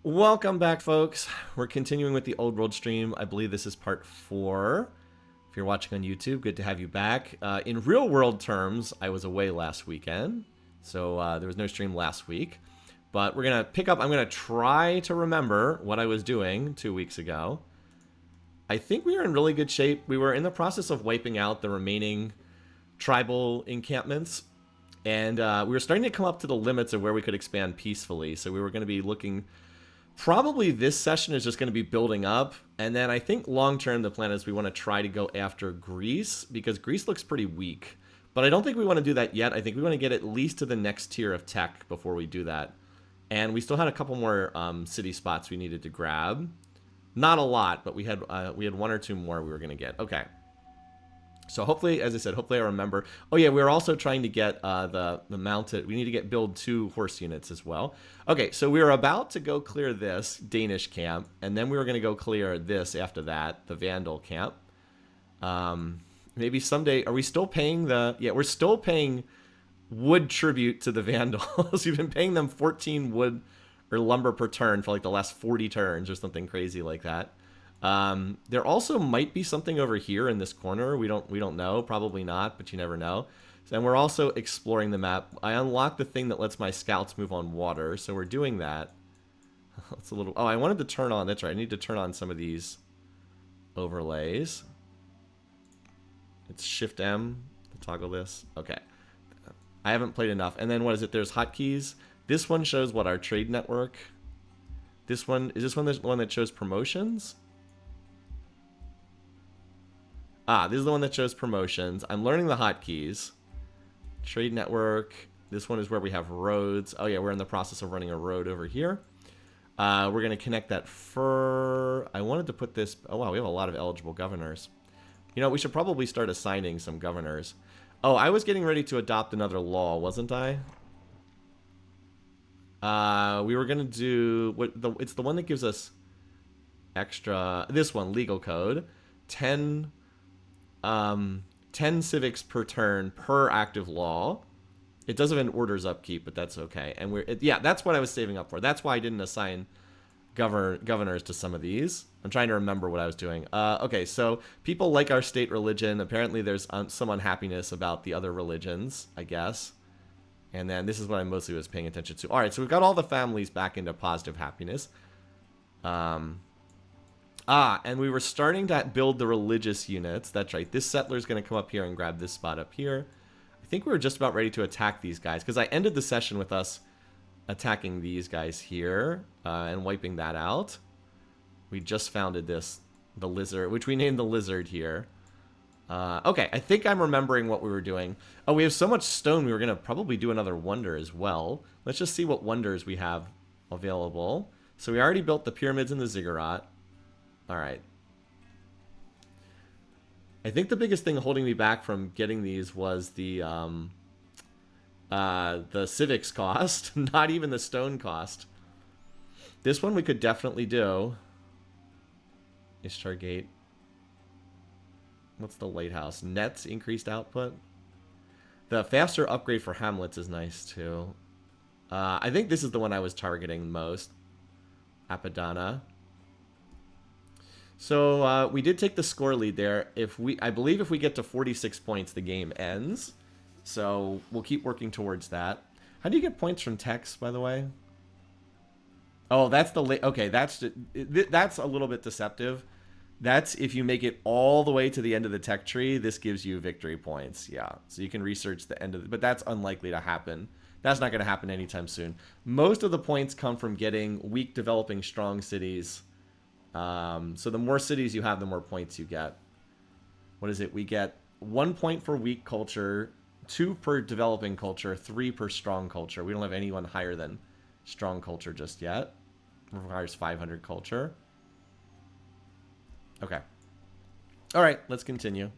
Welcome back, folks. We're continuing with the Old World stream. I believe this is part 4. If you're watching on YouTube, good to have you back. In real world terms, I was away last weekend, so there was no stream last week. But we're going to pick up. I'm going to try to remember what I was doing 2 weeks ago. I think we were in really good shape. We were in the process of wiping out the remaining tribal encampments. And we were starting to come up to the limits of where we could expand peacefully. So we were going to be looking... Probably this session is just going to be building up. And then I think long-term the plan is we want to try to go after Greece, because Greece looks pretty weak. But I don't think we want to do that yet. I think we want to get at least to the next tier of tech before we do that. And we still had a couple more city spots we needed to grab. Not a lot, but we had 1 or 2 more we were going to get. Okay. So hopefully, as I said, hopefully I remember. Oh yeah, we were also trying to get the mounted. We need to build 2 horse units as well. Okay, so we were about to go clear this Danish camp, and then we were going to go clear this after that, the Vandal camp. Maybe someday. Are we still paying the? Yeah, we're still paying wood tribute to the Vandals. We've been paying them 14 wood or lumber per turn for like the last 40 turns or something crazy like that. There also might be something over here in this corner. We don't know. Probably not, but you never know. And we're also exploring the map. I unlocked the thing that lets my scouts move on water, so we're doing that. It's a little... Oh, I wanted to turn on... That's right. I need to turn on some of these overlays. It's Shift M to toggle this. Okay. I haven't played enough. And then what is it? There's hotkeys. This one shows what our trade network. This one... Is this one the one that shows promotions? Ah, this is the one that shows promotions. I'm learning the hotkeys. Trade network. This one is where we have roads. Oh yeah, we're in the process of running a road over here. We're going to connect that fur. I wanted to put this... Oh wow, we have a lot of eligible governors. You know, we should probably start assigning some governors. Oh, I was getting ready to adopt another law, wasn't I? We were going to do... It's the one that gives us extra... This one, legal code. 10 civics per turn per active law. It does have an orders upkeep, but that's okay. And yeah, that's what I was saving up for. That's why I didn't assign governors to some of these. I'm trying to remember what I was doing. Okay, so people like our state religion. Apparently there's some unhappiness about the other religions, I guess. And then this is what I mostly was paying attention to. All right, so we've got all the families back into positive happiness. And we were starting to build the religious units. That's right. This settler's going to come up here and grab this spot up here. I think we were just about ready to attack these guys, because I ended the session with us attacking these guys here and wiping that out. We just founded the lizard, which we named the lizard here. Okay, I think I'm remembering what we were doing. Oh, we have so much stone, we were going to probably do another wonder as well. Let's just see what wonders we have available. So we already built the pyramids and the ziggurat. All right. I think the biggest thing holding me back from getting these was the civics cost, not even the stone cost. This one we could definitely do. Ishtar Gate. What's the lighthouse? Nets increased output. The faster upgrade for hamlets is nice too. I think this is the one I was targeting most. Apadana. So we did take the score lead there. I believe if we get to 46 points, the game ends. So we'll keep working towards that. How do you get points from text, by the way? Oh, that's the okay. That's a little bit deceptive. That's if you make it all the way to the end of the tech tree. This gives you victory points. Yeah, so you can research the end of it, but that's unlikely to happen. That's not going to happen anytime soon. Most of the points come from getting weak, developing, strong cities. So the more cities you have, the more points you get. What is it? We get 1 point for weak culture, 2 per developing culture, 3 per strong culture. We don't have anyone higher than strong culture just yet. It requires 500 culture. Okay. All right, let's continue.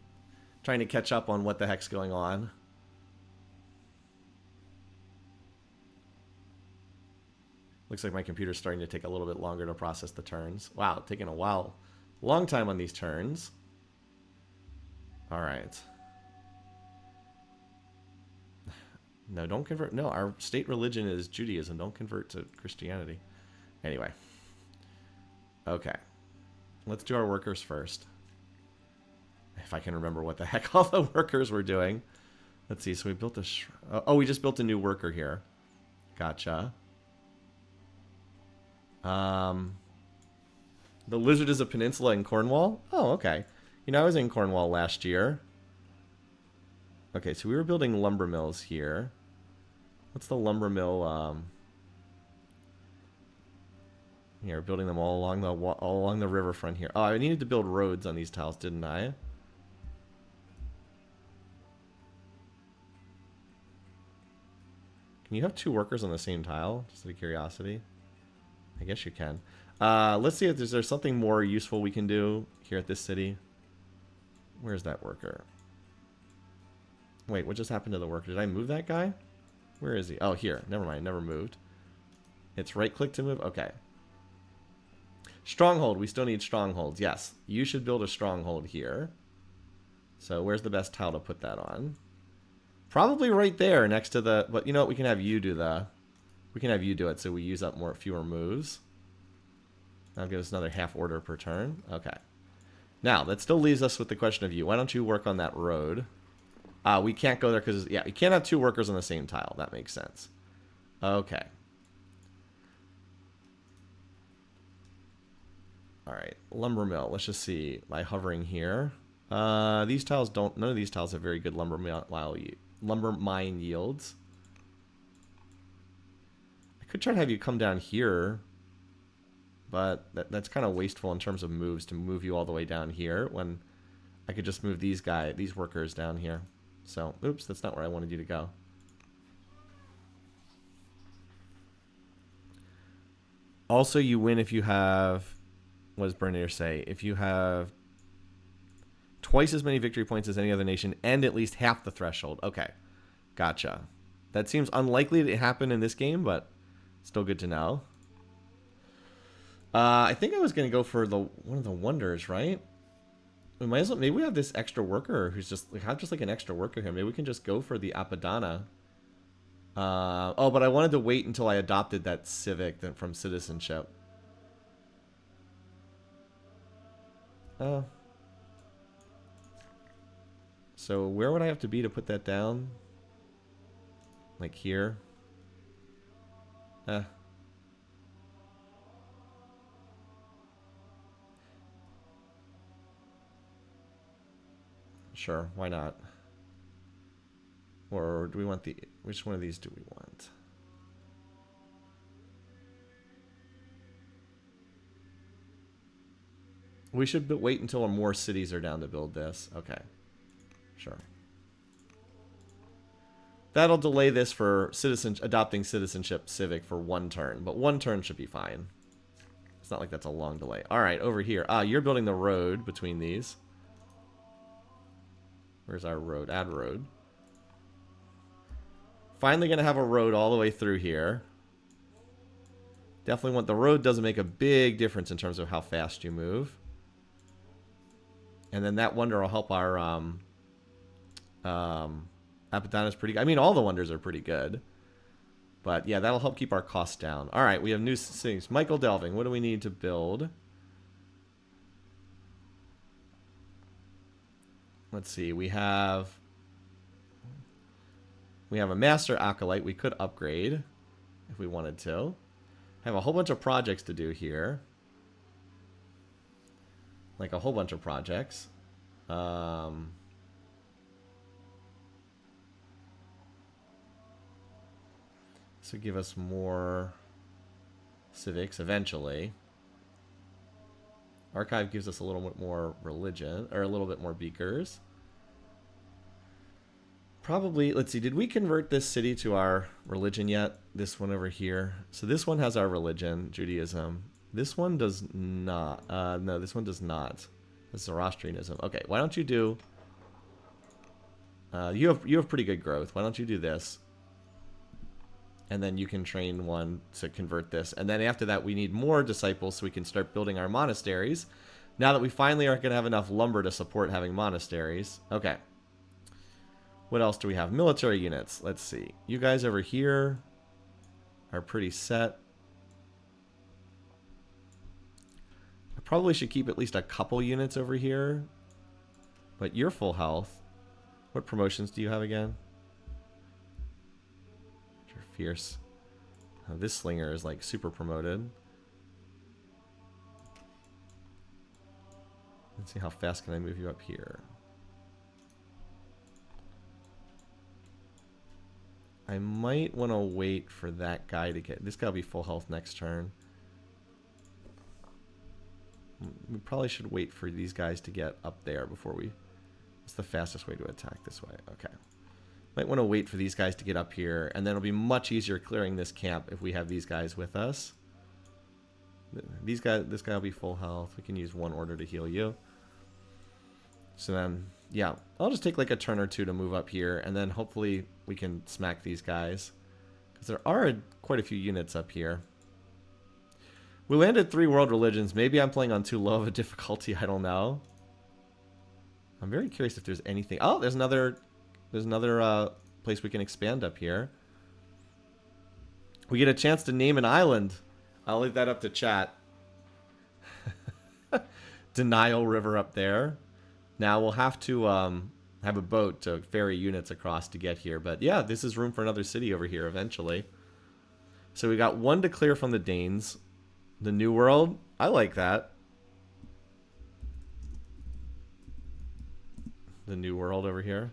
Trying to catch up on what the heck's going on. Looks like my computer's starting to take a little bit longer to process the turns. Wow, taking a while. Long time on these turns. All right. No, don't convert. No, our state religion is Judaism. Don't convert to Christianity. Anyway. Okay. Let's do our workers first. If I can remember what the heck all the workers were doing. Let's see. So we built a... oh, we just built a new worker here. Gotcha. The Lizard is a peninsula in Cornwall? Oh, okay. You know, I was in Cornwall last year. Okay, so we were building lumber mills here. What's the lumber mill? Here, building them all along the riverfront here. Oh, I needed to build roads on these tiles, didn't I? Can you have two workers on the same tile? Just out of curiosity. I guess you can. Let's see if there's something more useful we can do here at this city. Where's that worker? Wait, what just happened to the worker? Did I move that guy? Where is he? Oh, here. Never mind. Never moved. It's right click to move? Okay. Stronghold. We still need strongholds. Yes. You should build a stronghold here. So where's the best tile to put that on? Probably right there next to the... But you know what? We can have you do the... We can have you do it so we use up fewer moves. That'll give us another half order per turn. Okay. Now, that still leaves us with the question of you. Why don't you work on that road? We can't go there because... Yeah, you can't have two workers on the same tile. That makes sense. Okay. Alright. Lumber mill. Let's just see. By hovering here. These tiles don't... None of these tiles have very good lumber mine yields. I could try to have you come down here. But that's kind of wasteful in terms of moves to move you all the way down here when I could just move these workers down here. So, oops, that's not where I wanted you to go. Also, you win if you have, what does Bernier say? If you have twice as many victory points as any other nation and at least half the threshold. Okay, gotcha. That seems unlikely to happen in this game, but still good to know. I think I was going to go for one of the wonders, right? We might as well, maybe we have this extra worker who's just like an extra worker here. Maybe we can just go for the Apadana. Oh, but I wanted to wait until I adopted that civic from citizenship. Oh. So where would I have to be to put that down? Like here? Sure, why not? Or do we want which one of these do we want? We should wait until more cities are down to build this. Okay, sure. That'll delay this for adopting citizenship civic for 1 turn, but 1 turn should be fine. It's not like that's a long delay. All right, over here. You're building the road between these. Where's our road? Add road. Finally going to have a road all the way through here. Definitely want... The road doesn't make a big difference in terms of how fast you move. And then that wonder will help our... Apadana's pretty good. I mean, all the wonders are pretty good. But yeah, that'll help keep our costs down. Alright, we have new things. Michael Delving, what do we need to build? Let's see, we have a master acolyte we could upgrade if we wanted to. Have a whole bunch of projects to do here. Like a whole bunch of projects. So give us more civics eventually. Archive gives us a little bit more religion, or a little bit more beakers. Probably, let's see, did we convert this city to our religion yet? This one over here. So this one has our religion, Judaism. This one does not. No, this one does not. This is Zoroastrianism. Okay, why don't you do... you have pretty good growth. Why don't you do this? And then you can train one to convert this. And then after that, we need more disciples so we can start building our monasteries. Now that we finally are going to have enough lumber to support having monasteries. Okay. What else do we have? Military units. Let's see. You guys over here are pretty set. probably should keep at least a couple units over here. But you're full health. What promotions do you have again? You're fierce. Oh, this slinger is like super promoted. Let's see how fast can I move you up here. I might want to wait for that guy to get... This guy will be full health next turn. We probably should wait for these guys to get up there before we... What's the fastest way to attack this way? Okay. Might want to wait for these guys to get up here, and then it'll be much easier clearing this camp if we have these guys with us. This guy will be full health. We can use one order to heal you. So then, yeah, I'll just take like a turn or two to move up here, and then hopefully we can smack these guys. Because there are quite a few units up here. We landed 3 world religions. Maybe I'm playing on too low of a difficulty. I don't know. I'm very curious if there's anything. Oh, there's another place we can expand up here. We get a chance to name an island. I'll leave that up to chat. Denial River up there. Now we'll have to have a boat to ferry units across to get here. But yeah, this is room for another city over here eventually. So we got 1 to clear from the Danes. The New World. I like that. The New World over here.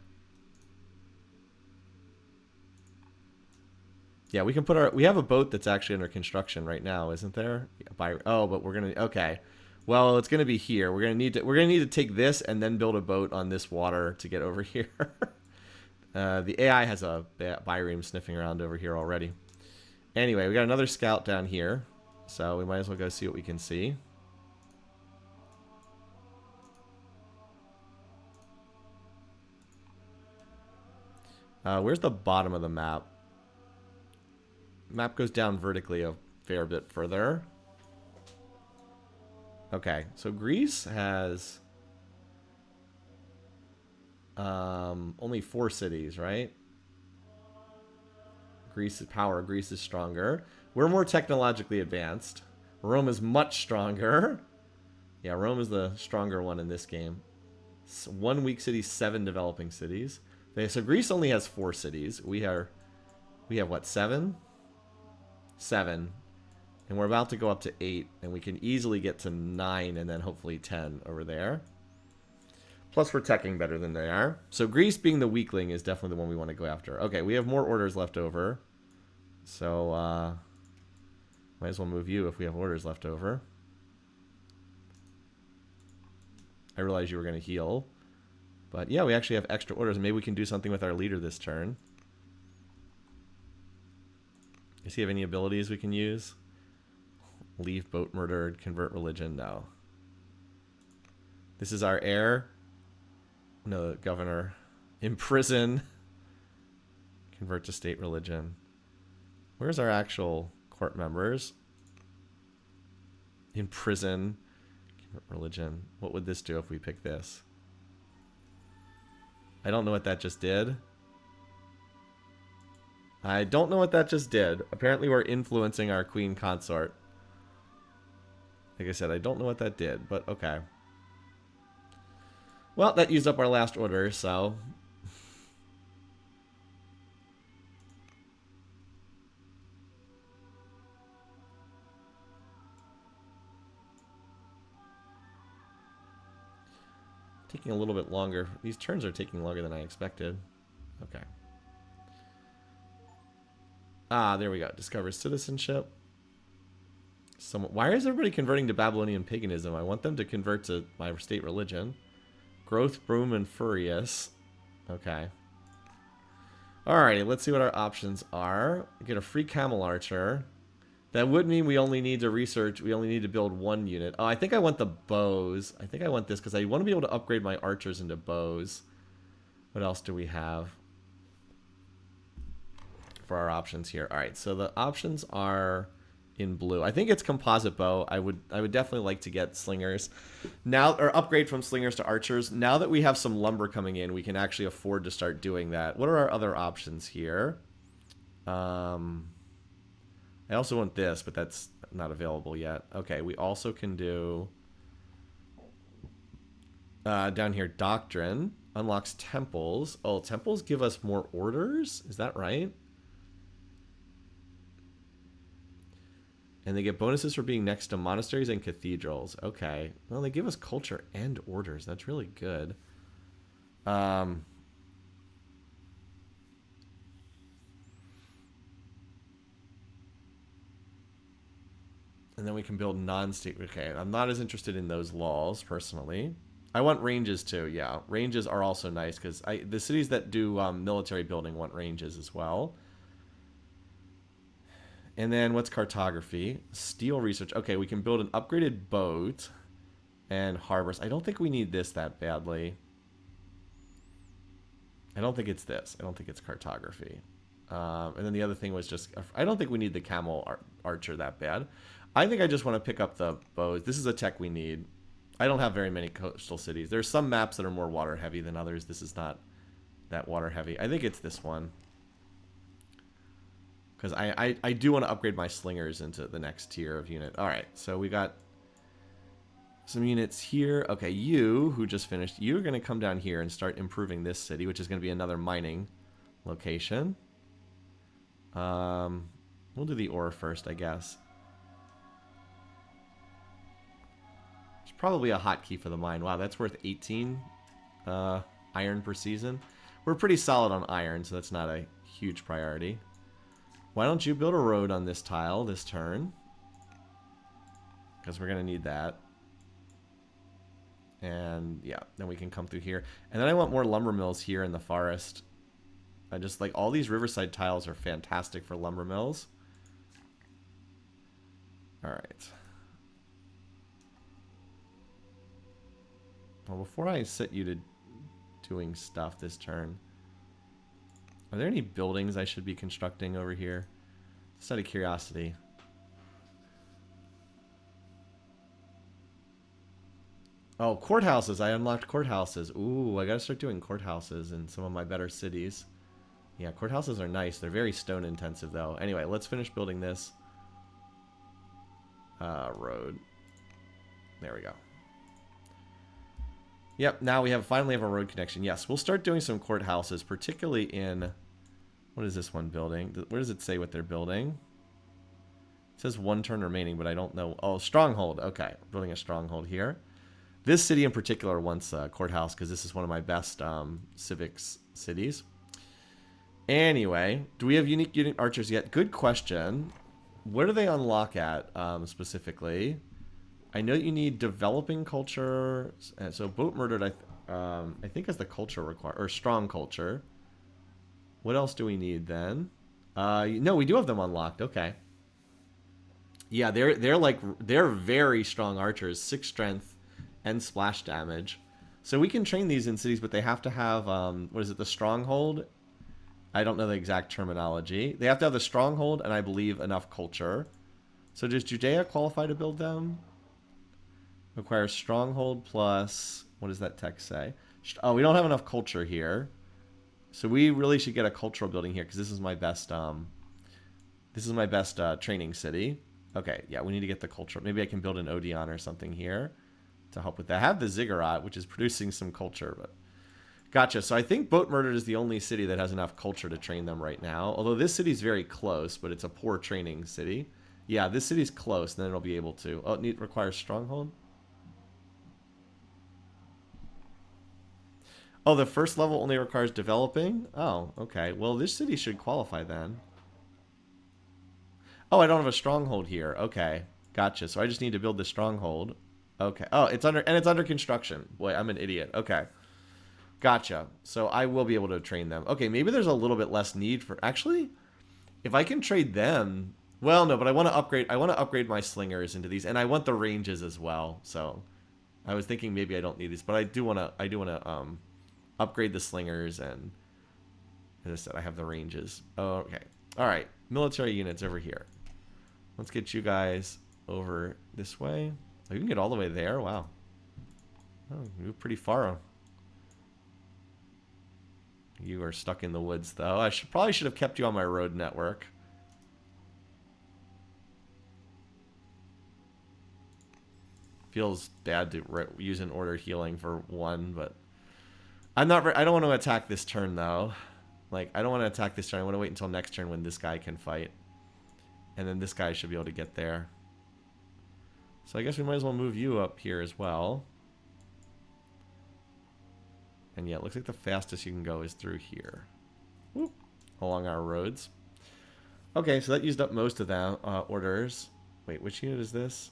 Yeah, we can put our... We have a boat that's actually under construction right now, isn't there? Yeah, oh, but we're gonna... Okay. Well, it's gonna be here. We're gonna need to take this and then build a boat on this water to get over here. The AI has a Byreme sniffing around over here already. Anyway, we got another scout down here, so we might as well go see what we can see. Where's the bottom of the map? Map goes down vertically a fair bit further. Okay, so Greece has only 4 cities, right? Greece is stronger. We're more technologically advanced. Rome is much stronger. Yeah, Rome is the stronger one in this game. 1 weak city, 7 developing cities. Okay, so Greece only has 4 cities. We have what, 7? 7. And we're about to go up to 8, and we can easily get to 9 and then hopefully 10 over there. Plus we're teching better than they are. So Greece being the weakling is definitely the one we want to go after. Okay, we have more orders left over. So might as well move you if we have orders left over. I realize you were going to heal. But yeah, we actually have extra orders. Maybe we can do something with our leader this turn. Does he have any abilities we can use? Leave boat murdered, convert religion, no. This is our heir. No, governor. Imprison. Convert to state religion. Where's our actual court members? Imprison. Convert religion. What would this do if we pick this? I don't know what that just did. I don't know what that just did. Apparently we're influencing our queen consort. Like I said, I don't know what that did, but okay. Well, that used up our last order, so... Taking a little bit longer. These turns are taking longer than I expected. Okay. Ah, there we go. Discover citizenship. Why is everybody converting to Babylonian paganism? I want them to convert to my state religion. Growth, Broom, and Furious. Okay. Alrighty, let's see what our options are. Get a free camel archer. That would mean we only need to research, we only need to build 1 unit. Oh, I think I want the bows. I think I want this because I want to be able to upgrade my archers into bows. What else do we have for our options here? Alright, so the options are in blue. I think it's composite bow. I would definitely like to get slingers. Now, or upgrade from slingers to archers. Now that we have some lumber coming in, we can actually afford to start doing that. What are our other options here? I also want this, but that's not available yet. Okay, we also can do Down here, doctrine unlocks temples. Oh, temples give us more orders? Is that right? And they get bonuses for being next to monasteries and cathedrals. Okay. Well, they give us culture and orders. That's really good. And then we can build non-state. Okay, I'm not as interested in those laws, personally. I want ranges, too. Yeah, ranges are also nice, because the cities that do military building want ranges as well. And then what's cartography? Steel research. Okay, we can build an upgraded boat and harbors. I don't think we need this that badly. I don't think it's this. I don't think it's cartography. And then the other thing was just, I don't think we need the camel archer that bad. I think I just want to pick up the bows. This is a tech we need. I don't have very many coastal cities. There's some maps that are more water heavy than others. This is not that water heavy. I think it's this one. Because I do want to upgrade my slingers into the next tier of unit. Alright, so we got some units here. Okay, you, who just finished, you're going to come down here and start improving this city, which is going to be another mining location. We'll do the ore first, I guess. It's probably a hotkey for the mine. Wow, that's worth 18 iron per season. We're pretty solid on iron, so that's not a huge priority. Why don't you build a road on this tile this turn? Because we're going to need that. And yeah, then we can come through here. And then I want more lumber mills here in the forest. I just like all these riverside tiles are fantastic for lumber mills. All right. Well, before I set you to doing stuff this turn, are there any buildings I should be constructing over here? Just out of curiosity. Oh, courthouses. I unlocked courthouses. Ooh, I gotta start doing courthouses in some of my better cities. Yeah, courthouses are nice. They're very stone intensive, though. Anyway, let's finish building this road. There we go. Yep, now we finally have a road connection. Yes, we'll start doing some courthouses, particularly in... What is this one building? Where does it say what they're building? It says 1 turn remaining, but I don't know. Oh, stronghold. Okay, building a stronghold here. This city in particular wants a courthouse because this is one of my best civics cities. Anyway, do we have unique unit archers yet? Good question. Where do they unlock at specifically? I know you need developing culture. So boat murdered, I think is the culture required, or strong culture. What else do we need then? No, we do have them unlocked. Okay. Yeah, they're very strong archers, 6 strength and splash damage. So we can train these in cities, but they have to have what is it? The stronghold. I don't know the exact terminology. They have to have the stronghold and I believe enough culture. So does Judea qualify to build them? Requires stronghold plus, what does that text say? Oh, we don't have enough culture here. So we really should get a cultural building here because this is my best training city. Okay, yeah, we need to get the culture. Maybe I can build an Odeon or something here to help with that. I have the Ziggurat, which is producing some culture, but gotcha. So I think Boat Murdered is the only city that has enough culture to train them right now. Although this city's very close, but it's a poor training city. Yeah, this city's close, then it'll be able to. Oh, it requires stronghold. Oh, the first level only requires developing? Oh, okay. Well, this city should qualify then. Oh, I don't have a stronghold here. Okay. Gotcha. So I just need to build the stronghold. Okay. Oh, it's under construction. Boy, I'm an idiot. Okay. Gotcha. So I will be able to train them. Okay, maybe there's a little bit less need for... Actually, if I can trade them... Well, no, but I want to upgrade my slingers into these, and I want the ranges as well. So I was thinking maybe I don't need these, but I do want to upgrade the slingers, and as I said, I have the ranges. Oh, okay. All right. Military units over here. Let's get you guys over this way. Oh, you can get all the way there? Wow. Oh, you're pretty far. You are stuck in the woods, though. I probably should have kept you on my road network. Feels bad to use an order healing for one, but I don't want to attack this turn though. Like, I don't want to attack this turn. I want to wait until next turn when this guy can fight. And then this guy should be able to get there. So I guess we might as well move you up here as well. And yeah, it looks like the fastest you can go is through here. Whoop, along our roads. Okay, so that used up most of the orders. Wait, which unit is this?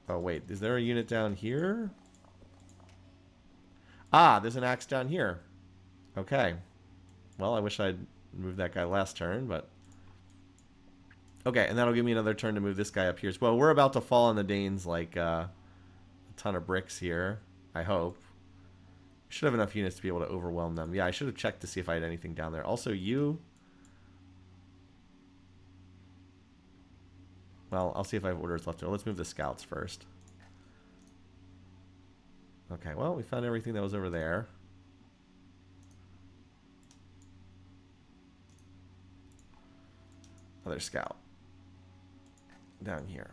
Oh, wait, is there a unit down here? Ah, there's an axe down here. Okay. Well, I wish I'd moved that guy last turn, but... Okay, and that'll give me another turn to move this guy up here as well. We're about to fall on the Danes like a ton of bricks here, I hope. Should have enough units to be able to overwhelm them. Yeah, I should have checked to see if I had anything down there. Also, you... Well, I'll see if I have orders left. Let's move the scouts first. Okay, well, we found everything that was over there. Another scout. Down here.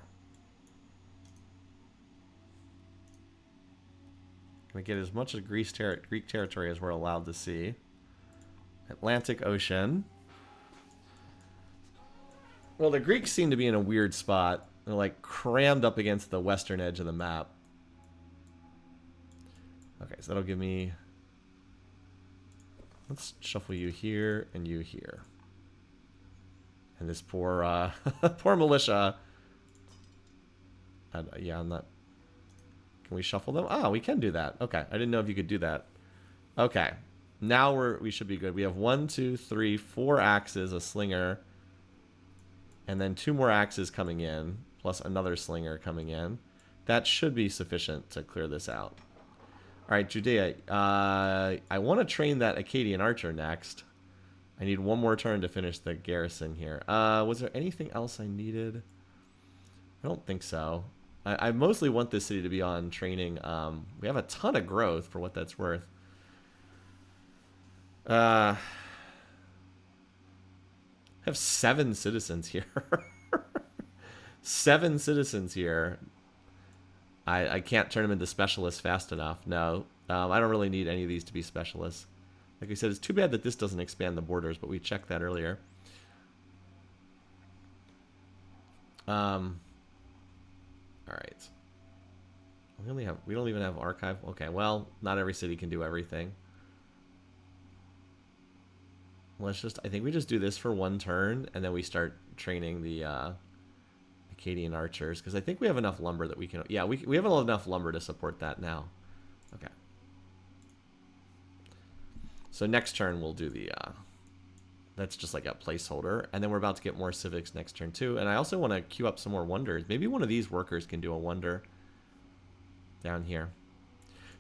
Can we get as much of Greek territory as we're allowed to see? Atlantic Ocean. Well, the Greeks seem to be in a weird spot. They're like crammed up against the western edge of the map. Okay, so that'll give me... Let's shuffle you here and you here. And this poor, poor militia. Yeah, I'm not... Can we shuffle them? Ah, we can do that. Okay, I didn't know if you could do that. Okay, now we should be good. We have 1, 2, 3, 4 axes, a slinger, and then 2 more axes coming in, plus another slinger coming in. That should be sufficient to clear this out. All right, Judea. I want to train that Acadian archer next. I need one more turn to finish the garrison here. Was there anything else I needed? I don't think so. I mostly want this city to be on training. We have a ton of growth for what that's worth. I have 7 citizens here. 7 citizens here. I can't turn them into specialists fast enough. No, I don't really need any of these to be specialists. Like I said, it's too bad that this doesn't expand the borders, but we checked that earlier. All right. We don't even have archive. Okay, well, not every city can do everything. I think we just do this for one turn, and then we start training the Acadian archers, because I think we have enough lumber that we can... Yeah, we have enough lumber to support that now. Okay. So next turn we'll do the... that's just like a placeholder, and then we're about to get more civics next turn too, and I also want to queue up some more wonders. Maybe one of these workers can do a wonder down here.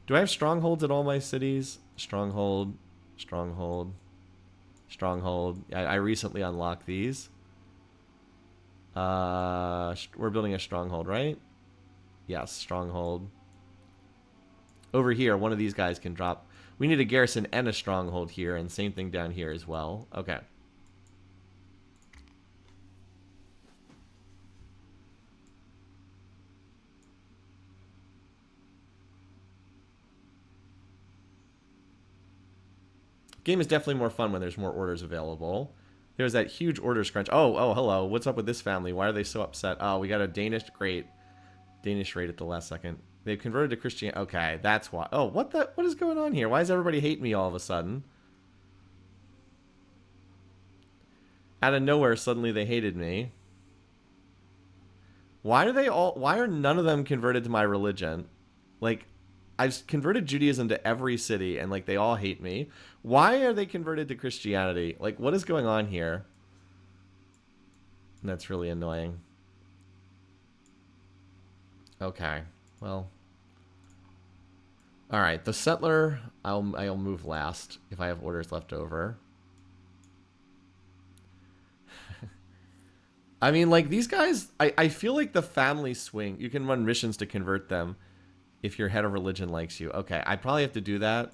Do I have strongholds at all my cities? Stronghold, stronghold, stronghold. I recently unlocked these. We're building a stronghold, right? Yes, stronghold. Over here, one of these guys can drop. We need a garrison and a stronghold here, and same thing down here as well. Okay. Game is definitely more fun when there's more orders available. There's that huge orders crunch. Oh, hello. What's up with this family? Why are they so upset? Oh, we got a Danish raid at the last second. They've converted to Christianity. Okay, that's why. Oh, what is going on here? Why does everybody hate me all of a sudden? Out of nowhere, suddenly they hated me. Why are none of them converted to my religion? Like, I've converted Judaism to every city, and like they all hate me. Why are they converted to Christianity? Like, what is going on here? That's really annoying. Okay, well. All right, the settler, I'll move last if I have orders left over. I mean, like, these guys, I feel like the family swing, you can run missions to convert them if your head of religion likes you. Okay, I probably have to do that.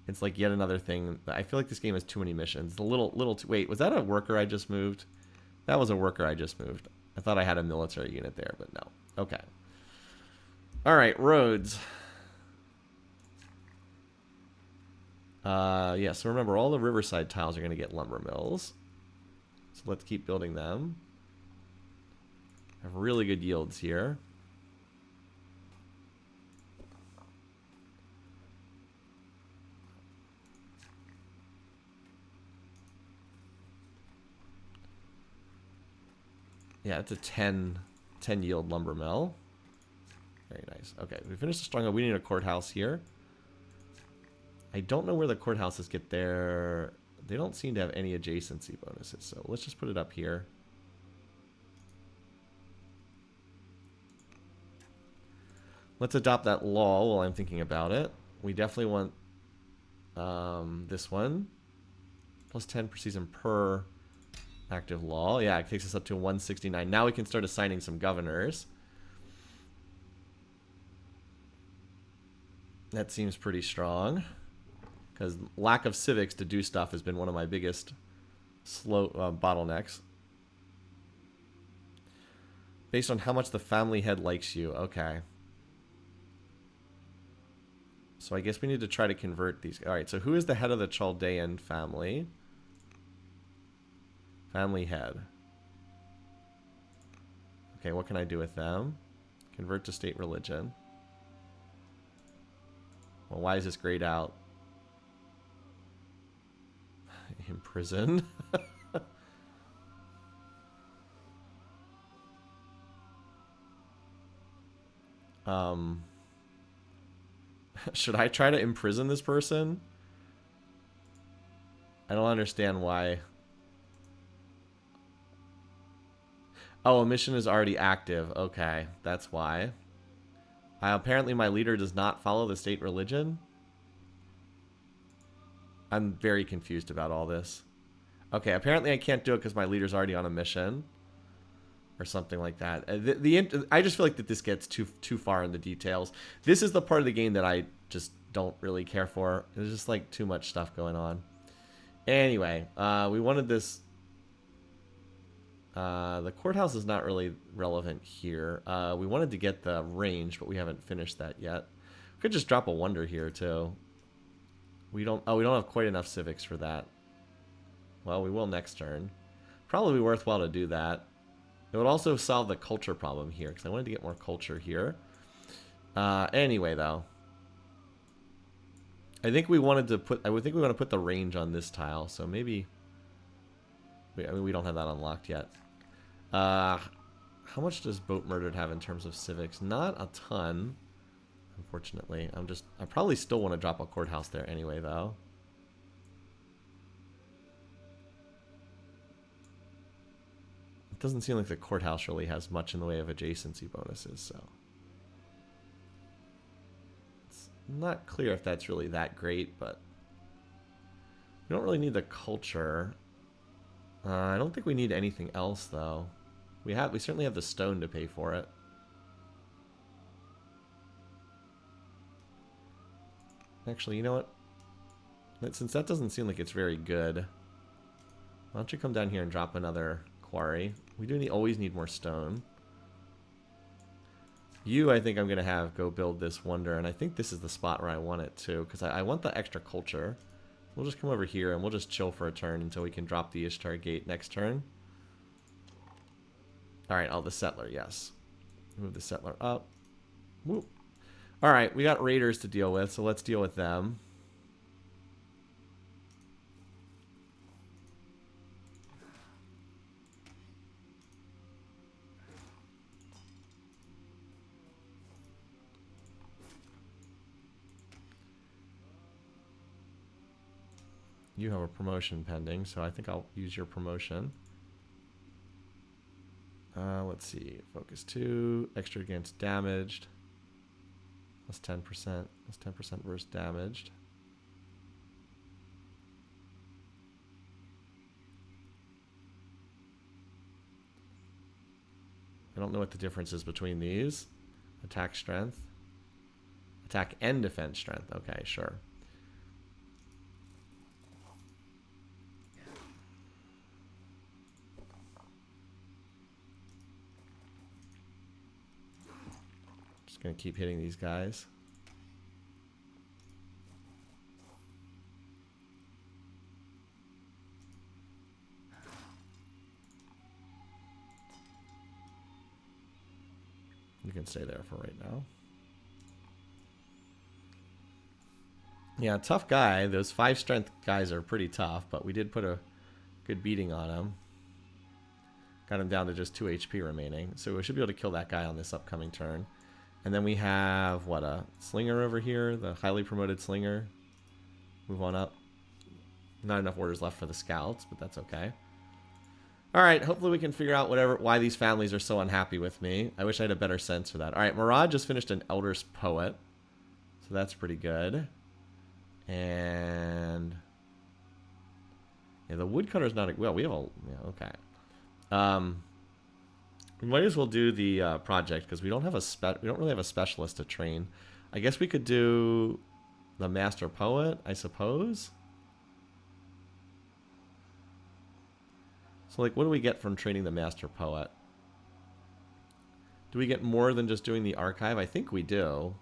It's like yet another thing. I feel like this game has too many missions. A little too... Wait, was that a worker I just moved? That was a worker I just moved. I thought I had a military unit there, but no. Okay. All right, roads. Yeah, so remember, all the riverside tiles are going to get lumber mills. So let's keep building them. Have really good yields here. Yeah, it's a 10 yield lumber mill. Very nice. Okay, we finished the stronghold. We need a courthouse here. I don't know where the courthouses get their... They don't seem to have any adjacency bonuses, so let's just put it up here. Let's adopt that law while I'm thinking about it. We definitely want this one. Plus 10 per season per active law. Yeah, it takes us up to 169. Now we can start assigning some governors. That seems pretty strong. Because lack of civics to do stuff has been one of my biggest bottlenecks. Based on how much the family head likes you. Okay. So I guess we need to try to convert these. Alright, so who is the head of the Chaldean family? Family head. Okay, what can I do with them? Convert to state religion. Well, why is this grayed out? Imprison. Should I try to imprison this person? I don't understand why. Oh, a mission is already active. Okay, that's why. Apparently my leader does not follow the state religion. I'm very confused about all this. Okay, apparently I can't do it because my leader's already on a mission. Or something like that. I just feel like that this gets too far in the details. This is the part of the game that I just don't really care for. There's just like too much stuff going on. Anyway, we wanted this... the courthouse is not really relevant here. We wanted to get the range, but we haven't finished that yet. We could just drop a wonder here too. We don't have quite enough civics for that. Well, we will next turn. Probably worthwhile to do that. It would also solve the culture problem here, because I wanted to get more culture here. Anyway, though. I think we wanted to put... I would think we want to put the range on this tile, so maybe... I mean, we don't have that unlocked yet. How much does Boat Murdered have in terms of civics? Not a ton, unfortunately. I probably still want to drop a courthouse there anyway, though. It doesn't seem like the courthouse really has much in the way of adjacency bonuses, so... It's not clear if that's really that great, but... We don't really need the culture. I don't think we need anything else, though. We certainly have the stone to pay for it. Actually, you know what? Since that doesn't seem like it's very good, why don't you come down here and drop another quarry? We always need more stone. You, I think I'm going to have go build this wonder, and I think this is the spot where I want it too, because I want the extra culture. We'll just come over here and we'll just chill for a turn until we can drop the Ishtar Gate next turn. Alright, the settler, yes. Move the settler up. Whoop. Alright, we got raiders to deal with, so let's deal with them. You have a promotion pending, so I think I'll use your promotion. Let's see. Focus 2. Extra against damaged. Plus 10%. Plus 10% versus damaged. I don't know what the difference is between these. Attack strength. Attack and defense strength. Okay, sure. Just gonna keep hitting these guys. You can stay there for right now. Yeah, tough guy. Those 5 strength guys are pretty tough, but we did put a good beating on him. Got him down to just 2 HP remaining. So we should be able to kill that guy on this upcoming turn. And then we have, what, a slinger over here? The highly promoted slinger. Move on up. Not enough orders left for the scouts, but that's okay. Alright, hopefully we can figure out why these families are so unhappy with me. I wish I had a better sense for that. Alright, Murad just finished an Elder's Poet. So that's pretty good. And yeah, the woodcutter's not well. We have a okay. We might as well do the project because we don't really have a specialist to train. I guess we could do the Master Poet, I suppose. So like, what do we get from training the Master Poet? Do we get more than just doing the archive? I think we do.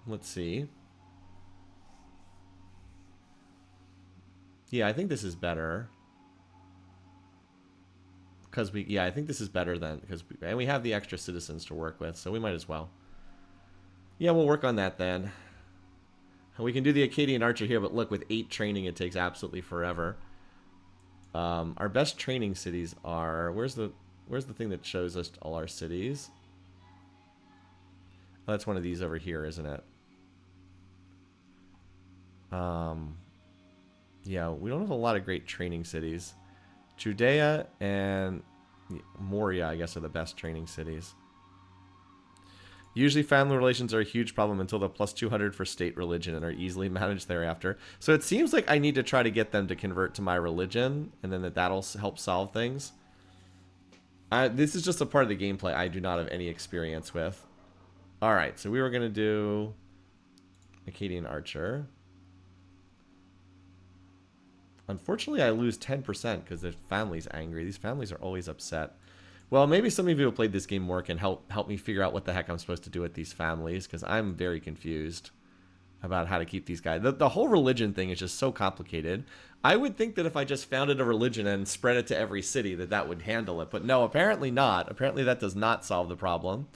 Let's see. Yeah, I think this is better. Because I think this is better than, and we have the extra citizens to work with, so we might as well. Yeah, we'll work on that then. And we can do the Akkadian Archer here, but look, with 8 training, it takes absolutely forever. Our best training cities are, where's the thing that shows us all our cities? Oh, that's one of these over here, isn't it? Yeah, we don't have a lot of great training cities. Judea and Moria, I guess, are the best training cities. Usually family relations are a huge problem until the plus 200 for state religion and are easily managed thereafter. So it seems like I need to try to get them to convert to my religion, and then that'll help solve things. This is just a part of the gameplay I do not have any experience with. Alright, so we were going to do Akkadian Archer. Unfortunately, I lose 10% because the family's angry. These families are always upset. Well, maybe some of you who played this game more can help me figure out what the heck I'm supposed to do with these families, because I'm very confused about how to keep these guys. The whole religion thing is just so complicated. I would think that if I just founded a religion and spread it to every city, that would handle it. But no, apparently not. Apparently that does not solve the problem.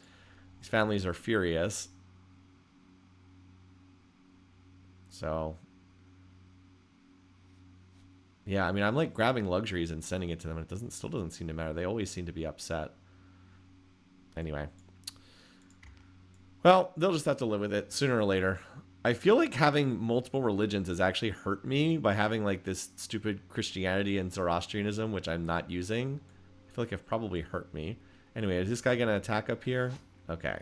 These families are furious. So yeah, I mean, I'm like grabbing luxuries and sending it to them, and it still doesn't seem to matter. They always seem to be upset. Anyway. Well, they'll just have to live with it sooner or later. I feel like having multiple religions has actually hurt me by having like this stupid Christianity and Zoroastrianism, which I'm not using. I feel like it's probably hurt me. Anyway, is this guy going to attack up here? Okay.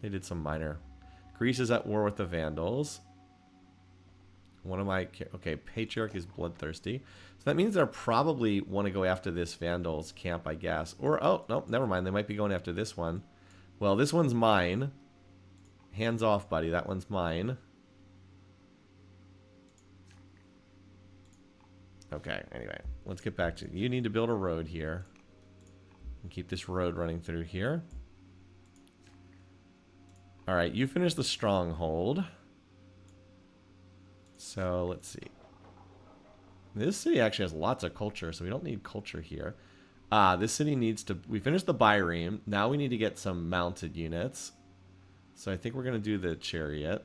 They did some minor. Greece is at war with the Vandals. One of my... Okay, Patriarch is bloodthirsty. So that means they'll probably want to go after this Vandals camp, I guess. Or, oh, no, never mind. They might be going after this one. Well, this one's mine. Hands off, buddy. That one's mine. Okay, anyway. Let's get back to... You need to build a road here. And keep this road running through here. Alright, you finish the stronghold. So, let's see. This city actually has lots of culture, so we don't need culture here. This city needs to... We finished the Byreme. Now we need to get some mounted units. So I think we're going to do the chariot.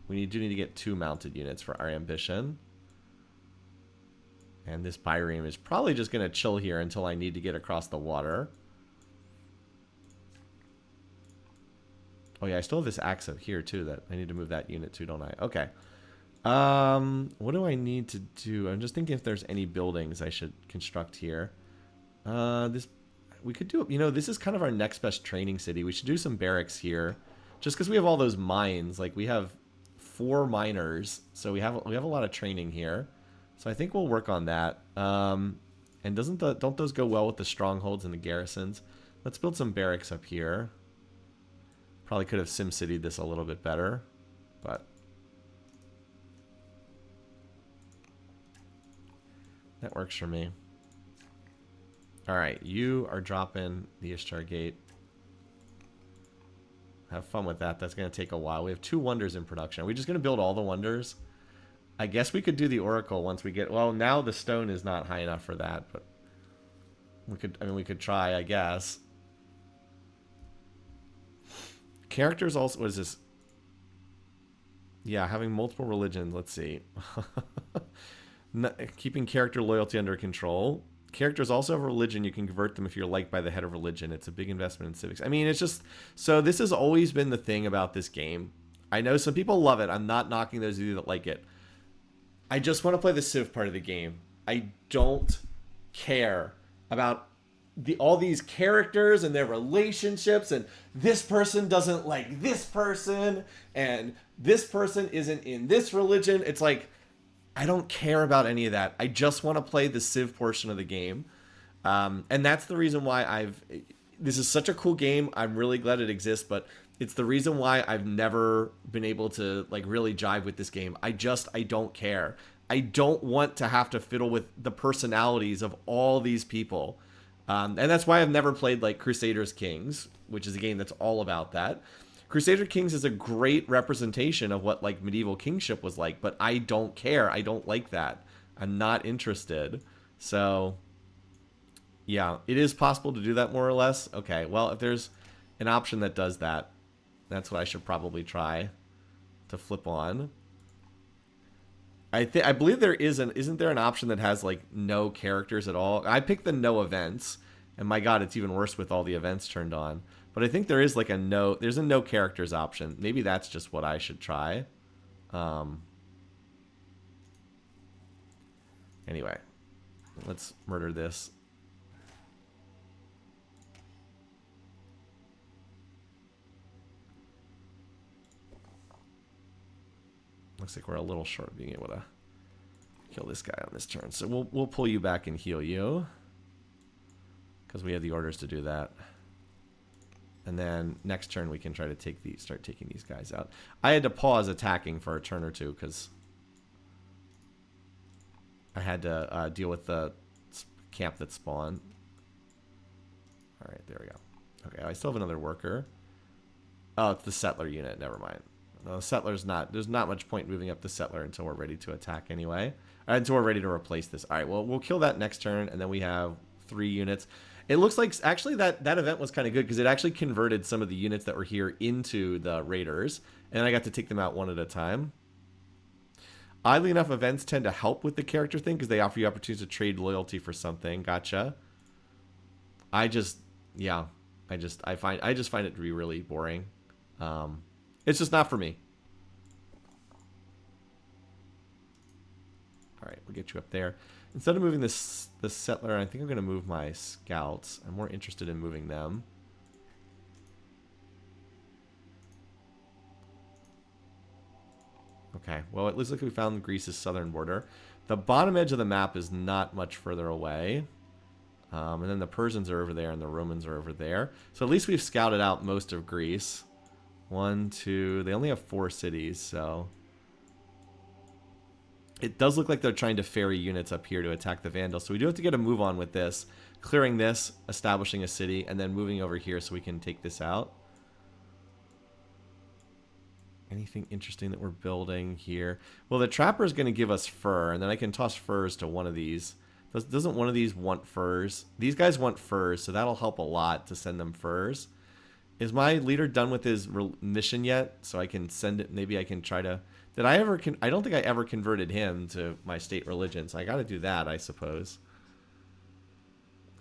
We do need to get 2 mounted units for our ambition. And this Byreme is probably just going to chill here until I need to get across the water. Oh yeah, I still have this axe up here too that I need to move that unit to, don't I? Okay. What do I need to do? I'm just thinking if there's any buildings I should construct here. We could do, you know, this is kind of our next best training city. We should do some barracks here, just because we have all those mines. Like we have 4 miners, so we have a lot of training here. So I think we'll work on that. And don't those go well with the strongholds and the garrisons? Let's build some barracks up here. Probably could have SimCity'd this a little bit better, but that works for me. All right, you are dropping the Ishtar Gate. have fun with that. That's going to take a while. We have 2 wonders in production. Are we just going to build all the wonders? I guess we could do the oracle once we get... Well, now the stone is not high enough for that, but... We could, I mean, we could try, I guess. Characters also... What is this? Yeah, having multiple religions. Let's see. Keeping character loyalty under control. Characters also have a religion. You can convert them if you're liked by the head of religion. It's a big investment in civics. I mean, it's just... So this has always been the thing about this game. I know some people love it. I'm not knocking those of you that like it. I just want to play the civ part of the game. I don't care about all these characters and their relationships, and this person doesn't like this person, and this person isn't in this religion. It's like, I don't care about any of that. I just want to play the civ portion of the game. And that's the reason why this is such a cool game. I'm really glad it exists, but it's the reason why I've never been able to like really jive with this game. I don't care. I don't want to have to fiddle with the personalities of all these people. And that's why I've never played like Crusaders Kings, which is a game that's all about that. Crusader Kings is a great representation of what like medieval kingship was like, but I don't care. I don't like that. I'm not interested. So yeah, it is possible to do that more or less. Okay, well, if there's an option that does that, that's what I should probably try to flip on. I believe there isn't there an option that has like no characters at all? I picked the no events, and my god, it's even worse with all the events turned on. But I think there is like there's a no characters option. Maybe that's just what I should try. Anyway, let's murder this. Looks like we're a little short of being able to kill this guy on this turn. So we'll pull you back and heal you, because we have the orders to do that. And then next turn we can try to start taking these guys out. I had to pause attacking for a turn or two because I had to deal with the camp that spawned. All right, there we go. Okay, I still have another worker. Oh, it's the settler unit. Never mind. No, the settler's not. There's not much point moving up the settler until we're ready to attack anyway. Until we're ready to replace this. All right, well, we'll kill that next turn, and then we have 3 units. It looks like actually that event was kind of good because it actually converted some of the units that were here into the raiders, and I got to take them out one at a time. Oddly enough, events tend to help with the character thing because they offer you opportunities to trade loyalty for something. Gotcha. I just find it to be really boring. It's just not for me. All right, we'll get you up there. Instead of moving the settler, I think I'm going to move my scouts. I'm more interested in moving them. Okay, well, it looks like we found Greece's southern border. The bottom edge of the map is not much further away. And then the Persians are over there and the Romans are over there. So at least we've scouted out most of Greece. 1, 2, they only have 4 cities, so... It does look like they're trying to ferry units up here to attack the Vandals. So we do have to get a move on with this. Clearing this, establishing a city, and then moving over here so we can take this out. Anything interesting that we're building here? Well, the trapper is going to give us fur, and then I can toss furs to one of these. Doesn't one of these want furs? These guys want furs, so that'll help a lot to send them furs. Is my leader done with his mission yet? So I can send it. Maybe I can try to... Did I ever... I don't think I ever converted him to my state religion, so I got to do that, I suppose.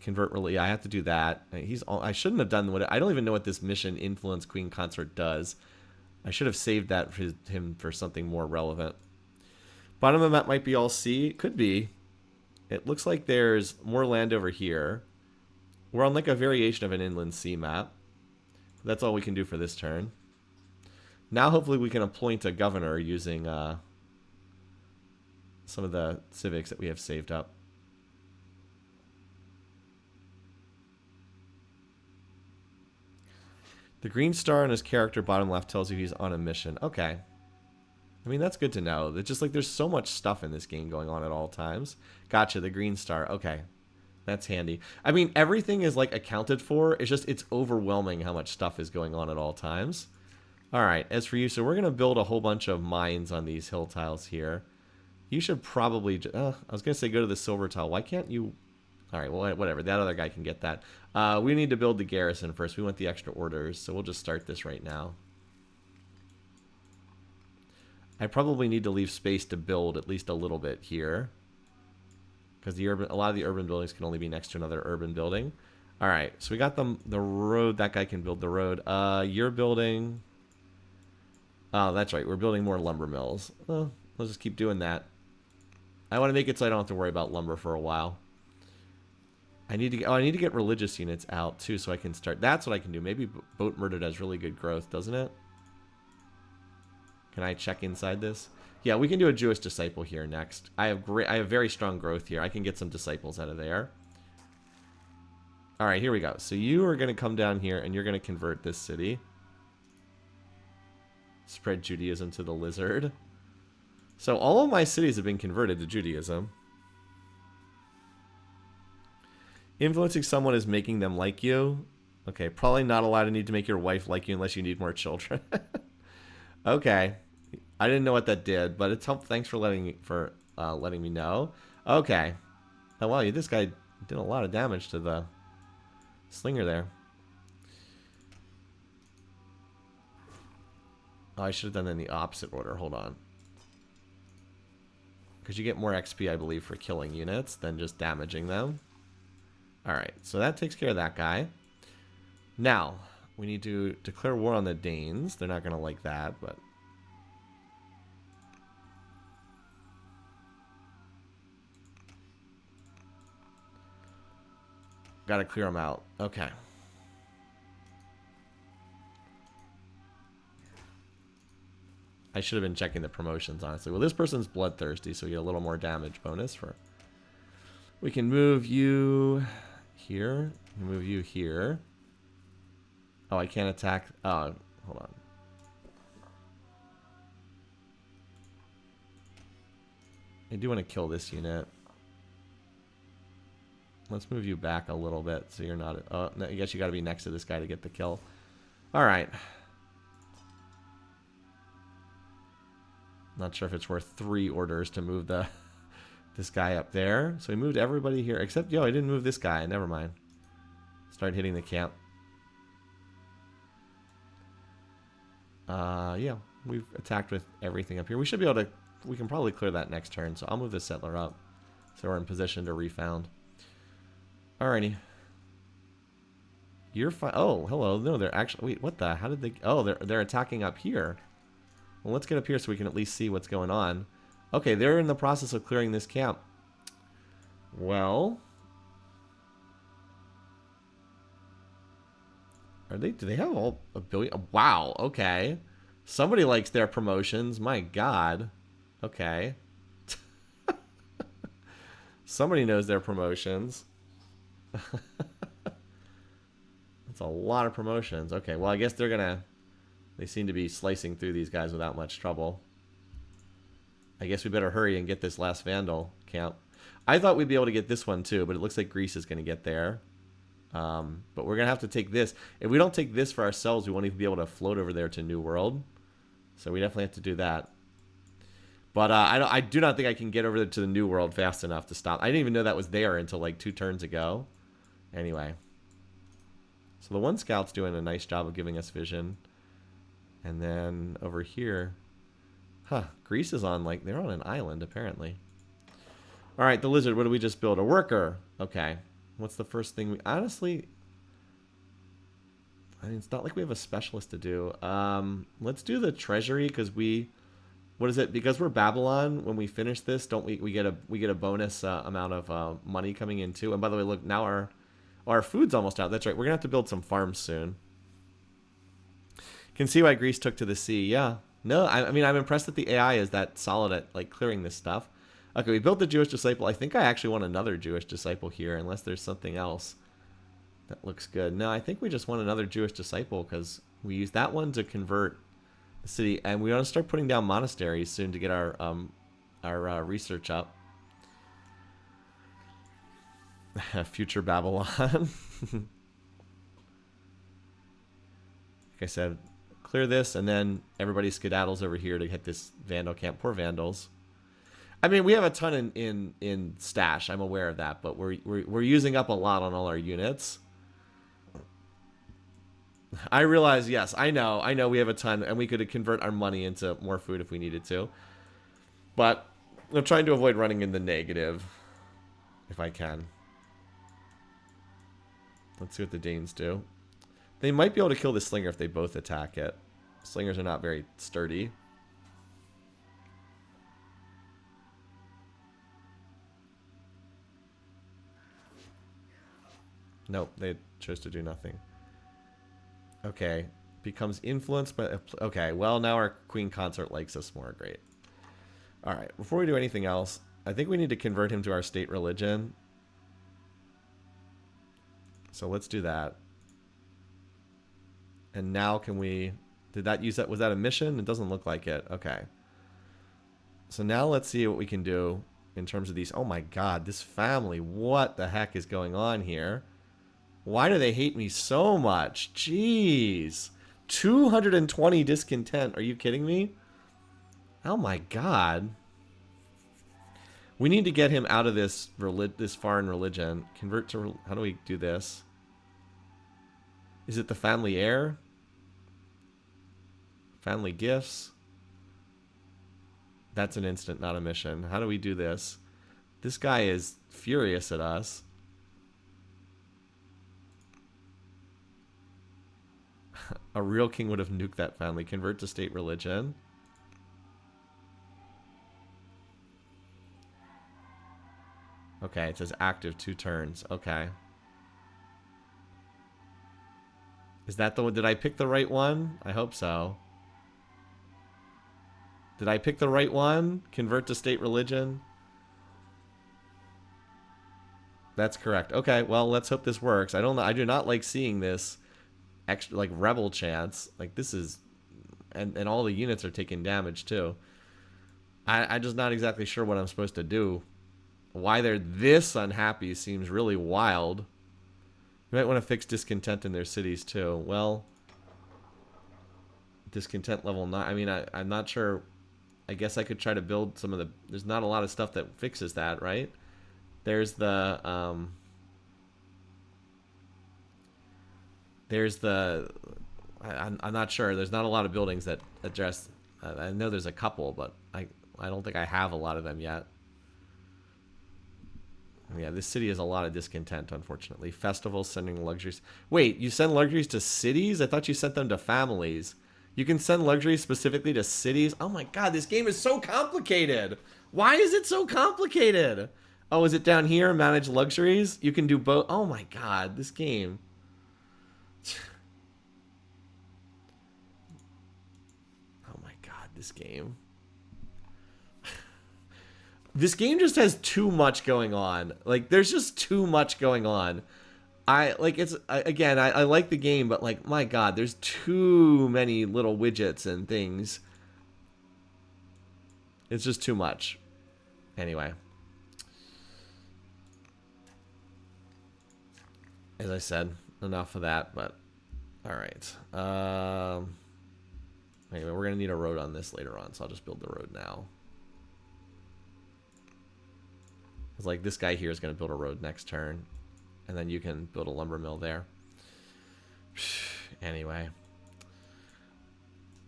Convert really. I have to do that. I shouldn't have done what... I don't even know what this mission Influence Queen Consort does. I should have saved that for him for something more relevant. Bottom of the map might be all sea. Could be. It looks like there's more land over here. We're on like a variation of an inland sea map. That's all we can do for this turn. Now hopefully we can appoint a governor using some of the civics that we have saved up. The green star on his character bottom left tells you he's on a mission. Okay. I mean, that's good to know. It's just like there's so much stuff in this game going on at all times. Gotcha, the green star. Okay. That's handy. I mean, everything is like accounted for. It's just, it's overwhelming how much stuff is going on at all times. All right, as for you, so we're going to build a whole bunch of mines on these hill tiles here. You should probably, I was going to say go to the silver tile. Why can't you? All right, well, whatever. That other guy can get that. We need to build the garrison first. We want the extra orders, so we'll just start this right now. I probably need to leave space to build at least a little bit here, because a lot of the urban buildings can only be next to another urban building. All right, so we got the road. That guy can build the road. You're building. Oh, that's right. We're building more lumber mills. Well, let's just keep doing that. I want to make it so I don't have to worry about lumber for a while. I need to get religious units out too, so I can start. That's what I can do. Maybe Boat Murder does really good growth, doesn't it? Can I check inside this? Yeah, we can do a Jewish disciple here next. I have very strong growth here. I can get some disciples out of there. All right, here we go. So you are going to come down here and you're going to convert this city. Spread Judaism to the lizard. So all of my cities have been converted to Judaism. Influencing someone is making them like you. Okay, probably not allowed to need to make your wife like you unless you need more children. Okay. I didn't know what that did, but it's helpful. Thanks for letting me know. Okay. Oh wow, this guy did a lot of damage to the slinger there. Oh, I should have done it in the opposite order. Hold on. Because you get more XP, I believe, for killing units than just damaging them. Alright, so that takes care of that guy. Now, we need to declare war on the Danes. They're not going to like that, but... Gotta clear them out. Okay. I should have been checking the promotions, honestly. Well, this person's bloodthirsty, so we get a little more damage bonus for... We can move you here. Move you here. Oh, I can't attack... Oh, hold on. I do want to kill this unit. Let's move you back a little bit so you're not... Oh, no, I guess you got to be next to this guy to get the kill. All right. Not sure if it's worth 3 orders to move this guy up there. So we moved everybody here. Except, I didn't move this guy. Never mind. Start hitting the camp. Yeah, we've attacked with everything up here. We should be able to... We can probably clear that next turn. So I'll move this settler up. So we're in position to refound. Alrighty. You're fine. Oh, hello. No, they're actually... Wait, what the... How did they... Oh, they're attacking up here. Well, let's get up here so we can at least see what's going on. Okay, they're in the process of clearing this camp. Well... Are they... Do they have all a billion... Wow, okay. Somebody likes their promotions. My God. Okay. Somebody knows their promotions. That's a lot of promotions. Okay, well, I guess they're gonna... They seem to be slicing through these guys without much trouble. I guess we better hurry and get this last Vandal camp. I thought we'd be able to get this one too, but it looks like Greece is going to get there. But we're going to have to take this. If we don't take this for ourselves, we won't even be able to float over there to New World. So we definitely have to do that. But I do not think I can get over there to the New World fast enough to stop. I didn't even know that was there until like 2 turns ago. Anyway. So the one scout's doing a nice job of giving us vision. And then over here, Greece is on, like, they're on an island, apparently. All right, the lizard, what do we just build? A worker. Okay. What's the first thing we, honestly, I mean, it's not like we have a specialist to do. Let's do the treasury, because what is it? Because we're Babylon, when we finish this, don't we get a bonus amount of money coming in, too. And by the way, look, now our food's almost out. That's right, we're going to have to build some farms soon. Can see why Greece took to the sea. Yeah. No, I mean, I'm impressed that the AI is that solid at, like, clearing this stuff. Okay, we built the Jewish disciple. I think I actually want another Jewish disciple here, unless there's something else that looks good. No, I think we just want another Jewish disciple, because we use that one to convert the city, and we want to start putting down monasteries soon to get our research up. Future Babylon. Like I said, clear this, and then everybody skedaddles over here to hit this Vandal camp. Poor Vandals. I mean, we have a ton in stash. I'm aware of that, but we're using up a lot on all our units. I realize, yes, I know we have a ton, and we could convert our money into more food if we needed to. But I'm trying to avoid running in the negative, if I can. Let's see what the Danes do. They might be able to kill the Slinger if they both attack it. Slingers are not very sturdy. Nope, they chose to do nothing. Okay, becomes influenced by... Okay, well, now our Queen Consort likes us more. Great. Alright, before we do anything else, I think we need to convert him to our state religion. So let's do that. And now can we... Did that use that? Was that a mission? It doesn't look like it. Okay. So now let's see what we can do in terms of these. Oh my god, this family. What the heck is going on here? Why do they hate me so much? Jeez. 220 discontent. Are you kidding me? Oh my god. We need to get him out of this foreign religion. Convert to... How do we do this? Is it the family heir? Family gifts? That's an instant, not a mission. How do we do this? This guy is furious at us. A real king would have nuked that family. Convert to state religion. Okay, it says active 2 turns. Okay. Is that the one? Did I pick the right one? I hope so. Did I pick the right one? Convert to state religion? That's correct. Okay, well, let's hope this works. I do not like seeing this extra, like, rebel chance. Like, this is... And all the units are taking damage, too. I'm just not exactly sure what I'm supposed to do. Why they're this unhappy seems really wild. You might want to fix discontent in their cities, too. Well... Discontent level 9. I mean, I'm not sure... I guess I could try to build some of the... There's not a lot of stuff that fixes that, right? There's the... I'm not sure. There's not a lot of buildings that address... I know there's a couple, but I don't think I have a lot of them yet. Yeah, this city has a lot of discontent, unfortunately. Festivals, sending luxuries... Wait, you send luxuries to cities? I thought you sent them to families. You can send luxuries specifically to cities? Oh my god, this game is so complicated! Why is it so complicated? Oh, is it down here? Manage luxuries? You can do both. Oh my god, this game. Oh my god, this game. This game just has too much going on. Like, there's just too much going on. I like the game, but like, my god, there's too many little widgets and things. It's just too much. Anyway. As I said, enough of that, but alright. Anyway, we're gonna need a road on this later on, so I'll just build the road now. It's like, this guy here is gonna build a road next turn. And then you can build a lumber mill there. Anyway.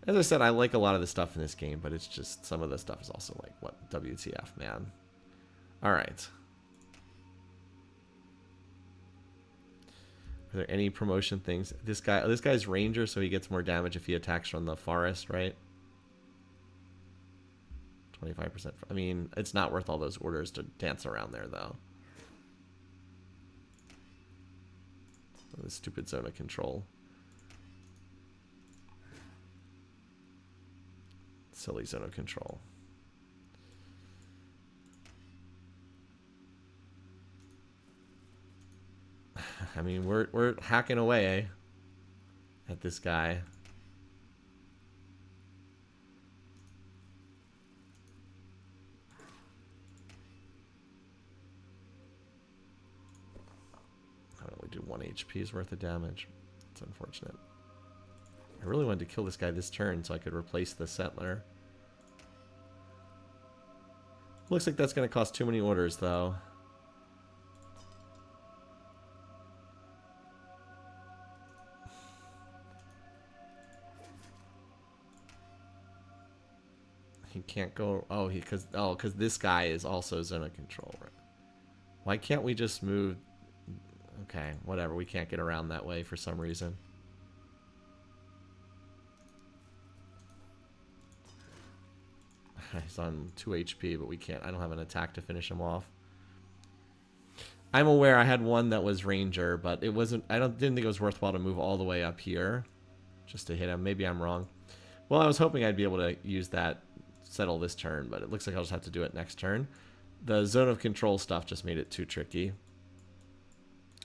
As I said, I like a lot of the stuff in this game, but it's just some of the stuff is also like, what, WTF, man. Alright. Are there any promotion things? This guy's ranger, so he gets more damage if he attacks from the forest, right? 25%. I mean, it's not worth all those orders to dance around there, though. The stupid zone of control. Silly zone of control. I mean, we're hacking away at this guy. I only do 1 HP's worth of damage. It's unfortunate. I really wanted to kill this guy this turn so I could replace the settler. Looks like that's going to cost too many orders, though. He can't go... Oh, because this guy is also zone of control. Why can't we just move... Okay, whatever. We can't get around that way for some reason. He's on 2 HP, but we can't. I don't have an attack to finish him off. I'm aware I had one that was Ranger, but it wasn't... didn't think it was worthwhile to move all the way up here just to hit him. Maybe I'm wrong. Well, I was hoping I'd be able to use that, settle this turn, but it looks like I'll just have to do it next turn. The zone of control stuff just made it too tricky.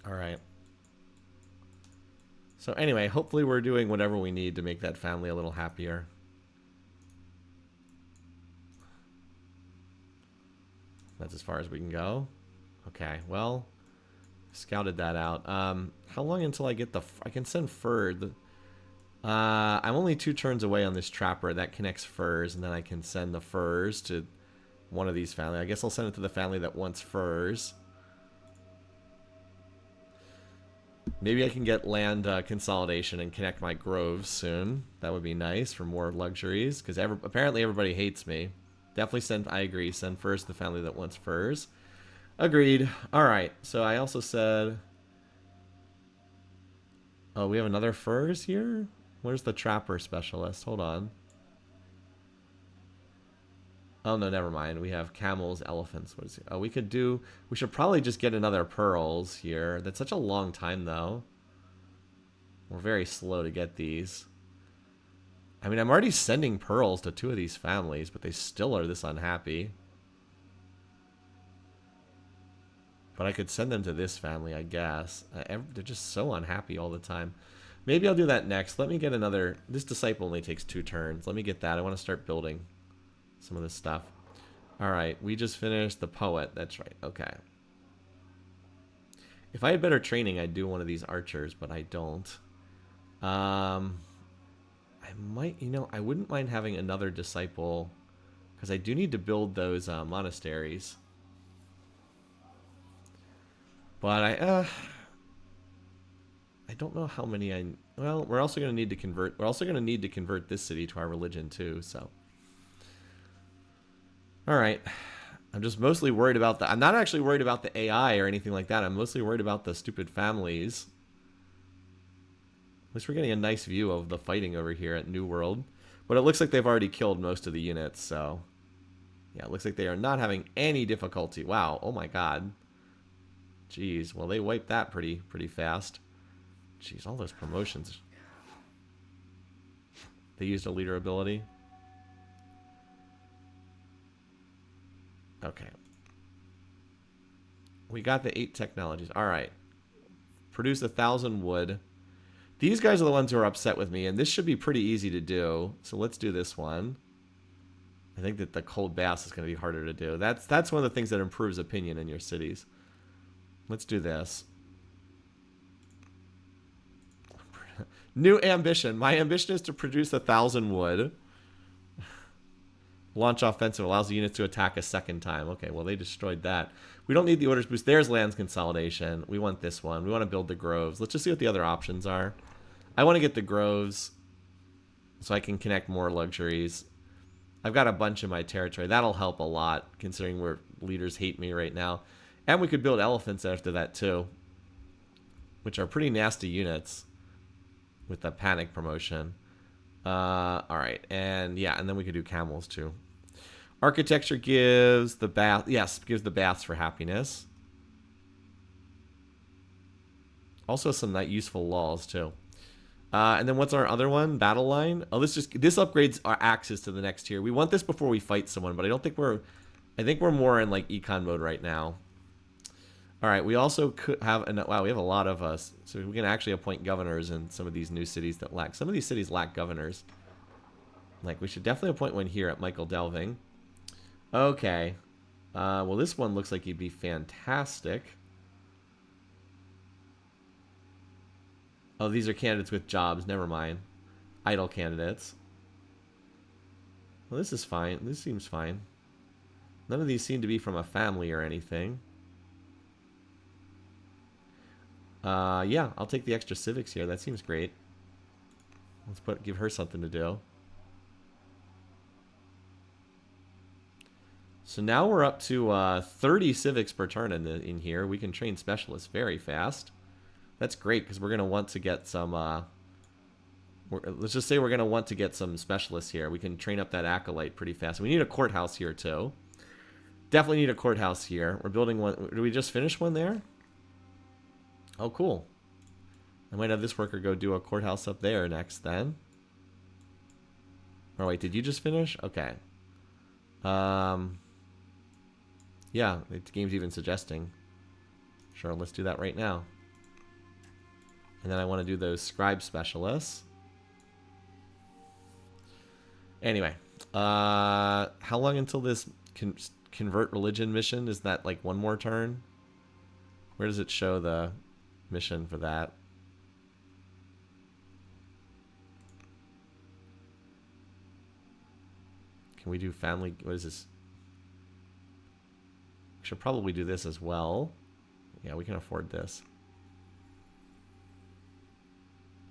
Alright. So anyway, hopefully we're doing whatever we need to make that family a little happier. That's as far as we can go. Okay, well, scouted that out. How long until I get the... I can send Ferd. I'm only 2 turns away on this trapper. That connects furs, and then I can send the furs to one of these family. I guess I'll send it to the family that wants furs. Maybe I can get land consolidation and connect my groves soon. That would be nice for more luxuries, because apparently everybody hates me. Definitely send... I agree. Send furs to the family that wants furs. Agreed. Alright, so I also said... Oh, we have another furs here? Where's the trapper specialist? Hold on. Oh, no, never mind. We have camels, elephants. What is it? Oh, we could do... We should probably just get another pearls here. That's such a long time, though. We're very slow to get these. I mean, I'm already sending pearls to 2 of these families, but they still are this unhappy. But I could send them to this family, I guess. They're just so unhappy all the time. Maybe I'll do that next. Let me get another... This disciple only takes 2 turns. Let me get that. I want to start building some of this stuff. Alright, we just finished the poet. That's right. Okay. If I had better training, I'd do one of these archers, but I don't. I might... You know, I wouldn't mind having another disciple, because I do need to build those monasteries. But I don't know how many I... Well, we're also going to need to convert... We're also going to need to convert this city to our religion, too, so... Alright. I'm just mostly worried about the... I'm not actually worried about the AI or anything like that. I'm mostly worried about the stupid families. At least we're getting a nice view of the fighting over here at New World. But it looks like they've already killed most of the units, so... Yeah, it looks like they are not having any difficulty. Wow, oh my god. Jeez, well, they wiped that pretty fast. Jeez, all those promotions. They used a leader ability. Okay. We got the 8 technologies. Alright. Produce 1,000 wood. These guys are the ones who are upset with me, and this should be pretty easy to do. So let's do this one. I think that the cold baths is going to be harder to do. That's one of the things that improves opinion in your cities. Let's do this. New ambition. My ambition is to produce 1,000 wood. Launch offensive allows the units to attack a second time. Okay, well, they destroyed that. We don't need the orders boost. There's lands consolidation. We want this one. We want to build the groves. Let's just see what the other options are. I want to get the groves so I can connect more luxuries. I've got a bunch in my territory. That'll help a lot, considering where leaders hate me right now. And we could build elephants after that, too, which are pretty nasty units with the panic promotion. Alright, and yeah, and then we could do camels, too. Architecture gives the bath... Yes, gives the baths for happiness. Also some useful laws, too. And then what's our other one? Battle line? Oh, this upgrades our axes to the next tier. We want this before we fight someone, but I don't think we're... I think we're more in, like, econ mode right now. Alright, we also could have... Wow, we have a lot of us. So we can actually appoint governors in some of these new cities that lack... Some of these cities lack governors. Like, we should definitely appoint one here at Michael Delving. Okay. Well, this one looks like he'd be fantastic. Oh, these are candidates with jobs. Never mind. idle candidates. Well, this is fine. This seems fine. None of these seem to be from a family or anything. Yeah, I'll take the extra civics here. That seems great. Let's give her something to do. So now we're up to 30 civics per turn in here. We can train specialists very fast. That's great because we're going to want to get some... let's just say we're going to want to get some specialists here. We can train up that acolyte pretty fast. We need a courthouse here too. Definitely need a courthouse here. We're building one. Did we just finish one there? Oh, cool. I might have this worker go do a courthouse up there next then. Oh, wait, did you just finish? Okay. Yeah, the game's even suggesting. Sure, let's do that right now. And then I want to do those scribe specialists. Anyway, how long until this convert religion mission? Is that like one more turn? Where does it show the mission for that? Can we do family? What is this? We should probably do this as well. Yeah, we can afford this.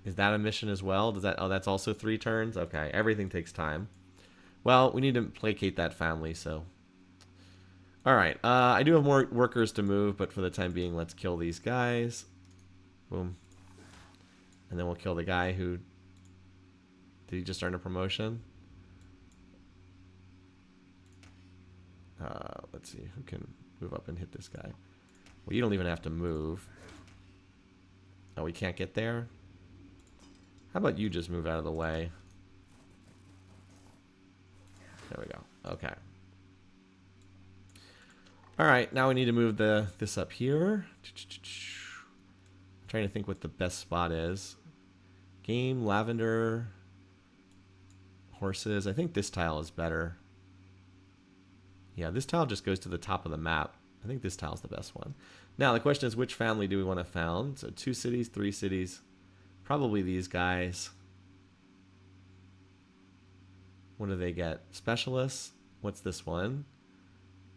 Is that a mission as well? Does that? Oh, that's also 3 turns? Okay, everything takes time. Well, we need to placate that family, so... Alright, I do have more workers to move, but for the time being, let's kill these guys. Boom. And then we'll kill the guy who... Did he just earn a promotion? Let's see, who can move up and hit this guy? Well, you don't even have to move. Oh, we can't get there? How about you just move out of the way? There we go. Okay. Alright, now we need to move this up here. I'm trying to think what the best spot is. Game, lavender, horses. I think this tile is better. Yeah, this tile just goes to the top of the map. I think this tile is the best one. Now, the question is, which family do we want to found? So 2 cities, 3 cities. Probably these guys. What do they get? Specialists? What's this one?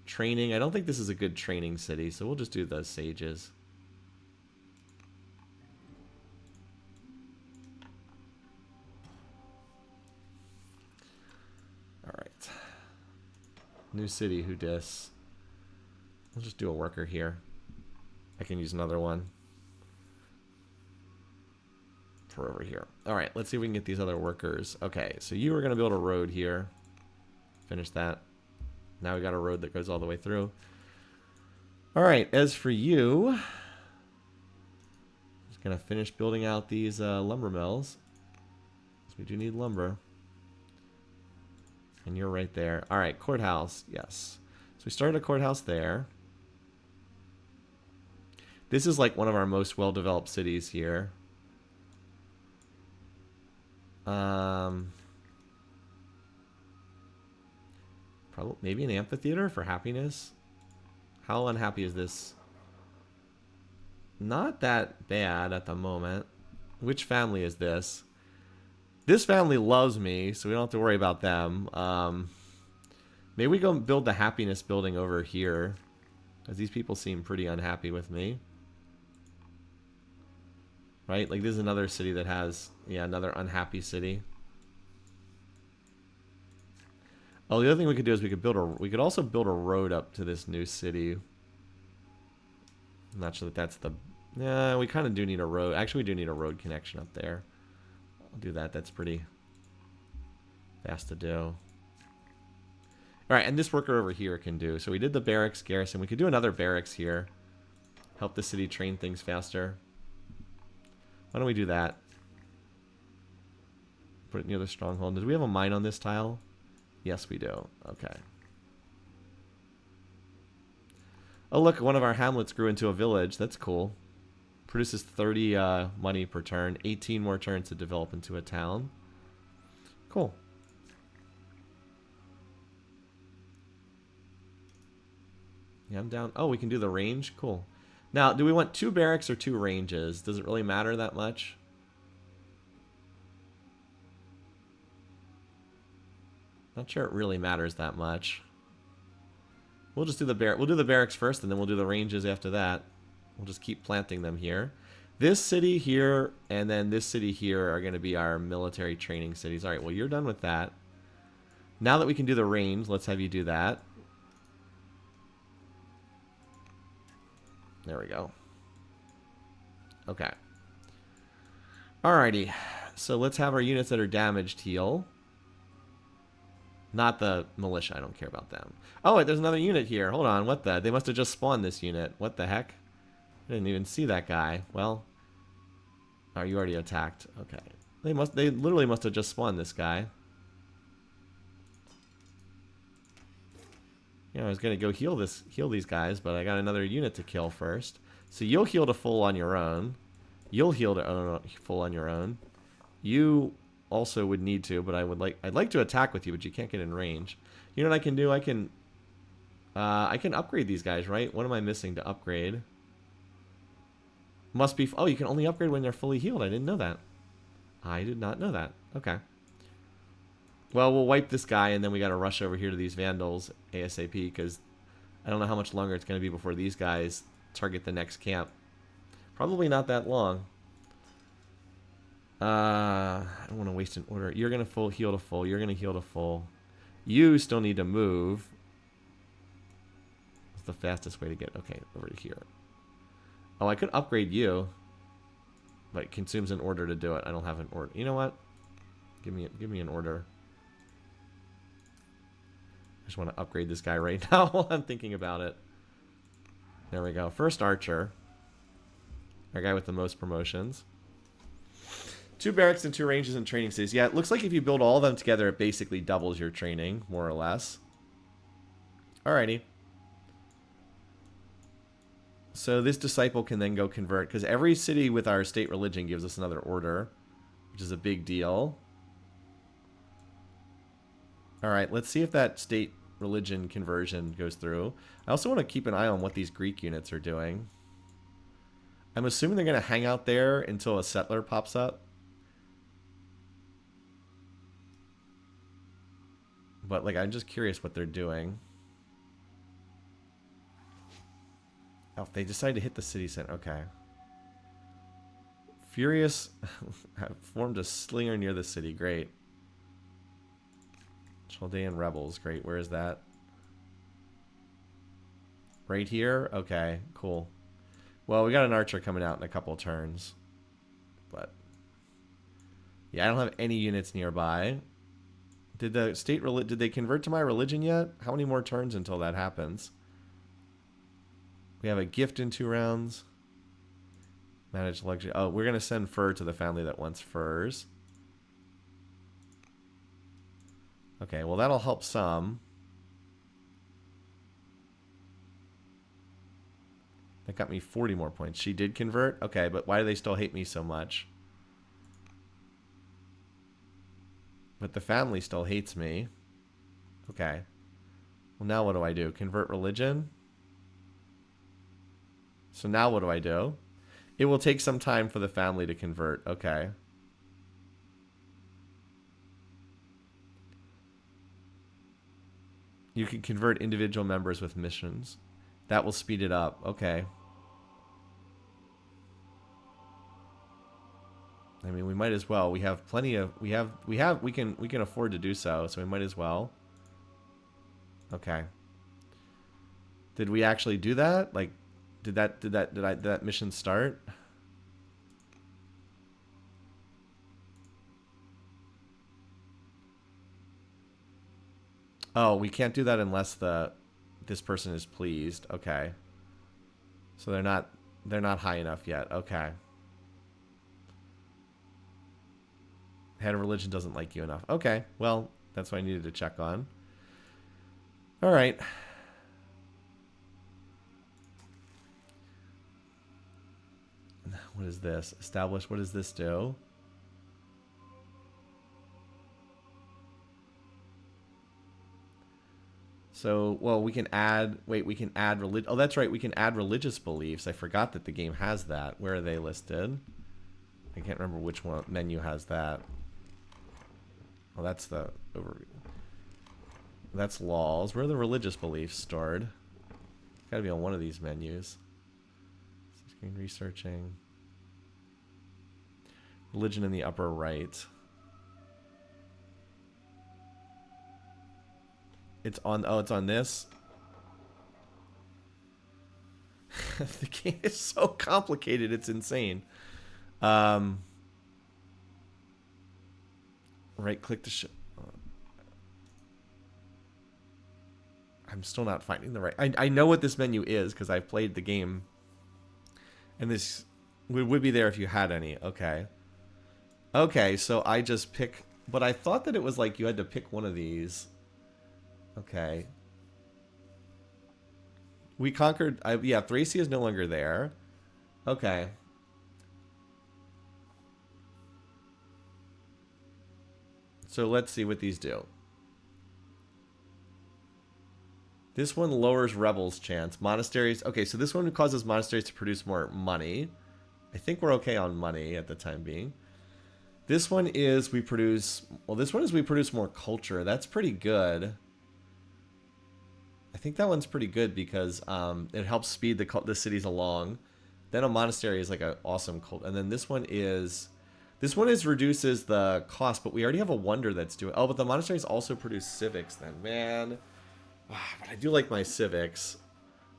Training. I don't think this is a good training city, so we'll just do the sages. Alright. New city, who dis? We'll just do a worker here. I can use another one for over here. Alright, let's see if we can get these other workers. Okay, so you were going to build a road here. Finish that. Now we got a road that goes all the way through. Alright, as for you, just going to finish building out these lumber mills. We do need lumber. And you're right there. Alright, courthouse. Yes. So we started a courthouse there. This is like one of our most well-developed cities here. Probably maybe an amphitheater for happiness. How unhappy is this? Not that bad at the moment. Which family is this? This family loves me, so we don't have to worry about them. Maybe we go build the happiness building over here, because these people seem pretty unhappy with me. Right? Like, this is another city that has, yeah, another unhappy city. Oh, the other thing we could do is we could also build a road up to this new city. I'm not sure that that's the... Yeah, we kind of do need a road. Actually, we do need a road connection up there. I'll do that. That's pretty fast to do. Alright, and this worker over here can do. So we did the barracks garrison. We could do another barracks here. Help the city train things faster. Why don't we do that? Put it near the stronghold. Did we have a mine on this tile? Yes, we do. Okay. Oh, look, one of our hamlets grew into a village. That's cool. Produces 30 money per turn. 18 more turns to develop into a town. Cool. Yeah, I'm down. Oh, we can do the range? Cool. Now, do we want 2 barracks or 2 ranges? Does it really matter that much? Not sure it really matters that much. We'll just do the barracks first, and then we'll do the ranges after that. We'll just keep planting them here. This city here and then this city here are going to be our military training cities. All right, well, you're done with that. Now that we can do the range, let's have you do that. There we go. Okay. Alrighty. So let's have our units that are damaged heal. Not the militia. I don't care about them. Oh, wait, there's another unit here. Hold on. What the? They must have just spawned this unit. What the heck? I didn't even see that guy. Well. Oh, you already attacked. Okay. They literally must have just spawned this guy. You know, I was gonna go heal these guys, but I got another unit to kill first. So you'll heal to full on your own. You'll heal to full on your own. You also would need to, but I'd like to attack with you, but you can't get in range. You know what I can do? I can upgrade these guys, right? What am I missing to upgrade? Must be... Oh, you can only upgrade when they're fully healed. I didn't know that. I did not know that. Okay. Well, we'll wipe this guy, and then we got to rush over here to these Vandals ASAP, because I don't know how much longer it's going to be before these guys target the next camp. Probably not that long. I don't want to waste an order. You're going to heal to full. You're going to heal to full. You still need to move. It's the fastest way to get... Okay, over to here. Oh, I could upgrade you, but it consumes an order to do it. I don't have an order. You know what? Give me an order. I just want to upgrade this guy right now while I'm thinking about it. There we go. First archer. Our guy with the most promotions. 2 barracks and 2 ranges and training cities. Yeah, it looks like if you build all of them together, it basically doubles your training, more or less. Alrighty. So this disciple can then go convert, because every city with our state religion gives us another order, which is a big deal. Alright, let's see if that state religion conversion goes through. I also want to keep an eye on what these Greek units are doing. I'm assuming they're going to hang out there until a settler pops up. But, like, I'm just curious what they're doing. Oh, they decided to hit the city center. Okay. Furious formed a slinger near the city. Great. Chaldean rebels. Great. Where is that? Right here? Okay, cool. Well, we got an archer coming out in a couple turns. But yeah, I don't have any units nearby. Did the state did they convert to my religion yet? How many more turns until that happens? We have a gift in 2 rounds. Manage luxury. Oh, we're going to send fur to the family that wants furs. Okay, well, that'll help some. That got me 40 more points. She did convert? Okay, but why do they still hate me so much? But the family still hates me. Okay. Well, now what do I do? Convert religion? So now what do I do? It will take some time for the family to convert. Okay. You can convert individual members with missions. That will speed it up. Okay. I mean, we might as well. We have plenty of we can afford to do so, so we might as well. Okay. Did we actually do that? Like did that mission start? Oh, we can't do that unless this person is pleased. Okay. So they're not high enough yet. Okay. Head of religion doesn't like you enough. Okay. Well, that's what I needed to check on. All right. What is this? Establish. What does this do? So, well, we can add... Wait, we can add... Oh, that's right. We can add religious beliefs. I forgot that the game has that. Where are they listed? I can't remember which one menu has that. Oh, that's the overview. That's laws. Where are the religious beliefs stored? Gotta be on one of these menus. Screen researching. Religion in the upper right. It's on, oh, it's on this. The game is so complicated, it's insane. Right click to show. I'm still not finding the right. I know what this menu is because I've played the game. And this would be there if you had any. Okay. Okay, so I just pick. But I thought that it was like you had to pick one of these. Okay. We conquered. Yeah, Thracia is no longer there. Okay. So let's see what these do. This one lowers rebels' chance. Monasteries. Okay, so this one causes monasteries to produce more money. I think we're okay on money at the time being. This one is we produce... Well, this one is we produce more culture. That's pretty good. I think that one's pretty good because it helps speed the cities along. Then a monastery is like an awesome cult. And then this one is... This one is reduces the cost, but we already have a wonder that's doing... Oh, but the monasteries also produce civics then. Man... But I do like my civics.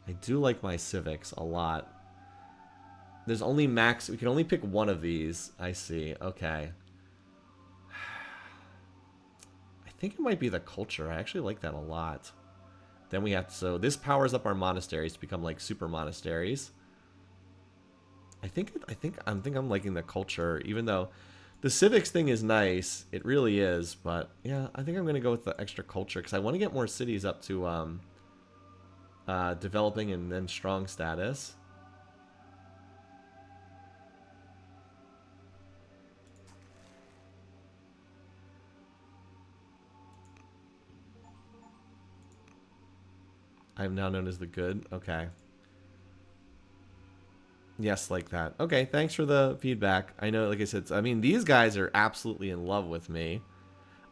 I do like my civics a lot. There's only max... We can only pick one of these. I see. Okay. I think it might be the culture. I actually like that a lot. Then we have to... So this powers up our monasteries to become like super monasteries. I think I'm liking the culture, even though the civics thing is nice. It really is, but yeah, I think I'm gonna go with the extra culture because I want to get more cities up to developing and then strong status. I'm now known as the good. Okay. Yes, like that. Okay, thanks for the feedback. I know, like I said, I mean, these guys are absolutely in love with me.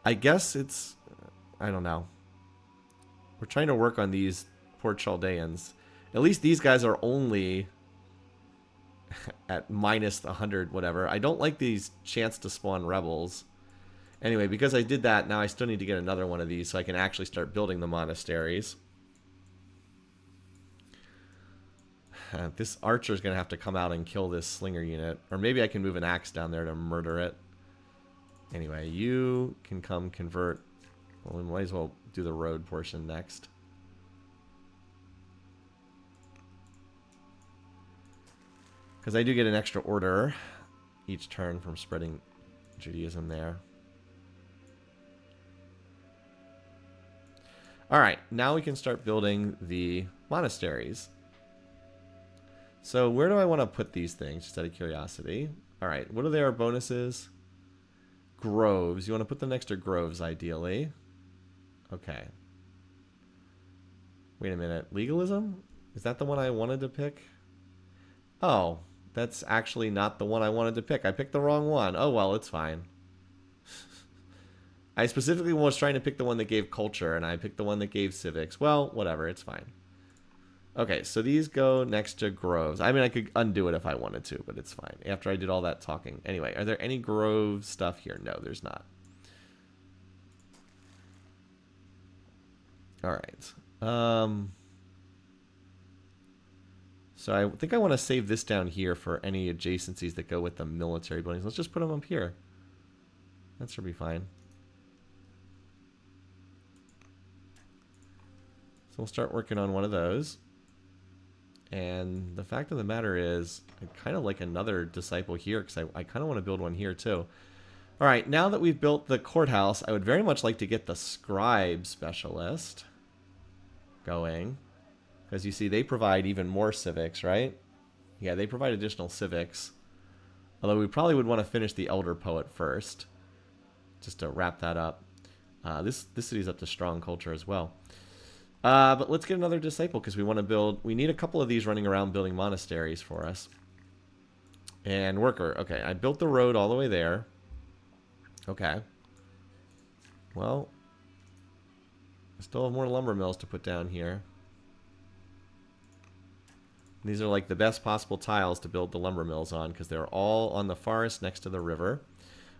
I guess it's... I don't know. We're trying to work on these poor Chaldeans. At least these guys are only at minus 100, whatever. I don't like these chance to spawn rebels. Anyway, because I did that, now I still need to get another one of these so I can actually start building the monasteries. This archer's going to have to come out and kill this slinger unit. Or maybe I can move an axe down there to murder it. Anyway, you can come convert. Well, we might as well do the road portion next. Because I do get an extra order each turn from spreading Judaism there. Alright, now we can start building the monasteries. So where do I want to put these things, just out of curiosity? Alright, what are their bonuses? Groves. You want to put them next to groves, ideally. Okay. Wait a minute. Legalism? Is that the one I wanted to pick? Oh, that's actually not the one I wanted to pick. I picked the wrong one. Oh, well, it's fine. I specifically was trying to pick the one that gave culture, and I picked the one that gave civics. Well, whatever. It's fine. Okay, so these go next to groves. I mean, I could undo it if I wanted to, but it's fine. After I did all that talking. Anyway, are there any grove stuff here? No, there's not. All right. So I think I want to save this down here for any adjacencies that go with the military buildings. Let's just put them up here. That should be fine. So we'll start working on one of those. And the fact of the matter is, I kind of like another disciple here because I kind of want to build one here too. All right, now that we've built the courthouse, I would very much like to get the scribe specialist going. Because you see, they provide even more civics, right? Yeah, they provide additional civics. Although we probably would want to finish the elder poet first. Just to wrap that up. This city's up to strong culture as well. But let's get another disciple because we want to build... We need a couple of these running around building monasteries for us. And worker. Okay, I built the road all the way there. Okay. Well... I still have more lumber mills to put down here. These are like the best possible tiles to build the lumber mills on because they're all on the forest next to the river.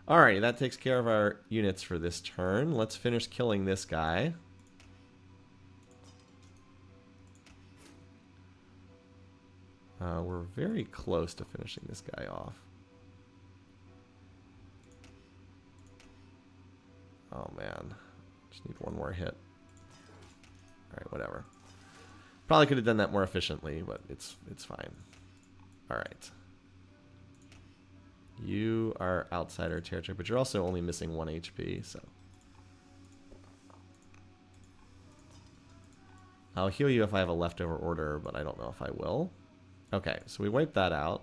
Alrighty, that takes care of our units for this turn. Let's finish killing this guy. We're very close to finishing this guy off. Oh man, just need one more hit. Alright, whatever. Probably could have done that more efficiently, but it's fine. Alright. You are outside our territory, but you're also only missing 1 HP, so. I'll heal you if I have a leftover order, but I don't know if I will. Okay, so we wiped that out.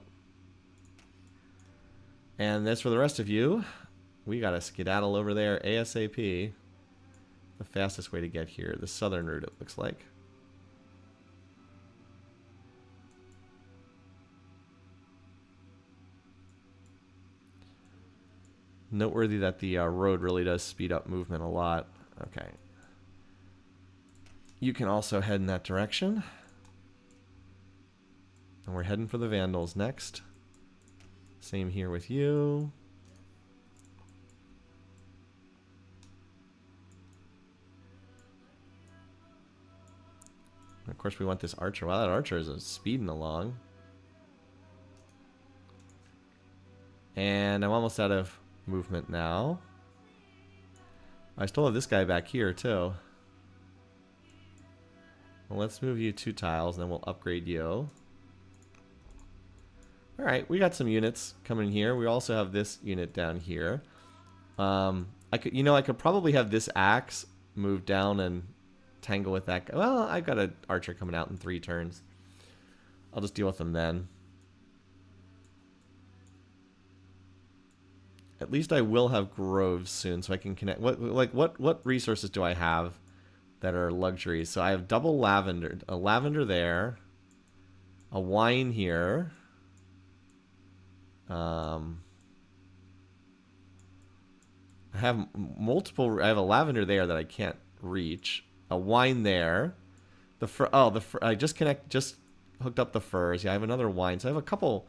And as for the rest of you, we gotta skedaddle over there ASAP. The fastest way to get here. The southern route, it looks like. Noteworthy that the road really does speed up movement a lot. Okay. You can also head in that direction. And we're heading for the Vandals next. Same here with you. Of course, we want this archer. Wow, that archer is speeding along. And I'm almost out of movement now. I still have this guy back here, too. Well, let's move you 2 tiles, and then we'll upgrade you. Alright, we got some units coming here. We also have this unit down here. I could probably have this axe move down and tangle with that guy. Well, I've got an archer coming out in 3 turns. I'll just deal with them then. At least I will have groves soon, so I can connect. What resources do I have that are luxuries? So I have double lavender, a lavender there, a wine here. I have multiple. I have a lavender there that I can't reach. A wine there. I just hooked up the furs. Yeah, I have another wine. So I have a couple.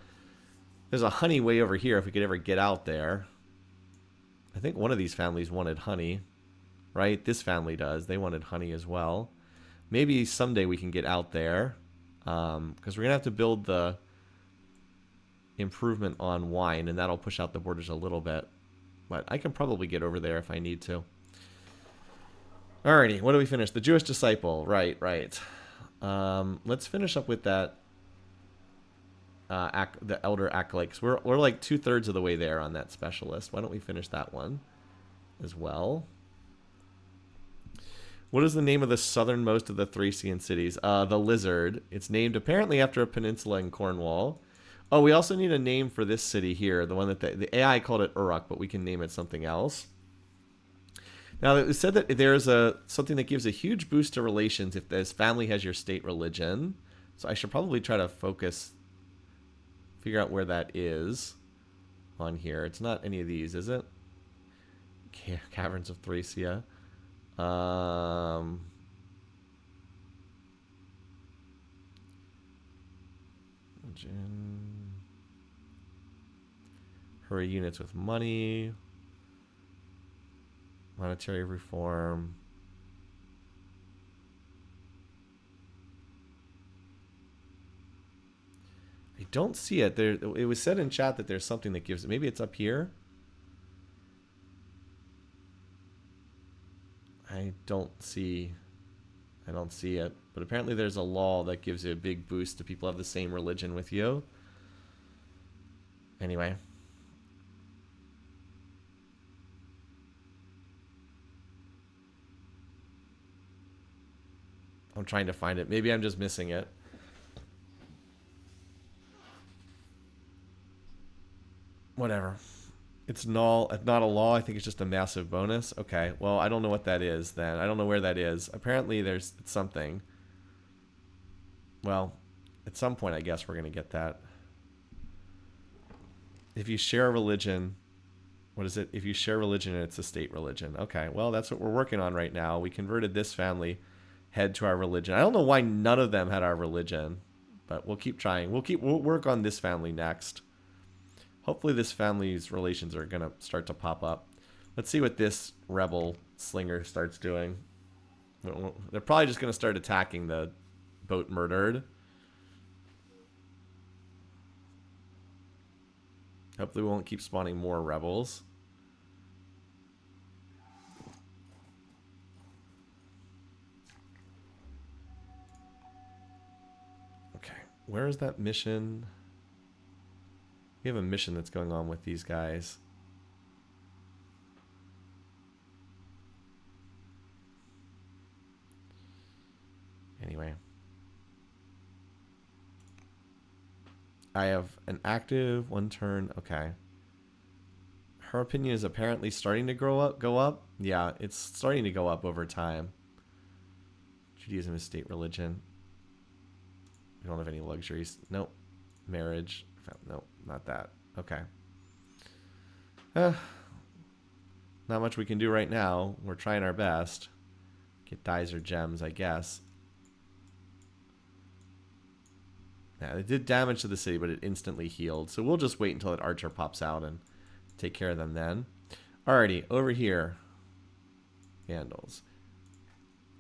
There's a honey way over here if we could ever get out there. I think one of these families wanted honey, right? This family does. They wanted honey as well. Maybe someday we can get out there, because we're gonna have to build the improvement on wine, and that'll push out the borders a little bit. But I can probably get over there if I need to. Alrighty, what do we finish? The Jewish disciple. Right. Let's finish up with that. The elder acolyte. We're like 2/3 of the way there on that specialist. Why don't we finish that one as well? What is the name of the southernmost of the Thracian cities? The Lizard. It's named apparently after a peninsula in Cornwall. Oh, we also need a name for this city here. The one that the AI called it Uruk, but we can name it something else. Now, it said that there's something that gives a huge boost to relations if this family has your state religion. So I should probably try to figure out where that is on here. It's not any of these, is it? Caverns of Thracia. Hurry units with money. Monetary reform. I don't see it. It was said in chat that there's something that gives it. Maybe it's up here. I don't see it. But apparently there's a law that gives you a big boost to people who have the same religion with you. Anyway. I'm trying to find it. Maybe I'm just missing it. Whatever. It's null. It's not a law. I think it's just a massive bonus. Okay. Well, I don't know what that is then. I don't know where that is. Apparently there's something. Well, at some point I guess we're going to get that. If you share a religion, What is it? If you share religion, it's a state religion. Okay, well, that's what we're working on right now. We converted this family head to our religion. I don't know why none of them had our religion, but we'll keep trying. We'll work on this family next. Hopefully this family's relations are going to start to pop up. Let's see what this rebel slinger starts doing. They're probably just going to start attacking the boat murdered. Hopefully we won't keep spawning more rebels. Okay, where is that mission? We have a mission that's going on with these guys. Anyway. I have an active 1 turn. Okay. Her opinion is apparently starting to go up. Yeah, it's starting to go up over time. Judaism is state religion. We don't have any luxuries. Nope. Marriage. Nope, not that. Okay. Not much we can do right now. We're trying our best. Get dyes or gems, I guess. Yeah, it did damage to the city, but it instantly healed. So we'll just wait until that archer pops out and take care of them then. Alrighty, over here. Vandals.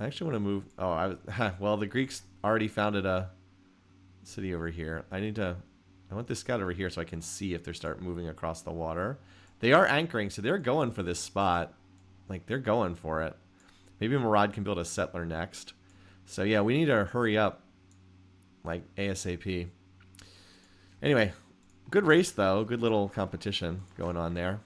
I actually want to move... Oh, well, the Greeks already founded a city over here. I want this scout over here so I can see if they start moving across the water. They are anchoring, so they're going for this spot. Like, they're going for it. Maybe Murad can build a settler next. So, yeah, we need to hurry up. Like, ASAP. Anyway, good race, though. Good little competition going on there.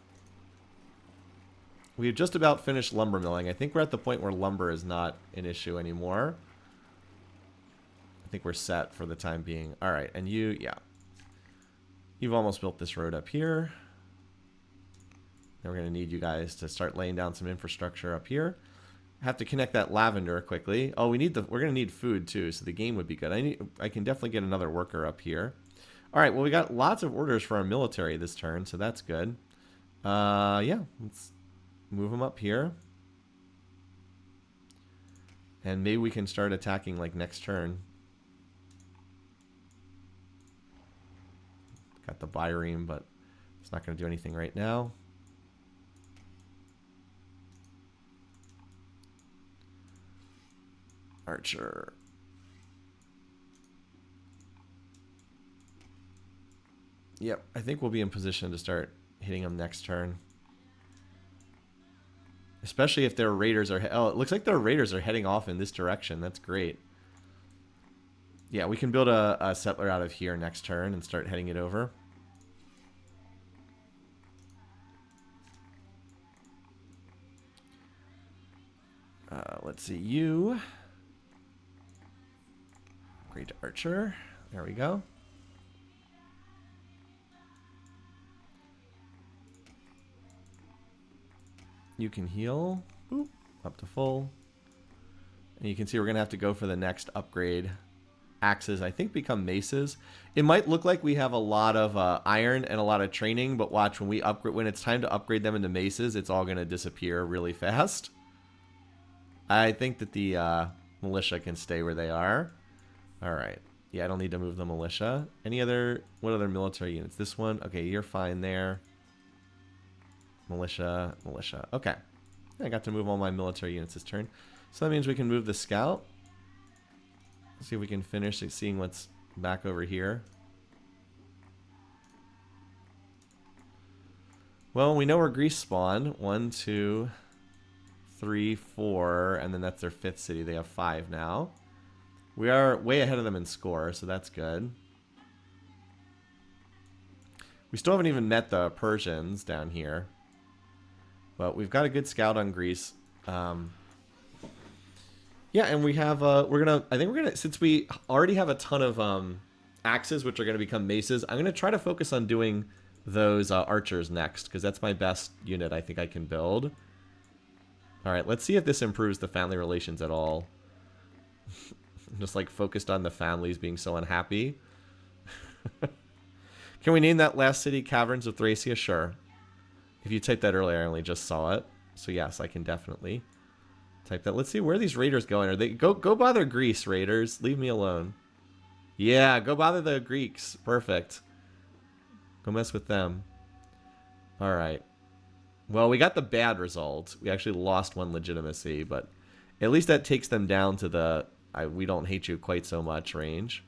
We've just about finished lumber milling. I think we're at the point where lumber is not an issue anymore. I think we're set for the time being. All right, and you, yeah. You've almost built this road up here. Then we're going to need you guys to start laying down some infrastructure up here. Have to connect that lavender quickly. Oh, we're going to need food too, so the game would be good. I can definitely get another worker up here. All right, well, we got lots of orders for our military this turn, so that's good. Yeah, let's move them up here. And maybe we can start attacking like next turn. Got the Byreme, but it's not going to do anything right now. Archer. Yep, I think we'll be in position to start hitting them next turn. Especially if their raiders are... Oh, it looks like their raiders are heading off in this direction. That's great. Yeah, we can build a settler out of here next turn and start heading it over. Let's see, you... Great archer. There we go. You can heal. Boop. Up to full. And you can see we're going to have to go for the next upgrade. Axes, I think, become maces. It might look like we have a lot of iron and a lot of training, but watch, when it's time to upgrade them into maces, it's all going to disappear really fast. I think that the militia can stay where they are. All right. Yeah, I don't need to move the militia. What other military units? This one. Okay, you're fine there. Militia. Okay. I got to move all my military units this turn. So that means we can move the scout. Let's see if we can finish seeing what's back over here. Well, we know where Greece spawned. 1, 2, 3, 4, and then that's their 5th city. They have 5 now. We are way ahead of them in score, so that's good. We still haven't even met the Persians down here. But we've got a good scout on Greece. Yeah, and we have, since we already have a ton of axes, which are going to become maces, I'm going to try to focus on doing those archers next, because that's my best unit I think I can build. All right, let's see if this improves the family relations at all. I'm just like focused on the families being so unhappy. Can we name that last city Caverns of Thracia? Sure. If you typed that earlier, I only just saw it. So yes, I can definitely type that. Let's see where these raiders going. Are they go bother Greece, raiders? Leave me alone. Yeah, go bother the Greeks. Perfect. Go mess with them. All right. Well, we got the bad result. We actually lost one legitimacy, but at least that takes them down to the we don't hate you quite so much range.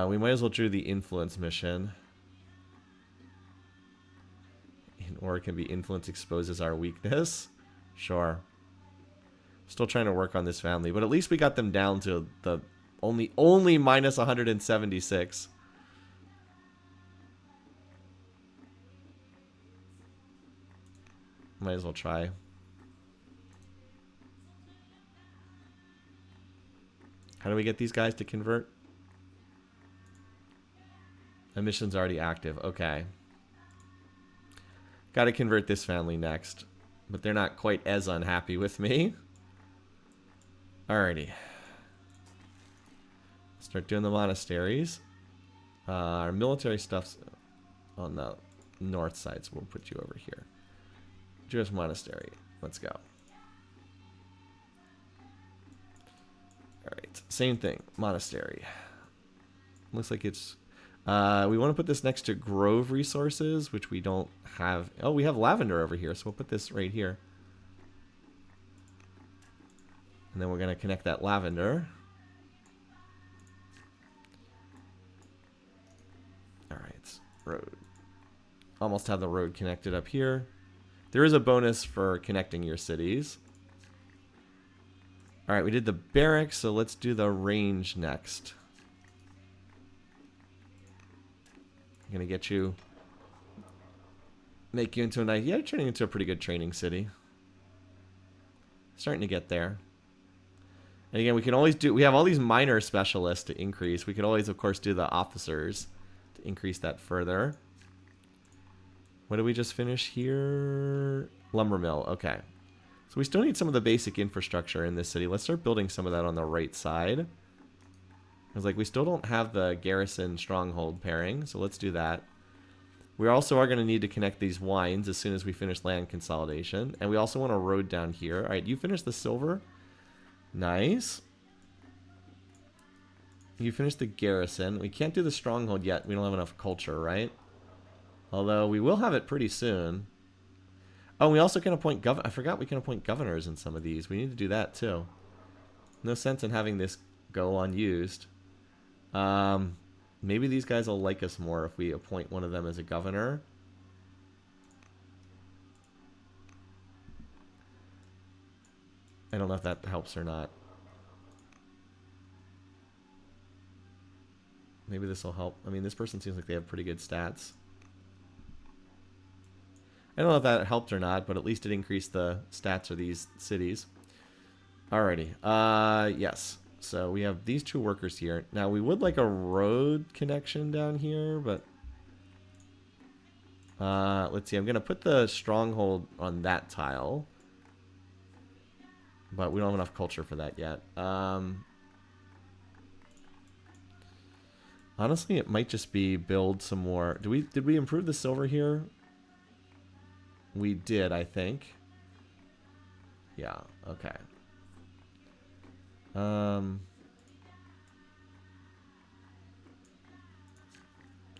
We might as well do the influence mission. Or it can be influence exposes our weakness. Sure. Still trying to work on this family, but at least we got them down to the only minus 176. Might as well try. How do we get these guys to convert? The mission's already active. Okay. Got to convert this family next. But they're not quite as unhappy with me. Alrighty. Start doing the monasteries. Our military stuff's on the north side, so we'll put you over here. Jewish monastery. Let's go. Alright. Same thing. Monastery. Looks like it's... we want to put this next to Grove resources, which we don't have. Oh, we have lavender over here, so we'll put this right here. And then we're going to connect that lavender. Alright, road. Almost have the road connected up here. There is a bonus for connecting your cities. Alright, we did the barracks, so let's do the range next. I'm going to get you, make you into a nice, yeah, you're turning into a pretty good training city. Starting to get there. And again, we can always do, we have all these minor specialists to increase. We could always, of course, do the officers to increase that further. What did we just finish here? Lumber mill, okay. So we still need some of the basic infrastructure in this city. Let's start building some of that on the right side. Because like we still don't have the garrison stronghold pairing, so let's do that. We also are going to need to connect these wines as soon as we finish land consolidation. And we also want a road down here. Alright, you finished the silver. Nice. You finished the garrison. We can't do the stronghold yet. We don't have enough culture, right? Although we will have it pretty soon. Oh, we also can appoint I forgot we can appoint governors in some of these. We need to do that too. No sense in having this go unused. Maybe these guys will like us more if we appoint one of them as a governor. I don't know if that helps or not. Maybe this will help. I mean, this person seems like they have pretty good stats. I don't know if that helped or not, but at least it increased the stats of these cities. Alrighty. Yes. So we have these two workers here. Now, we would like a road connection down here, but... let's see. I'm going to put the stronghold on that tile. But we don't have enough culture for that yet. Honestly, it might just be build some more. Did we improve the silver here? We did, I think. Yeah, okay. I'm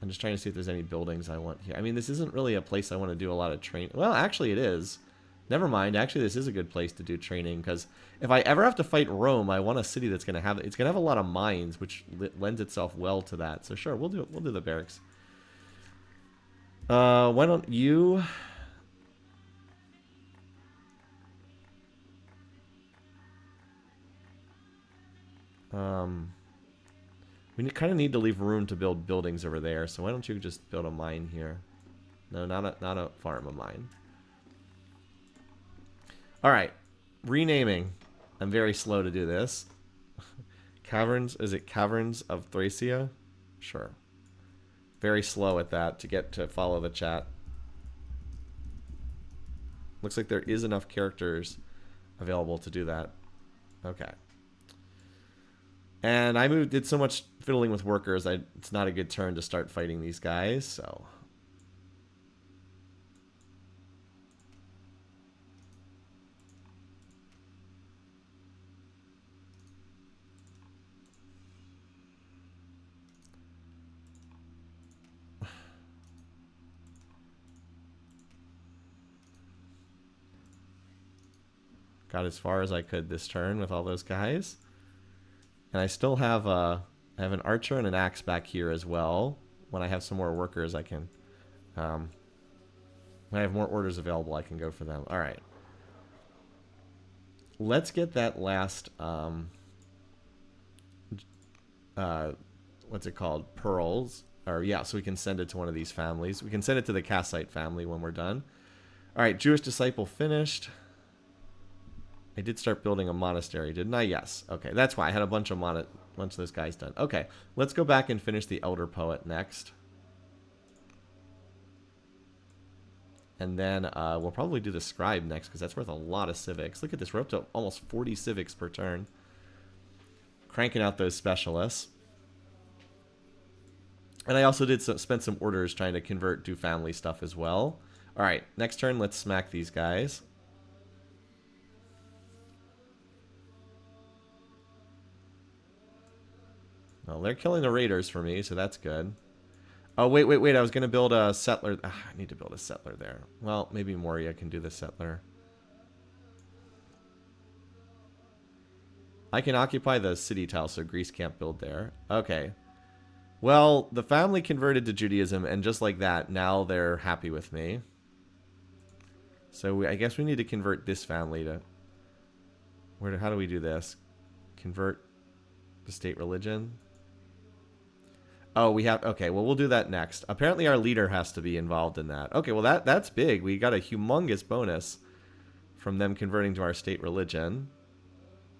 just trying to see if there's any buildings I want here. I mean, this isn't really a place I want to do a lot of training. Well, actually it is. Never mind. Actually, this is a good place to do training, because if I ever have to fight Rome, I want a city that's going to have... It's going to have a lot of mines, which lends itself well to that. So sure, we'll do the barracks. Why don't you... We kind of need to leave room to build buildings over there, so why don't you just build a mine here? No, not a farm, a mine. Alright, renaming. I'm very slow to do this. Caverns, is it Caverns of Thracia? Sure. Very slow at that to get to follow the chat. Looks like there is enough characters available to do that. Okay. And did so much fiddling with workers, it's not a good turn to start fighting these guys, so... Got as far as I could this turn with all those guys. And I still have I have an archer and an axe back here as well. When I have some more workers, I can... when I have more orders available, I can go for them. All right. Let's get that last... what's it called? Pearls. Or, yeah, so we can send it to one of these families. We can send it to the Kassite family when we're done. All right, Jewish disciple finished. I did start building a monastery, didn't I? Yes. Okay, that's why I had a bunch of those guys done. Okay, let's go back and finish the Elder Poet next. And then we'll probably do the Scribe next, because that's worth a lot of civics. Look at this, we're up to almost 40 civics per turn. Cranking out those specialists. And I also did spend some orders trying to do family stuff as well. All right, next turn, let's smack these guys. Well, they're killing the raiders for me, so that's good. Oh, wait. I was going to build a settler. I need to build a settler there. Well, maybe Moria can do the settler. I can occupy the city tile, so Greece can't build there. Okay. Well, the family converted to Judaism, and just like that, now they're happy with me. So I guess we need to convert this family to... How do we do this? Convert the state religion? Oh, we have... Okay, well, we'll do that next. Apparently, our leader has to be involved in that. Okay, well, that's big. We got a humongous bonus from them converting to our state religion.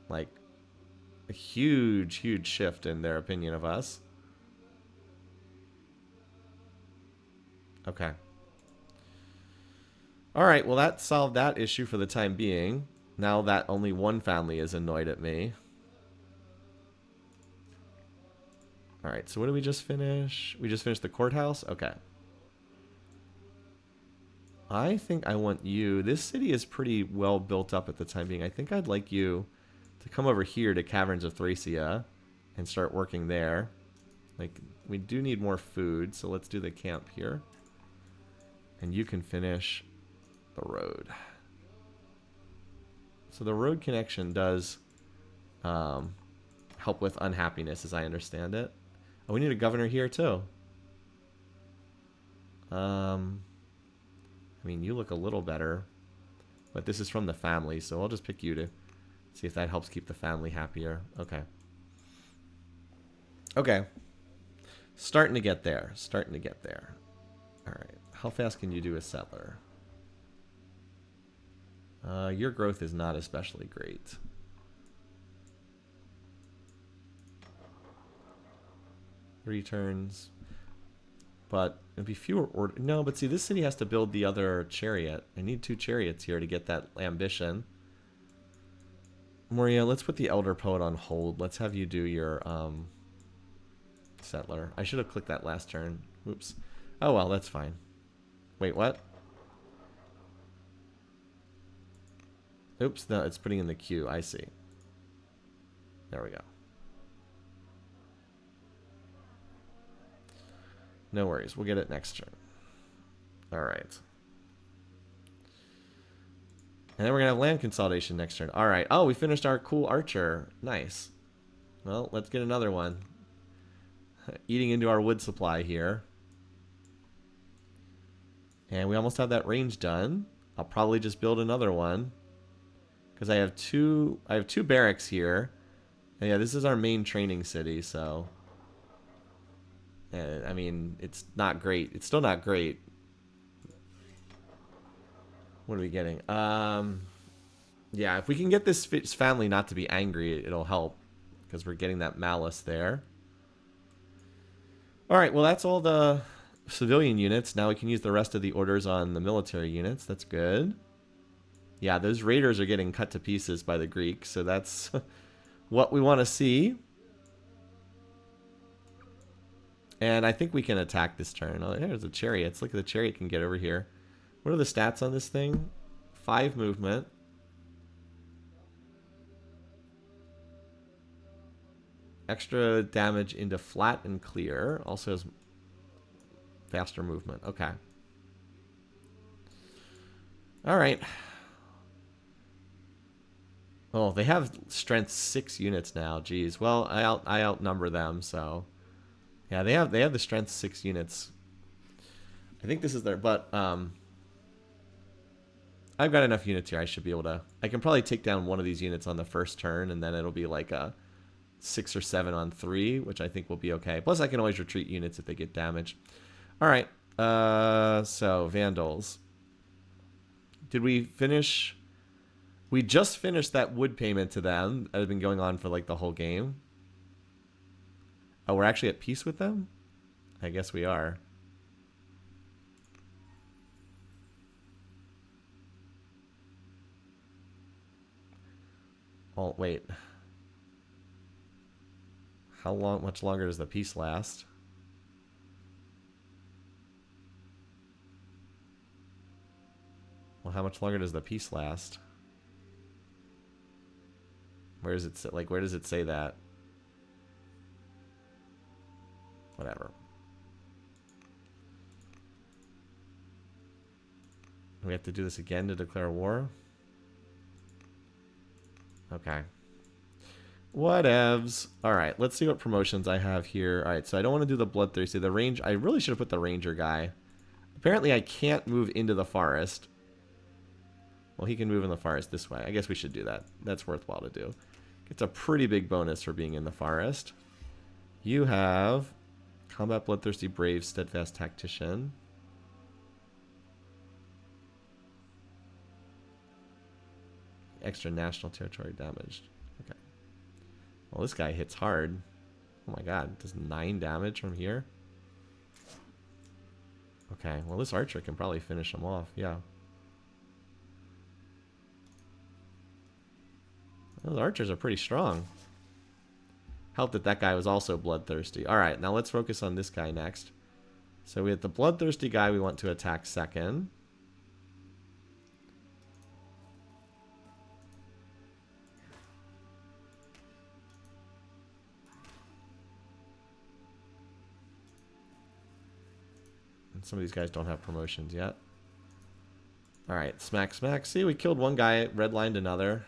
Like, a huge, huge shift in their opinion of us. Okay. All right, well, that solved that issue for the time being. Now that only one family is annoyed at me. All right, so what did we just finish? We just finished the courthouse? Okay. I think I want you... This city is pretty well built up at the time being. I think I'd like you to come over here to Caverns of Thracia and start working there. Like, we do need more food, so let's do the camp here. And you can finish the road. So the road connection does help with unhappiness, as I understand it. Oh, we need a governor here, too. I mean, you look a little better. But this is from the family, so I'll just pick you to see if that helps keep the family happier. Okay. Okay. Starting to get there. Starting to get there. All right. How fast can you do a settler? Your growth is not especially great. Returns. But it'd be fewer orders. No, but see, this city has to build the other chariot. I need 2 chariots here to get that ambition. Moria, let's put the Elder Poet on hold. Let's have you do your settler. I should have clicked that last turn. Oops. Oh, well, that's fine. Wait, what? Oops, no, it's putting in the queue. I see. There we go. No worries. We'll get it next turn. All right. And then we're going to have land consolidation next turn. All right. Oh, we finished our cool archer. Nice. Well, let's get another one. Eating into our wood supply here. And we almost have that range done. I'll probably just build another one. Because I have two barracks here. And yeah, this is our main training city, so... I mean, it's not great. It's still not great. What are we getting? Yeah, if we can get this family not to be angry, it'll help. Because we're getting that malice there. Alright, well that's all the civilian units. Now we can use the rest of the orders on the military units. That's good. Yeah, those raiders are getting cut to pieces by the Greeks, so that's what we want to see. And I think we can attack this turn. Oh, there's the chariots. Look at the chariot can get over here. What are the stats on this thing? 5 movement. Extra damage into flat and clear. Also has faster movement. Okay. Alright. Oh, they have strength 6 units now. Jeez. Well, I outnumber them, so... Yeah, they have the strength 6 units. I think this is their... But, I've got enough units here. I should be able to... I can probably take down one of these units on the first turn, and then it'll be like a 6 or 7 on 3, which I think will be okay. Plus, I can always retreat units if they get damaged. Alright. So, Vandals. Did we finish... We just finished that wood payment to them that had been going on for like the whole game. Oh, we're actually at peace with them? I guess we are. Oh, wait. How long? Much longer does the peace last? Well, how much longer does the peace last? Where does it like? Where does it say that? Whatever. We have to do this again to declare war? Okay. Whatevs. Alright, let's see what promotions I have here. Alright, so I don't want to do the Bloodthirsty. The range, I really should have put the Ranger guy. Apparently I can't move into the forest. Well, he can move in the forest this way. I guess we should do that. That's worthwhile to do. It's a pretty big bonus for being in the forest. You have Combat Bloodthirsty Brave Steadfast Tactician. Extra national territory damaged. Okay. Well, this guy hits hard. Oh my god, does 9 damage from here? Okay, well this archer can probably finish him off, yeah. Those archers are pretty strong. Helped that that guy was also bloodthirsty. Alright, now let's focus on this guy next. So we have the bloodthirsty guy we want to attack second. And some of these guys don't have promotions yet. Alright, smack, smack. See, we killed one guy, redlined another.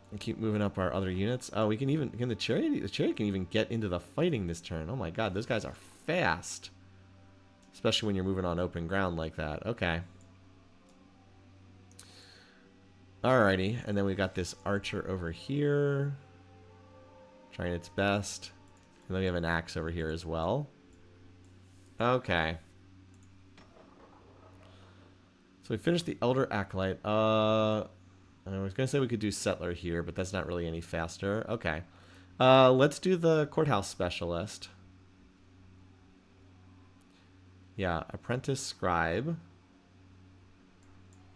And keep moving up our other units. Oh, we can even... the chariot can even get into the fighting this turn. Oh my god, those guys are fast. Especially when you're moving on open ground like that. Okay. Alrighty, and then we got this archer over here. Trying its best. And then we have an axe over here as well. Okay. So we finished the Elder Acolyte. I was going to say we could do Settler here, but that's not really any faster. Okay. Let's do the Courthouse Specialist. Yeah, Apprentice Scribe.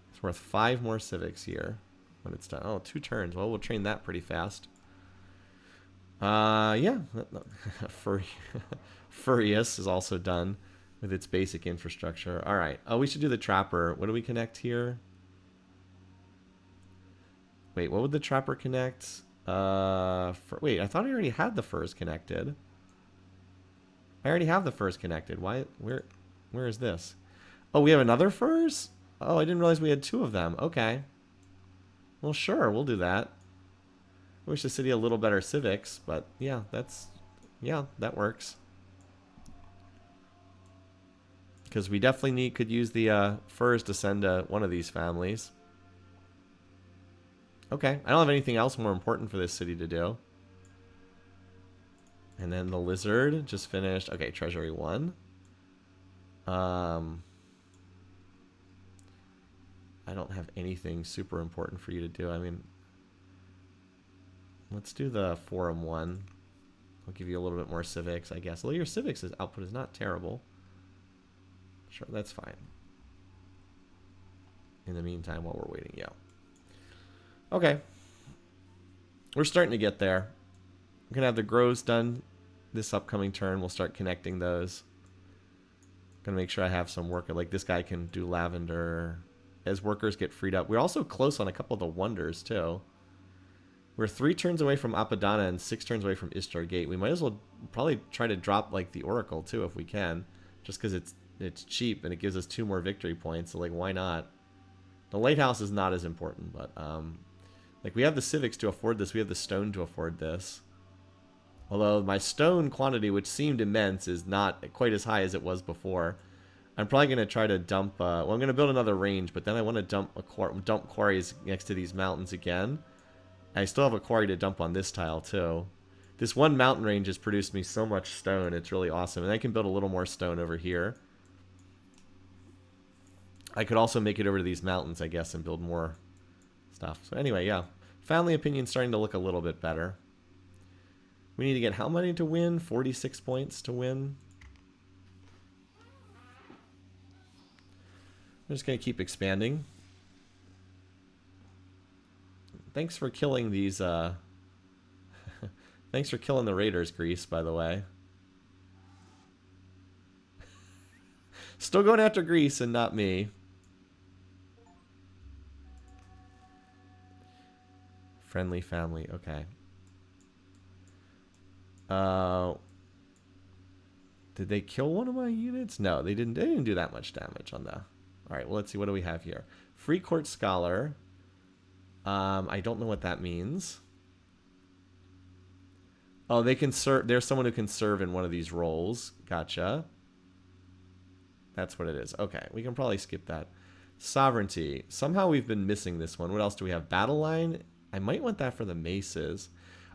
It's worth 5 more civics here when it's done. Oh, 2 turns. Well, we'll train that pretty fast. Yeah. Furious is also done with its basic infrastructure. All right. Oh, we should do the Trapper. What do we connect here? Wait, what would the Trapper connect? Wait, I thought I already had the furs connected. I already have the furs connected. Why? Where is this? Oh, we have another furs? Oh, I didn't realize we had 2 of them. Okay. Well, sure, we'll do that. I wish the city had a little better civics, but yeah, that works. Because we definitely could use the furs to send to one of these families. Okay, I don't have anything else more important for this city to do. And then the lizard just finished. Okay, Treasury 1. I don't have anything super important for you to do. I mean, let's do the Forum 1. I'll give you a little bit more civics, I guess. Well, your civics output is not terrible. Sure, that's fine. In the meantime, while we're waiting, yeah. Okay. We're starting to get there. We're going to have the groves done this upcoming turn, we'll start connecting those. Gonna make sure I have some worker. Like this guy can do lavender as workers get freed up. We're also close on a couple of the wonders too. We're 3 turns away from Apadana and 6 turns away from Ishtar Gate. We might as well probably try to drop like the Oracle too if we can, just because it's cheap and it gives us 2 more victory points. So like, why not? The lighthouse is not as important, but like we have the civics to afford this. We have the stone to afford this. Although my stone quantity, which seemed immense, is not quite as high as it was before. I'm probably going to try to dump... well, I'm going to build another range, but then I want to dump quarries next to these mountains again. I still have a quarry to dump on this tile, too. This one mountain range has produced me so much stone. It's really awesome. And I can build a little more stone over here. I could also make it over to these mountains, I guess, and build more stuff. So anyway, yeah. Family opinion starting to look a little bit better. We need to get how many to win? 46 points to win. I'm just going to keep expanding. Thanks for killing these, thanks for killing the raiders, Greece, by the way. Still going after Greece and not me. Friendly family, okay. Did they kill one of my units? No, they didn't. They didn't do that much damage on the... All right, well, let's see. What do we have here? Free Court Scholar. I don't know what that means. Oh, they can serve. There's someone who can serve in one of these roles. Gotcha. That's what it is. Okay, we can probably skip that. Sovereignty. Somehow we've been missing this one. What else do we have? Battle Line. I might want that for the maces.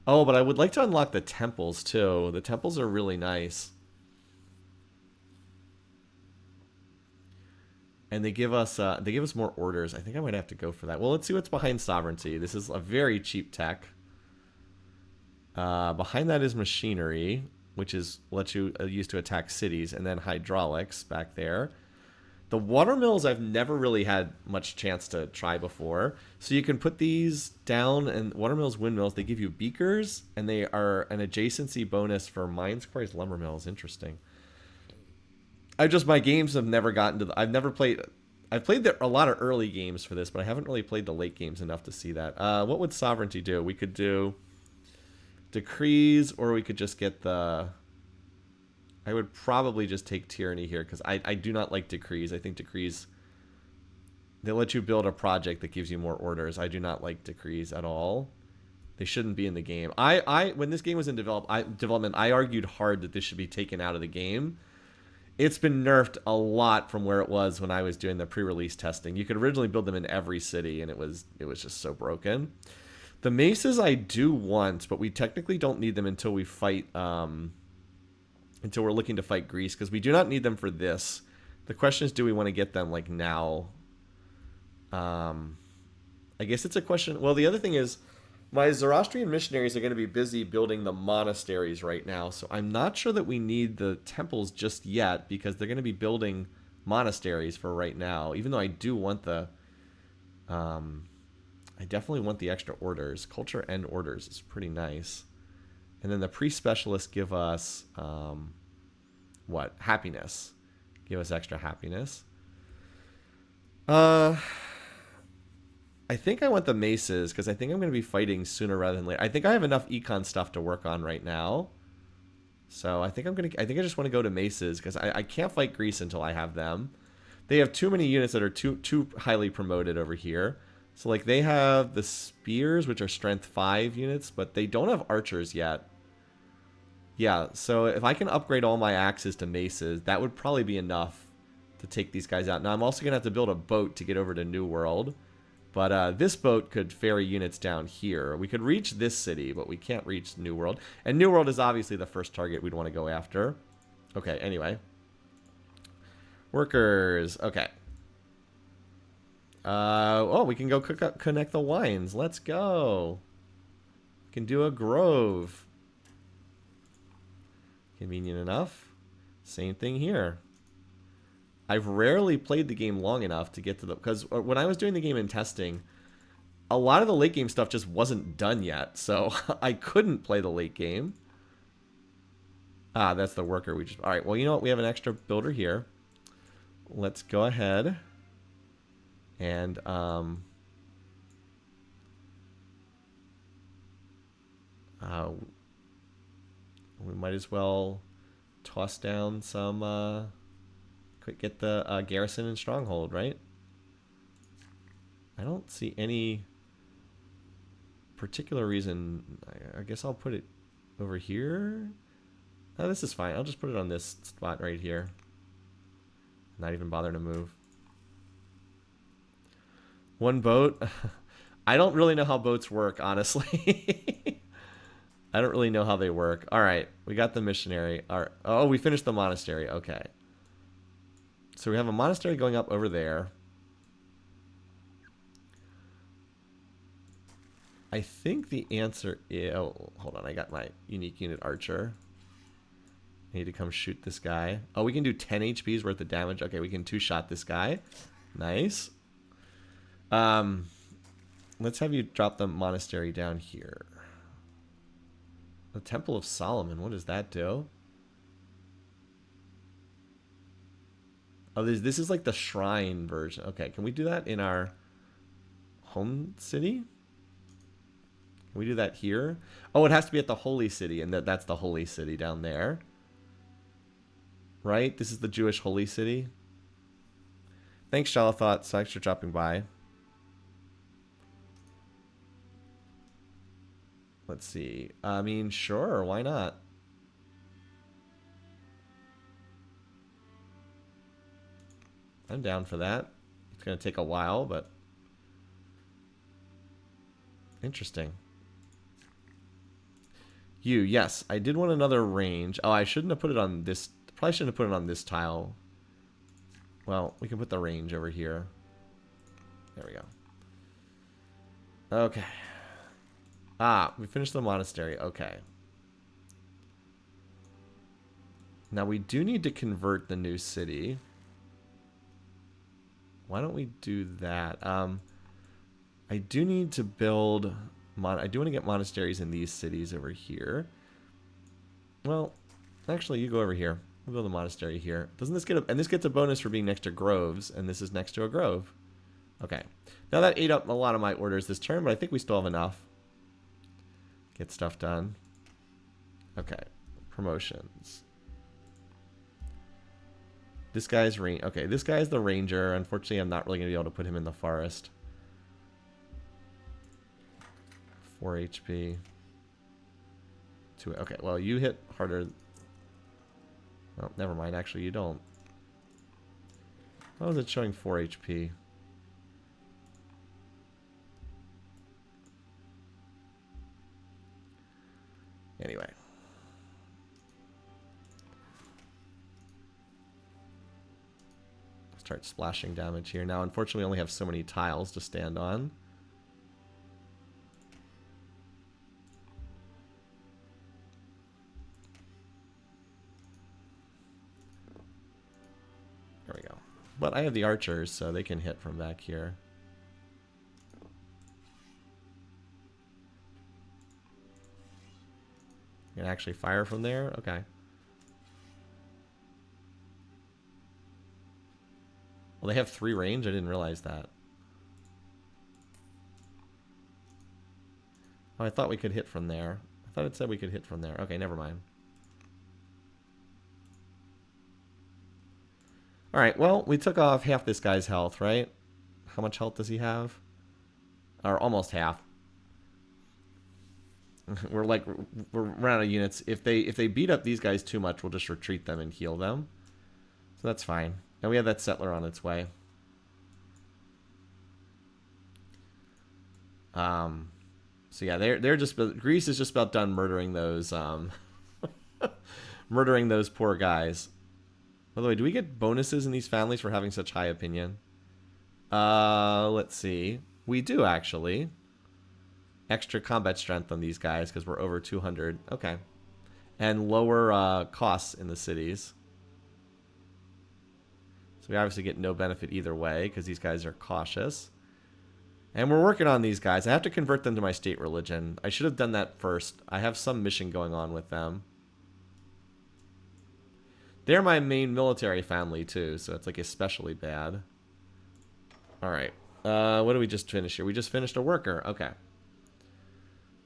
Oh, but I would like to unlock the temples, too. The temples are really nice. And they give us more orders. I think I might have to go for that. Well, let's see what's behind sovereignty. This is a very cheap tech. Behind that is machinery, which is lets you use to attack cities, and then hydraulics back there. The watermills I've never really had much chance to try before. So you can put these down, and watermills, windmills, they give you beakers, and they are an adjacency bonus for mines, quarries, lumber mills. Interesting. My games have never gotten to the... I've played a lot of early games for this, but I haven't really played the late games enough to see that. What would sovereignty do? We could do decrees, or we could just get the... I would probably just take tyranny here, because I do not like decrees. I think decrees... They let you build a project that gives you more orders. I do not like decrees at all. They shouldn't be in the game. When this game was in development, I argued hard that this should be taken out of the game. It's been nerfed a lot from where it was when I was doing the pre-release testing. You could originally build them in every city, and it was just so broken. The maces I do want, but we technically don't need them until we fight... until we're looking to fight Greece, because we do not need them for this. The question is, do we want to get them, like, now? I guess it's a question... Well, the other thing is, my Zoroastrian missionaries are going to be busy building the monasteries right now, so I'm not sure that we need the temples just yet, because they're going to be building monasteries for right now, even though I do want the... I definitely want the extra orders. Culture and orders is pretty nice. And then the pre-specialists give us, what? Happiness. Give us extra happiness. I think I want the maces, because I think I'm going to be fighting sooner rather than later. I think I have enough econ stuff to work on right now. So I think I just want to go to maces, because I can't fight Greece until I have them. They have too many units that are too highly promoted over here. So like they have the spears, which are strength 5 units, but they don't have archers yet. Yeah, so if I can upgrade all my axes to maces, that would probably be enough to take these guys out. Now I'm also going to have to build a boat to get over to New World. But this boat could ferry units down here. We could reach this city, but we can't reach New World. And New World is obviously the first target we'd want to go after. Okay, anyway. Workers. Okay. Oh, we can go connect the wines. Let's go. We can do a grove. Convenient enough. Same thing here. I've rarely played the game long enough to get to the... Because when I was doing the game in testing, a lot of the late game stuff just wasn't done yet. So I couldn't play the late game. Ah, that's the worker we just... All right, well, you know what? We have an extra builder here. Let's go ahead and... we might as well toss down some... get the garrison and stronghold, right? I don't see any particular reason. I guess I'll put it over here. Oh, this is fine. I'll just put it on this spot right here. Not even bother to move. One boat. I don't really know how boats work, honestly. I don't really know how they work. All right, we got the missionary. Oh, we finished the monastery. Okay. So we have a monastery going up over there. I think the answer is... Oh, hold on. I got my unique unit archer. I need to come shoot this guy. Oh, we can do 10 HP's worth of damage. Okay, we can two-shot this guy. Nice. Let's have you drop the monastery down here. The Temple of Solomon. What does that do? Oh, this is like the shrine version. Okay, can we do that in our home city? Can we do that here? Oh, it has to be at the holy city, and that's the holy city down there. Right? This is the Jewish holy city. Thanks, Shalathot. Thanks for dropping by. Let's see. I mean, sure. Why not? I'm down for that. It's going to take a while, but... Interesting. Yes. I did want another range. Oh, I shouldn't have put it on this... Probably shouldn't have put it on this tile. Well, we can put the range over here. There we go. Okay. Ah, we finished the monastery. Okay. Now we do need to convert the new city. Why don't we do that? I do need to build... I do want to get monasteries in these cities over here. Well, actually, you go over here. We'll build a monastery here. Doesn't this get a... And this gets a bonus for being next to groves, and this is next to a grove. Okay. Now that ate up a lot of my orders this turn, but I think we still have enough. Get stuff done. Okay. Promotions. This guy's okay, this guy's the ranger. Unfortunately, I'm not really going to be able to put him in the forest. 4 HP. 2. Okay, well, you hit harder. Oh, never mind. Actually, you don't. Why was it showing 4 HP? Anyway. Start splashing damage here. Now, unfortunately, we only have so many tiles to stand on. There we go. But I have the archers, so they can hit from back here. You can actually fire from there? Okay. Well, they have 3 range? I didn't realize that. Oh, I thought we could hit from there. I thought it said we could hit from there. Okay, never mind. Alright, well, we took off half this guy's health, right? How much health does he have? Or almost half. We're out of units. If they beat up these guys too much, we'll just retreat them and heal them. So that's fine. And we have that settler on its way. So yeah, they're just... Greece is just about done murdering those murdering those poor guys. By the way, do we get bonuses in these families for having such high opinion? Let's see. We do, actually. Extra combat strength on these guys because we're over 200. Okay. And lower costs in the cities. So we obviously get no benefit either way because these guys are cautious. And we're working on these guys. I have to convert them to my state religion. I should have done that first. I have some mission going on with them. They're my main military family, too, so it's like especially bad. Alright. What did we just finish here? We just finished a worker. Okay.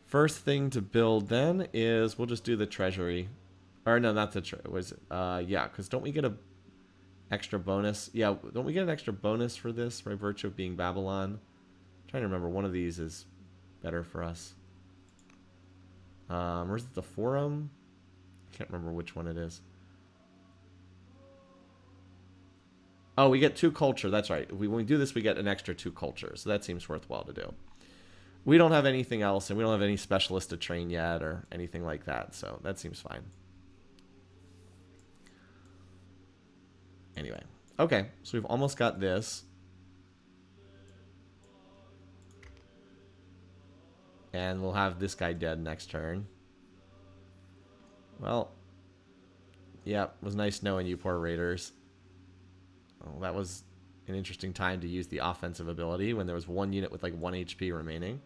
First thing to build then is we'll just do the treasury. Or no, not the was it? Yeah, because don't we get a extra bonus? Yeah, don't we get an extra bonus for this by virtue of being Babylon? I'm trying to remember. One of these is better for us. Where's the forum? I can't remember which one it is. Oh, we get 2 culture. That's right. When we do this, we get an extra 2 culture. So that seems worthwhile to do. We don't have anything else, and we don't have any specialists to train yet or anything like that. So that seems fine. Anyway. Okay. So we've almost got this. And we'll have this guy dead next turn. Well. Yeah, it was nice knowing you, poor raiders. Well, that was an interesting time to use the offensive ability when there was 1 unit with like 1 HP remaining.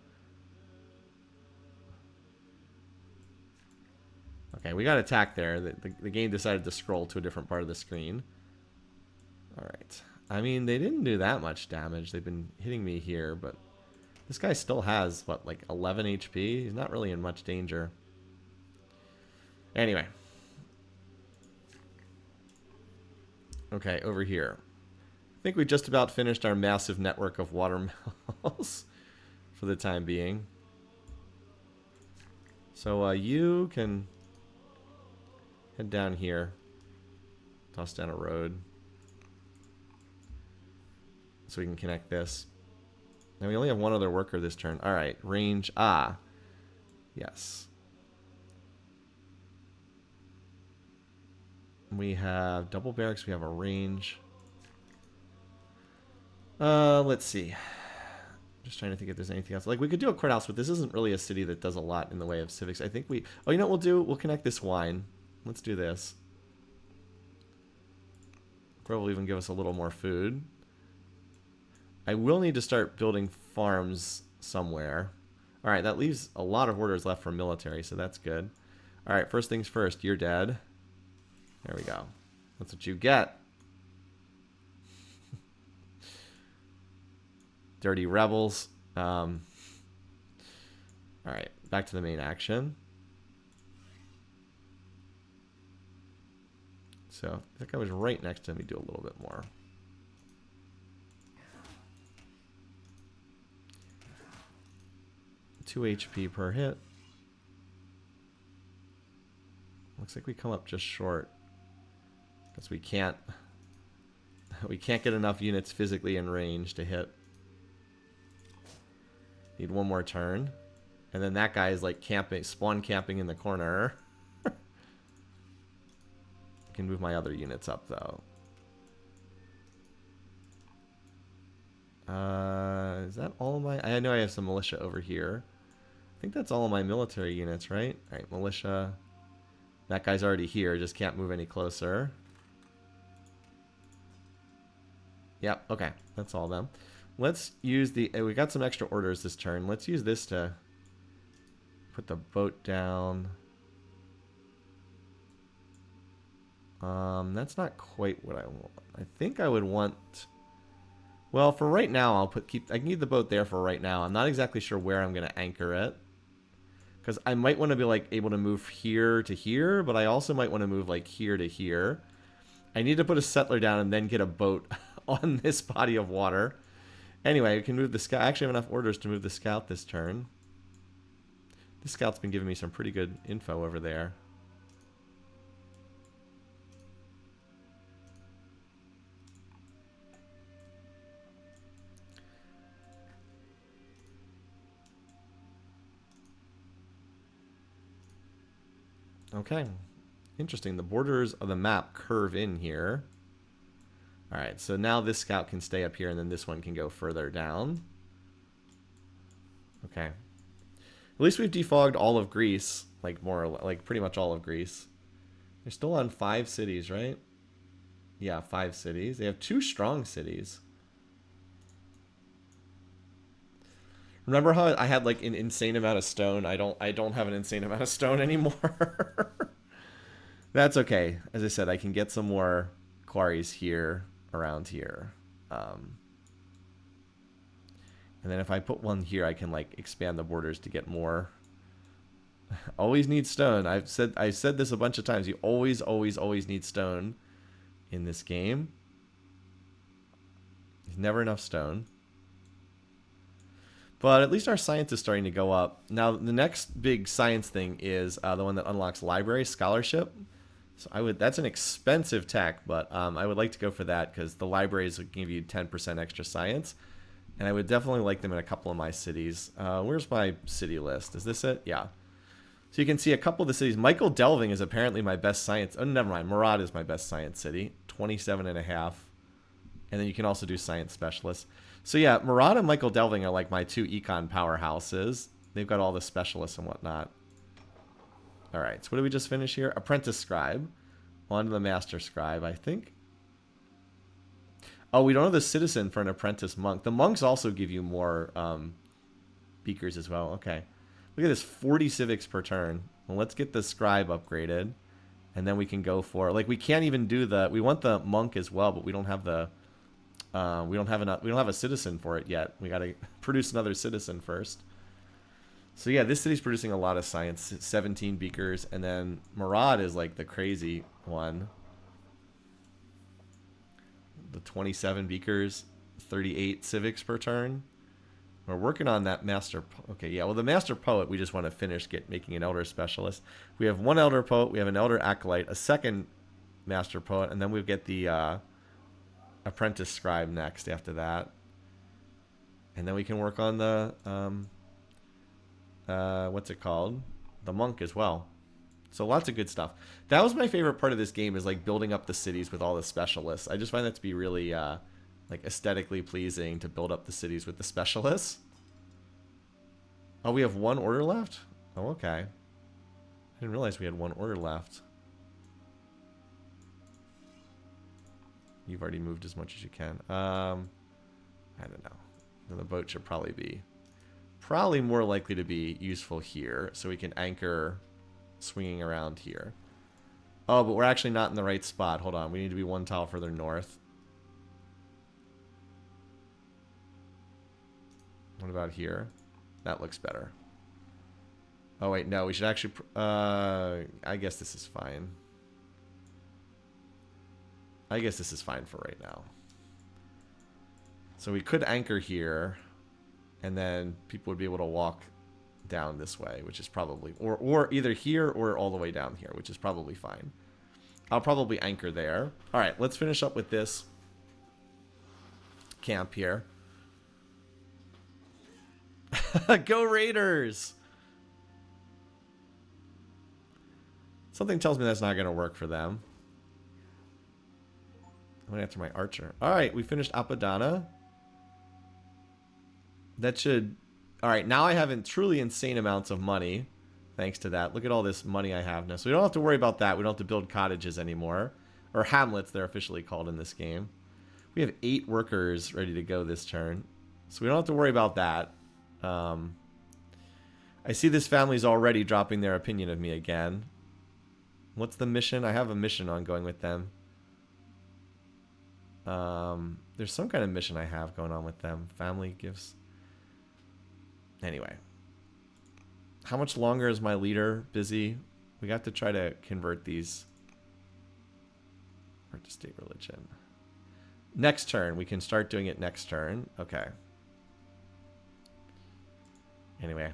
Okay, we got attacked there. The game decided to scroll to a different part of the screen. Alright. I mean, they didn't do that much damage. They've been hitting me here, but this guy still has, what, like 11 HP? He's not really in much danger. Anyway. Okay, over here. I think we just about finished our massive network of watermills for the time being. So you can head down here. Toss down a road. So we can connect this. Now we only have 1 other worker this turn. Alright, range. Ah. Yes. We have double barracks. We have a range. Let's see. Just trying to think if there's anything else. Like, we could do a courthouse, but this isn't really a city that does a lot in the way of civics. I think we... Oh, you know what we'll do? We'll connect this wine. Let's do this. Probably even give us a little more food. I will need to start building farms somewhere. Alright, that leaves a lot of orders left for military, so that's good. Alright, first things first. You're dead. There we go. That's what you get. Dirty rebels. Alright, back to the main action. So, I think I was right next to him. We do a little bit more. Two HP per hit. Looks like we come up just short. Because we can't get enough units physically in range to hit. Need 1 more turn. And then that guy is like camping, spawn camping in the corner. I can move my other units up though. Is that all of my... I know I have some militia over here. I think that's all of my military units, right? Alright, militia. That guy's already here, just can't move any closer. Yep, okay. That's all of them. Let's use the... we got some extra orders this turn. Let's use this to put the boat down. That's not quite what I want. I think I would want... Well, for right now, I'll I can keep the boat there for right now. I'm not exactly sure where I'm going to anchor it. Because I might want to be like able to move here to here, but I also might want to move like here to here. I need to put a settler down and then get a boat on this body of water. Anyway, we can move the scout. I actually have enough orders to move the scout this turn. This scout's been giving me some pretty good info over there. Okay. Interesting. The borders of the map curve in here. Alright, so now this scout can stay up here and then this one can go further down. Okay. At least we've defogged all of Greece. Like like pretty much all of Greece. They're still on 5 cities, right? Yeah, 5 cities. They have 2 strong cities. Remember how I had like an insane amount of stone? I don't have an insane amount of stone anymore. That's okay. As I said, I can get some more quarries here, around here. And then if I put one here, I can like expand the borders to get more. Always need stone. I've said this a bunch of times. You always, always, always need stone in this game. There's never enough stone. But at least our science is starting to go up. Now, the next big science thing is the one that unlocks library scholarship. So that's an expensive tech, but I would like to go for that because the libraries will give you 10% extra science. And I would definitely like them in a couple of my cities. Where's my city list? Is this it? Yeah. So you can see a couple of the cities. Michael Delving is apparently my best science. Oh, never mind. Murad is my best science city. 27.5. And then you can also do science specialists. So yeah, Murad and Michael Delving are like my two econ powerhouses. They've got all the specialists and whatnot. All right. So what did we just finish here? Apprentice Scribe. On to the Master Scribe, I think. Oh, we don't have the citizen for an apprentice monk. The monks also give you more beakers as well. Okay. Look at this, 40 civics per turn. Well, let's get the scribe upgraded. And then we can go for, like, we can't even do the, we want the monk as well, but we don't have the, we don't have a citizen for it yet. We got to produce another citizen first. So yeah, this city's producing a lot of science, 17 beakers. And then Murad is like the crazy one. The 27 beakers, 38 civics per turn. We're working on that master. Okay, yeah. Well, the master poet, we just want to finish making an elder specialist. We have one elder poet, we have an elder acolyte, a second master poet, and then we'll get the apprentice scribe next after that. And then we can work on the what's it called? The monk as well. So lots of good stuff. That was my favorite part of this game, is like building up the cities with all the specialists. I just find that to be really like aesthetically pleasing to build up the cities with the specialists. Oh, we have one order left? Oh, okay. I didn't realize we had one order left. You've already moved as much as you can. I don't know. Then the boat should probably be more likely to be useful here, so we can anchor swinging around here. Oh, but we're actually not in the right spot. Hold on. We need to be one tile further north. What about here? That looks better. Oh, wait. No, we should actually... I guess this is fine. I guess this is fine for right now. So we could anchor here, and then people would be able to walk down this way, which is probably, or either here or all the way down here, which is probably fine. I'll probably anchor there. All right, let's finish up with this camp here. Go Raiders! Something tells me that's not going to work for them. I'm going after my archer. All right, we finished Apadana. That should... All right, now I have truly insane amounts of money thanks to that. Look at all this money I have now. So we don't have to worry about that. We don't have to build cottages anymore. Or hamlets, they're officially called in this game. We have 8 workers ready to go this turn. So we don't have to worry about that. I see this family's already dropping their opinion of me again. What's the mission? I have a mission ongoing with them. There's some kind of mission I have going on with them. Family gifts. Anyway. How much longer is my leader busy? We got to try to convert these. Or to state religion. Next turn. We can start doing it next turn. Okay. Anyway.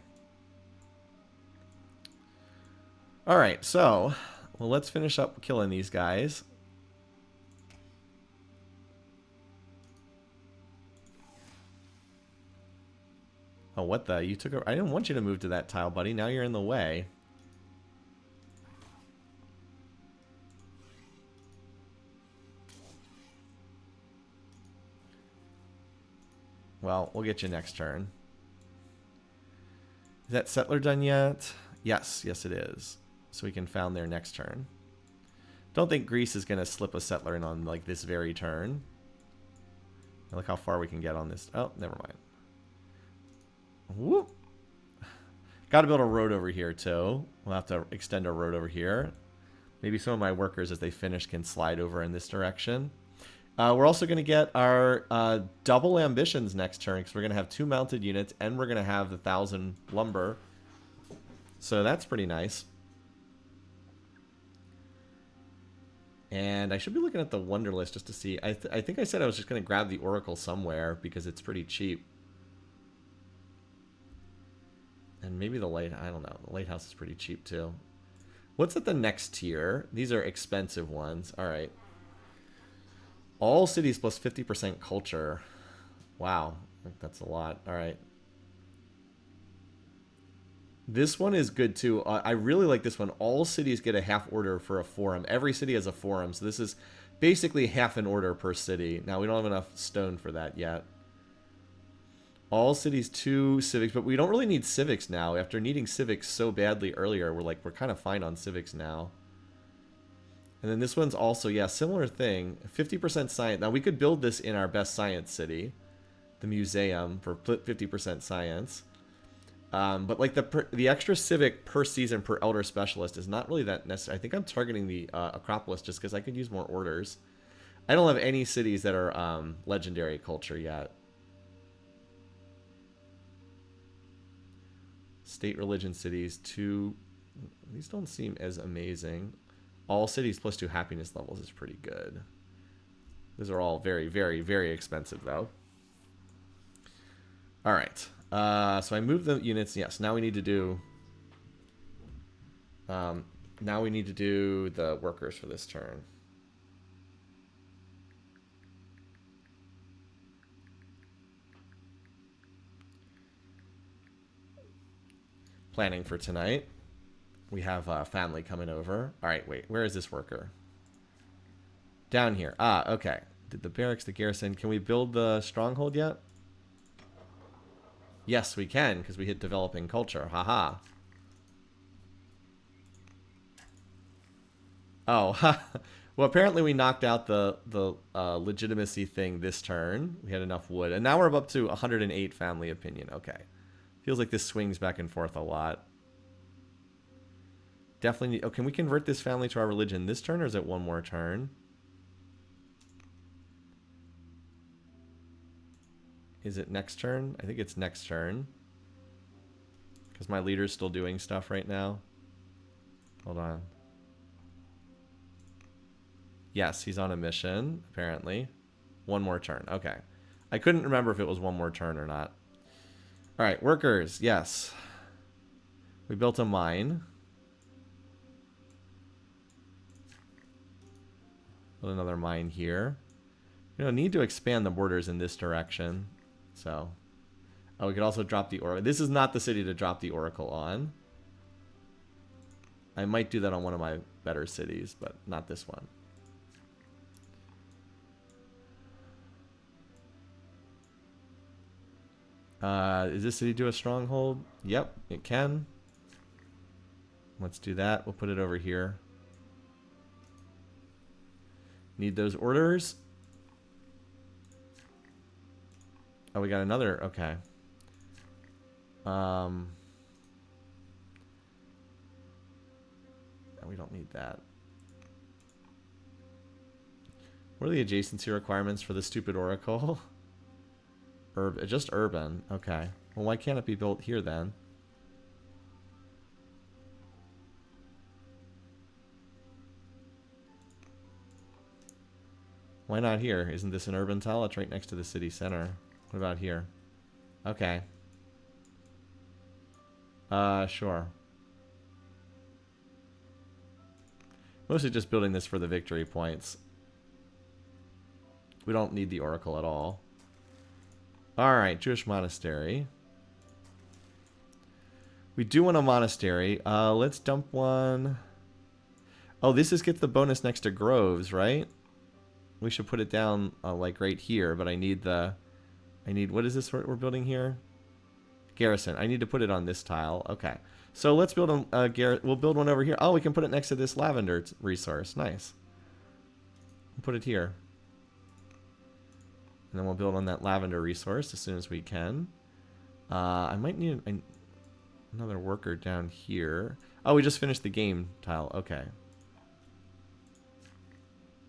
Alright, so... Well, let's finish up killing these guys. Oh, what the? You took a... I didn't want you to move to that tile, buddy. Now you're in the way. Well, we'll get you next turn. Is that settler done yet? Yes. Yes, it is. So we can found there next turn. Don't think Greece is going to slip a settler in on, like, this very turn. Look how far we can get on this. Oh, never mind. Whoop. Got to build a road over here, too. We'll have to extend a road over here. Maybe some of my workers, as they finish, can slide over in this direction. We're also going to get our double ambitions next turn, because we're going to have 2 mounted units, and we're going to have the 1,000 lumber. So that's pretty nice. And I should be looking at the Wonder List just to see. I think I said I was just going to grab the Oracle somewhere, because it's pretty cheap. And maybe the light, I don't know. The lighthouse is pretty cheap too. What's at the next tier? These are expensive ones. All right. All cities plus 50% culture. Wow. I think that's a lot. All right. This one is good too. I really like this one. All cities get a half order for a forum. Every city has a forum. So this is basically half an order per city. Now, we don't have enough stone for that yet. All cities 2 civics, but we don't really need civics now. After needing civics so badly earlier, we're kind of fine on civics now. And then this one's also, yeah, similar thing. 50% science. Now we could build this in our best science city, the museum, for 50% science. But like the extra civic per season per elder specialist is not really that necessary. I think I'm targeting the Acropolis just because I could use more orders. I don't have any cities that are legendary culture yet. State religion cities, 2. These don't seem as amazing. All cities plus 2 happiness levels is pretty good. These are all very, very, very expensive though. All right. So I moved the units. Yes. Now we need to do. Now we need to do the workers for this turn. Planning for tonight. We have family coming over. All right, wait. Where is this worker? Down here. Ah, okay. Did the barracks, the garrison. Can we build the stronghold yet? Yes, we can, because we hit developing culture. Haha. Oh, well, apparently we knocked out the legitimacy thing this turn. We had enough wood. And now we're up to 108 family opinion. Okay. Feels like this swings back and forth a lot. Definitely need... Oh, can we convert this family to our religion this turn, or is it one more turn? Is it next turn? I think it's next turn. Because my leader's still doing stuff right now. Hold on. Yes, he's on a mission, apparently. One more turn. Okay. I couldn't remember if it was one more turn or not. All right, workers. Yes. We built a mine. Build another mine here. You know, need to expand the borders in this direction. So, oh, we could also drop the oracle. This is not the city to drop the oracle on. I might do that on one of my better cities, but not this one. Is this city do a stronghold? Yep, it can. Let's do that. We'll put it over here. Need those orders. Oh, we got another. Okay. We don't need that. What are the adjacency requirements for the stupid oracle? Just urban. Okay. Well, why can't it be built here then? Why not here? Isn't this an urban tile? It's right next to the city center. What about here? Okay. Sure. Mostly just building this for the victory points. We don't need the oracle at all. Alright, Jewish monastery. We do want a monastery. Let's dump one. Oh, this gets the bonus next to groves, right? We should put it down like right here, but I need what is this we're building here? Garrison. I need to put it on this tile. Okay. So let's build we'll build one over here. Oh, we can put it next to this lavender resource. Nice. We'll put it here. And then we'll build on that lavender resource as soon as we can. I might need another worker down here. Oh, we just finished the game tile. Okay.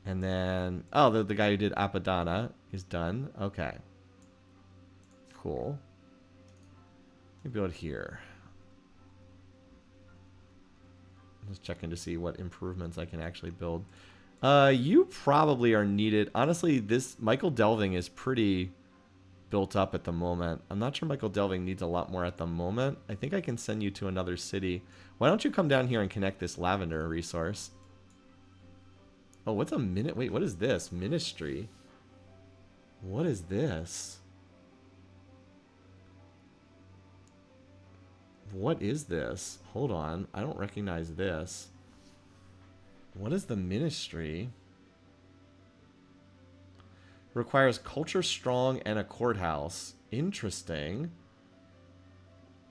And then, oh, the guy who did Apadana is done. Okay. Cool. Let me build here. Just checking to see what improvements I can actually build. You probably are needed. Honestly, this Michael Delving is pretty built up at the moment. I'm not sure Michael Delving needs a lot more at the moment. I think I can send you to another city. Why don't you come down here and connect this lavender resource? Oh, what's a minute? Wait, what is this? Ministry? What is this? What is this? Hold on. I don't recognize this. What is the ministry? Requires culture strong and a courthouse. Interesting.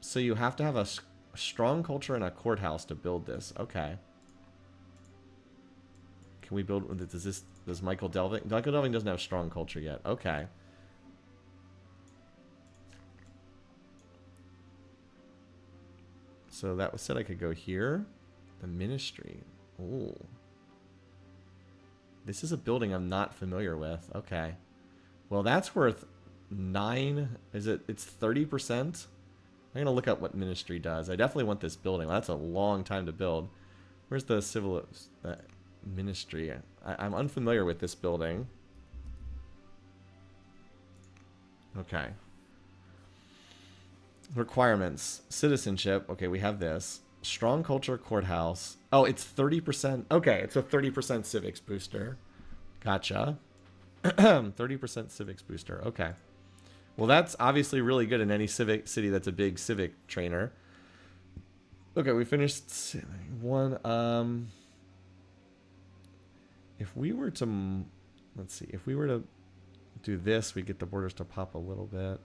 So you have to have a strong culture and a courthouse to build this. Okay. Can we build... Does Michael Delving... Michael Delving doesn't have strong culture yet. Okay. So that was said I could go here. The ministry. Ooh. This is a building I'm not familiar with. Okay. Well, that's worth 9. Is it? It's 30%? I'm going to look up what ministry does. I definitely want this building. That's a long time to build. Where's the civil ministry? I'm unfamiliar with this building. Okay. Requirements. Citizenship. Okay, we have this. Strong culture courthouse. Oh, it's 30%. Okay, it's a 30% civics booster. Gotcha. 30% civics booster. Okay. Well, that's obviously really good in any civic city that's a big civic trainer. Okay, we finished one. If we were to, let's see, if we were to do this, we get the borders to pop a little bit.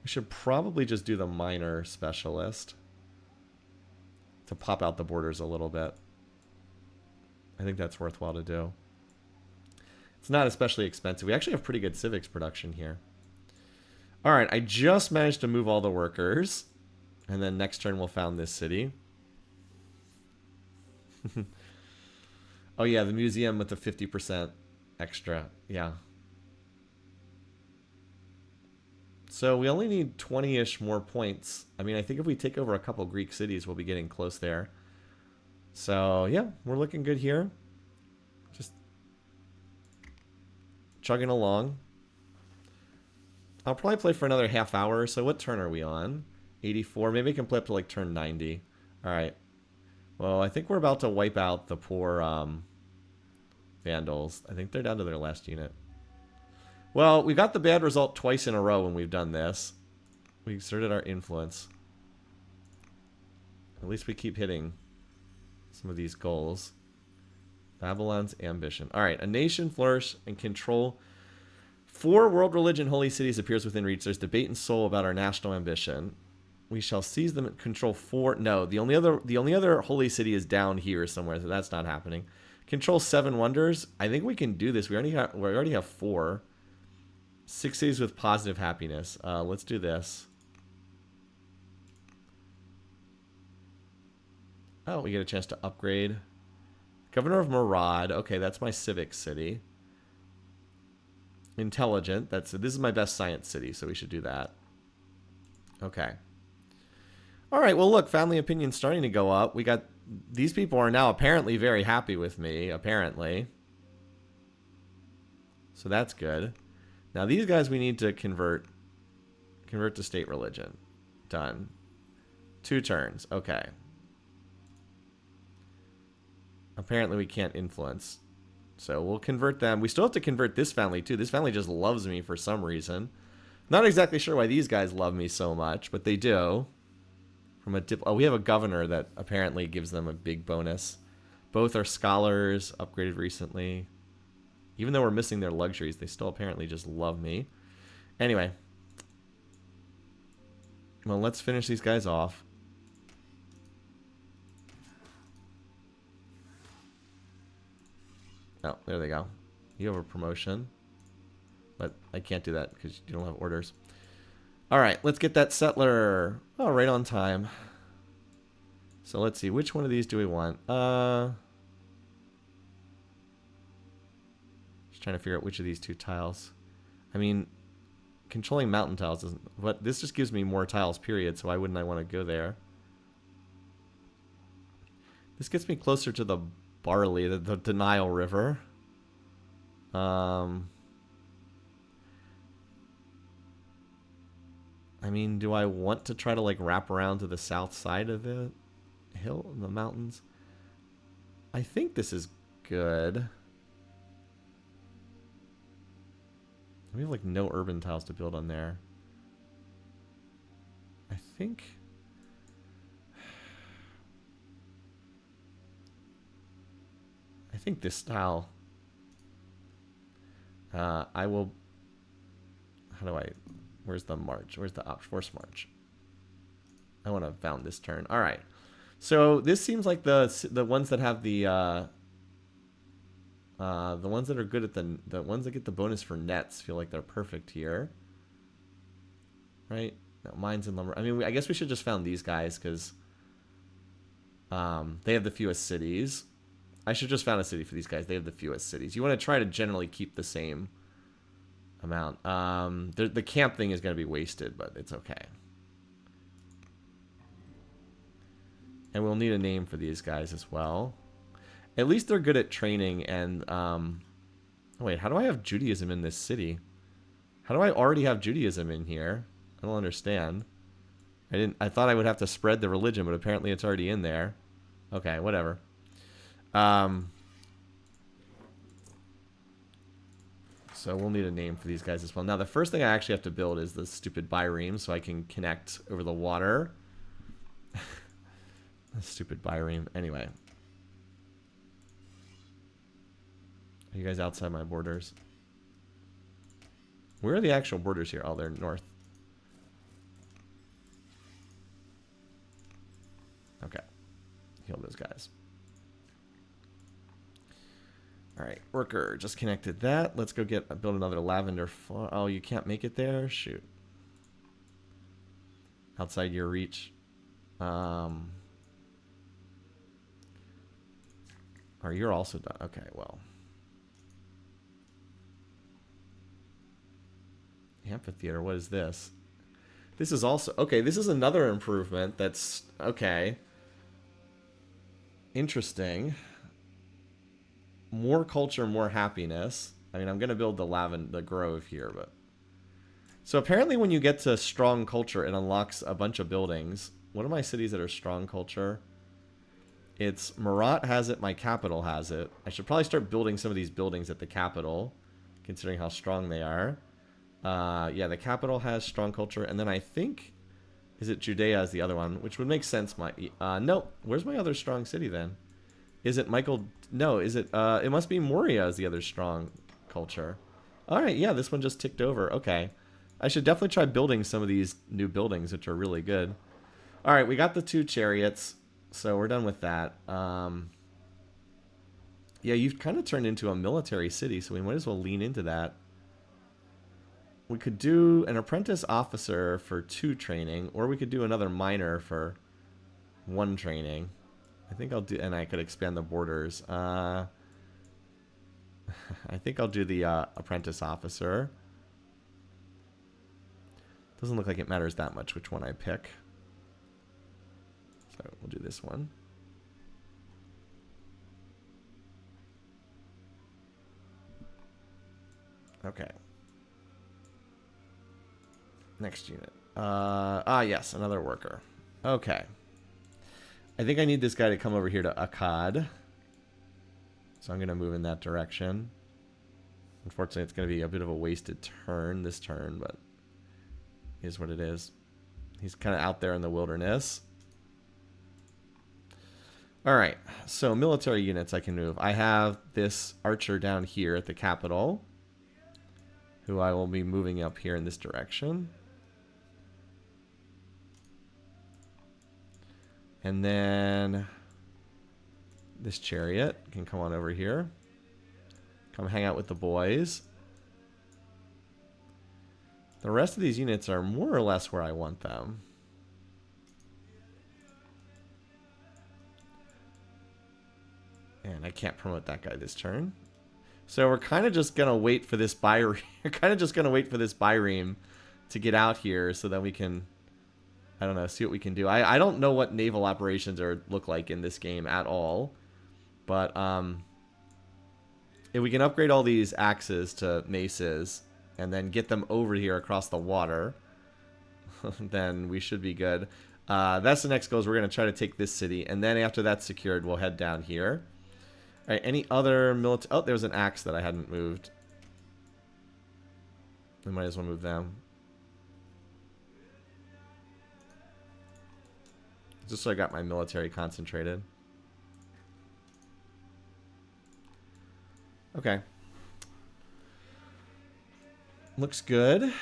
We should probably just do the minor specialist to pop out the borders a little bit. I think that's worthwhile to do. It's not especially expensive. We actually have pretty good civics production here. All right, I just managed to move all the workers. And then next turn we'll found this city. Oh yeah, the museum with the 50% extra. Yeah. So we only need 20-ish more points. I mean, I think if we take over a couple Greek cities, we'll be getting close there. So yeah, we're looking good here. Just chugging along. I'll probably play for another half hour. So what turn are we on? 84. Maybe I can play up to like turn 90. All right. Well, I think we're about to wipe out the poor Vandals. I think they're down to their last unit. Well, we got the bad result twice in a row when we've done this. We exerted our influence. At least we keep hitting some of these goals. Babylon's ambition. All right, a nation flourish and control 4 world religion holy cities appears within reach. There's debate in Seoul about our national ambition. We shall seize them and control 4. No, the only other holy city is down here somewhere, so that's not happening. Control 7 wonders. I think we can do this. We already have 4. 6 cities with positive happiness. Let's do this. Oh, we get a chance to upgrade. Governor of Murad. Okay, that's my civic city. Intelligent. This is my best science city, so we should do that. Okay. All right, well, look, family opinion's starting to go up. We got... These people are now apparently very happy with me, apparently. So that's good. Now, these guys we need to convert to state religion. Done. 2 turns. Okay. Apparently we can't influence. So we'll convert them. We still have to convert this family, too. This family just loves me for some reason. Not exactly sure why these guys love me so much, but they do. Oh, we have a governor that apparently gives them a big bonus. Both are scholars, upgraded recently. Even though we're missing their luxuries, they still apparently just love me. Anyway. Well, let's finish these guys off. Oh, there they go. You have a promotion. But I can't do that because you don't have orders. Alright, let's get that settler. Oh, right on time. So let's see. Which one of these do we want? Just trying to figure out which of these two tiles. I mean, controlling mountain tiles doesn't... But this just gives me more tiles, period, so why wouldn't I want to go there? This gets me closer to the Barley, the Denial River. I mean, do I want to try to, like, wrap around to the south side of the hill, the mountains? I think this is good. We have, like, no urban tiles to build on there. I think... this style... I will... How do I... Where's the march? Where's the force march? I want to found this turn. All right. So this seems like the ones that have the ones that are good at the ones that get the bonus for nets feel like they're perfect here. Right? No, mines and lumber. I mean, I guess we should just found these guys because they have the fewest cities. I should just found a city for these guys. They have the fewest cities. You want to try to generally keep the same amount. The camp thing is going to be wasted, but it's okay. And we'll need a name for these guys as well. At least they're good at training and... Oh wait, how do I have Judaism in this city? How do I already have Judaism in here? I don't understand. I thought I would have to spread the religion, but apparently it's already in there. Okay, whatever. So we'll need a name for these guys as well. Now, the first thing I actually have to build is the stupid bireme so I can connect over the water. Stupid bireme. Anyway. Are you guys outside my borders? Where are the actual borders here? Oh, they're north. Okay. Heal those guys. Alright, worker, just connected that. Let's go build another lavender farm. Oh, you can't make it there? Shoot. Outside your reach. Or you're also done. Okay, well. Amphitheater, what is this? This is also... Okay, this is another improvement that's... Okay. Interesting. More culture, more happiness. I mean, I'm going to build the grove here, but... So apparently when you get to strong culture, it unlocks a bunch of buildings. What are my cities that are strong culture? It's... Marat has it, my capital has it. I should probably start building some of these buildings at the capital, considering how strong they are. Yeah, the capital has strong culture, and then I think... Is it Judea is the other one, which would make sense. No, where's my other strong city then? Is it Michael... No, is it... it must be Moria is the other strong culture. Alright, yeah, this one just ticked over. Okay. I should definitely try building some of these new buildings, which are really good. Alright, we got the 2 chariots, so we're done with that. Yeah, you've kind of turned into a military city, so we might as well lean into that. We could do an apprentice officer for 2 training, or we could do another miner for 1 training. I think I'll do, and I could expand the borders. I think I'll do the apprentice officer. Doesn't look like it matters that much which one I pick. So we'll do this one. Okay. Next unit. Yes, another worker. Okay. I think I need this guy to come over here to Akkad. So I'm going to move in that direction. Unfortunately, it's going to be a bit of a wasted turn this turn, but it is what it is. He's kind of out there in the wilderness. Alright, so military units I can move. I have this archer down here at the capital, who I will be moving up here in this direction. And then this chariot can come on over here. Come hang out with the boys. The rest of these units are more or less where I want them. And I can't promote that guy this turn. So we're kind of just gonna wait for this We're kind of just gonna wait for this Byreme to get out here, so that we can, I don't know, see what we can do. I don't know what naval operations look like in this game at all, but if we can upgrade all these axes to maces and then get them over here across the water, then we should be good. That's the next goal. Is we're gonna try to take this city, and then after that's secured, we'll head down here. All right, any other military? Oh, there was an axe that I hadn't moved. We might as well move them. Just so I got my military concentrated. Okay. Looks good.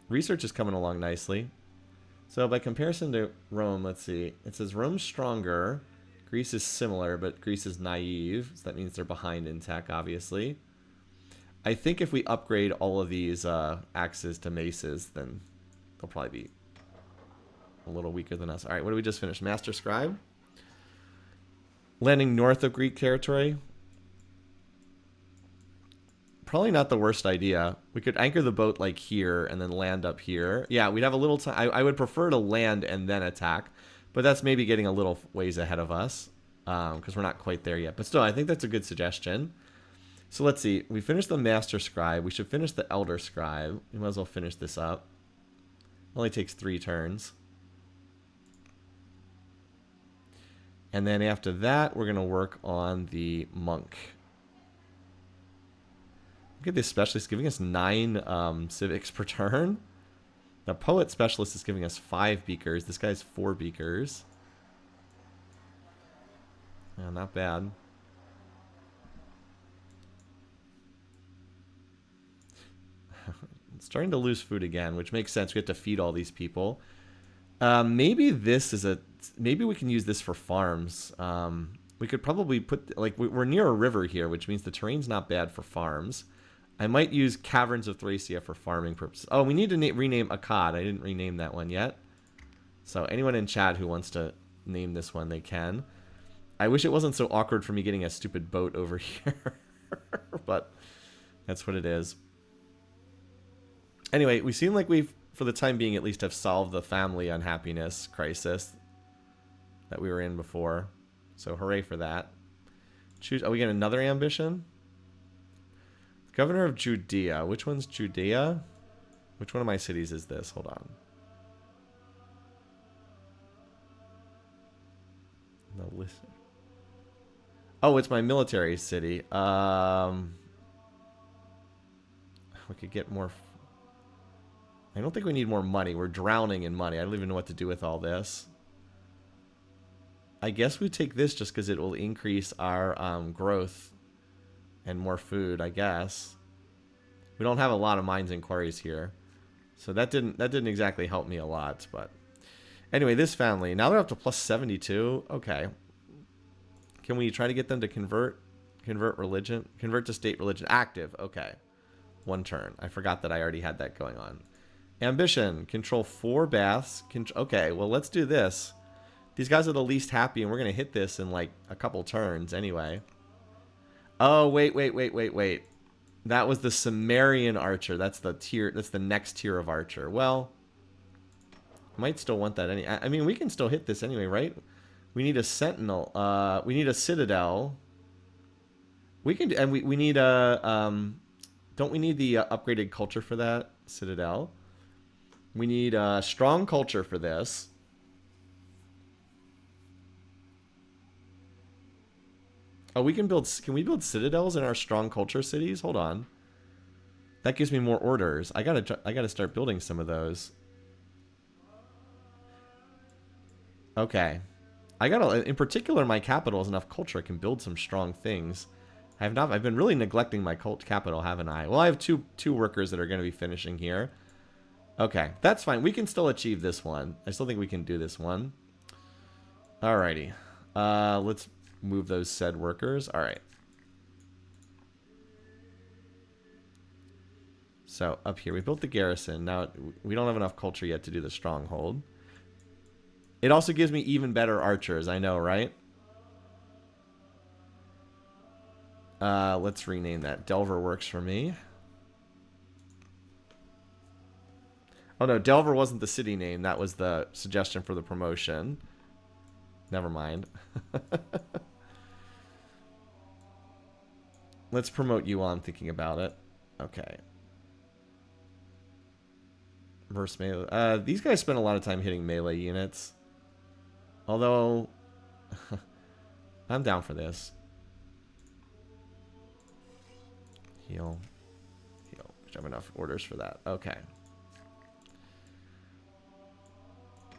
Research is coming along nicely. So by comparison to Rome, let's see. It says Rome's stronger. Greece is similar, but Greece is naive. So that means they're behind in tech, obviously. I think if we upgrade all of these axes to maces, then they'll probably be a little weaker than us. All right, what did we just finish? Master Scribe. Landing north of Greek territory. Probably not the worst idea. We could anchor the boat like here and then land up here. Yeah, we'd have a little time. I would prefer to land and then attack. But that's maybe getting a little ways ahead of us. Because we're not quite there yet. But still, I think that's a good suggestion. So let's see. We finished the Master Scribe. We should finish the Elder Scribe. We might as well finish this up. It only takes 3 turns. And then after that, we're going to work on the Monk. Look at this specialist giving us 9 civics per turn. The Poet Specialist is giving us 5 beakers. This guy's 4 beakers. Yeah, not bad. Starting to lose food again, which makes sense. We have to feed all these people. Maybe this is a... Maybe we can use this for farms. We could probably put... Like, we're near a river here, which means the terrain's not bad for farms. I might use Caverns of Thracia for farming purposes. Oh, we need to rename Akkad. I didn't rename that one yet. So anyone in chat who wants to name this one, they can. I wish it wasn't so awkward for me getting a stupid boat over here. But that's what it is. Anyway, we seem like we've, for the time being at least, have solved the family unhappiness crisis that we were in before. So hooray for that. Choose. Oh, we get another ambition? Governor of Judea. Which one's Judea? Which one of my cities is this? Hold on. No, listen. Oh, it's my military city. We could get more. I don't think we need more money. We're drowning in money. I don't even know what to do with all this. I guess we take this just because it will increase our growth and more food, I guess. We don't have a lot of mines and quarries here. So that didn't exactly help me a lot, but anyway, this family, now they're up to plus 72. Okay. Can we try to get them to convert religion? Convert to state religion. Active. Okay. 1 turn. I forgot that I already had that going on. Ambition. Control 4 baths. Okay, well, let's do this. These guys are the least happy, and we're going to hit this in like a couple turns anyway. Oh, wait. That was the Sumerian archer. That's the tier. That's the next tier of archer. Well, might still want that. I mean, we can still hit this anyway, right? We need a sentinel. We need a citadel. We can, and we need a. Don't we need the upgraded culture for that citadel? We need a strong culture for this. Oh, we can build. Can we build citadels in our strong culture cities? Hold on. That gives me more orders. I gotta start building some of those. Okay. In particular, my capital has enough culture. I can build some strong things. I've been really neglecting my cult capital, haven't I? Well, I have two workers that are going to be finishing here. Okay, that's fine. We can still achieve this one. I still think we can do this one. Alrighty. Let's move those said workers. Alright. So, up here, we built the garrison. Now, we don't have enough culture yet to do the stronghold. It also gives me even better archers, I know, right? Let's rename that. Delver works for me. Oh no, Delver wasn't the city name. That was the suggestion for the promotion. Never mind. Let's promote you while I'm thinking about it. Okay. Verse melee. These guys spend a lot of time hitting melee units. Although, I'm down for this. Heal. Heal. I have enough orders for that. Okay.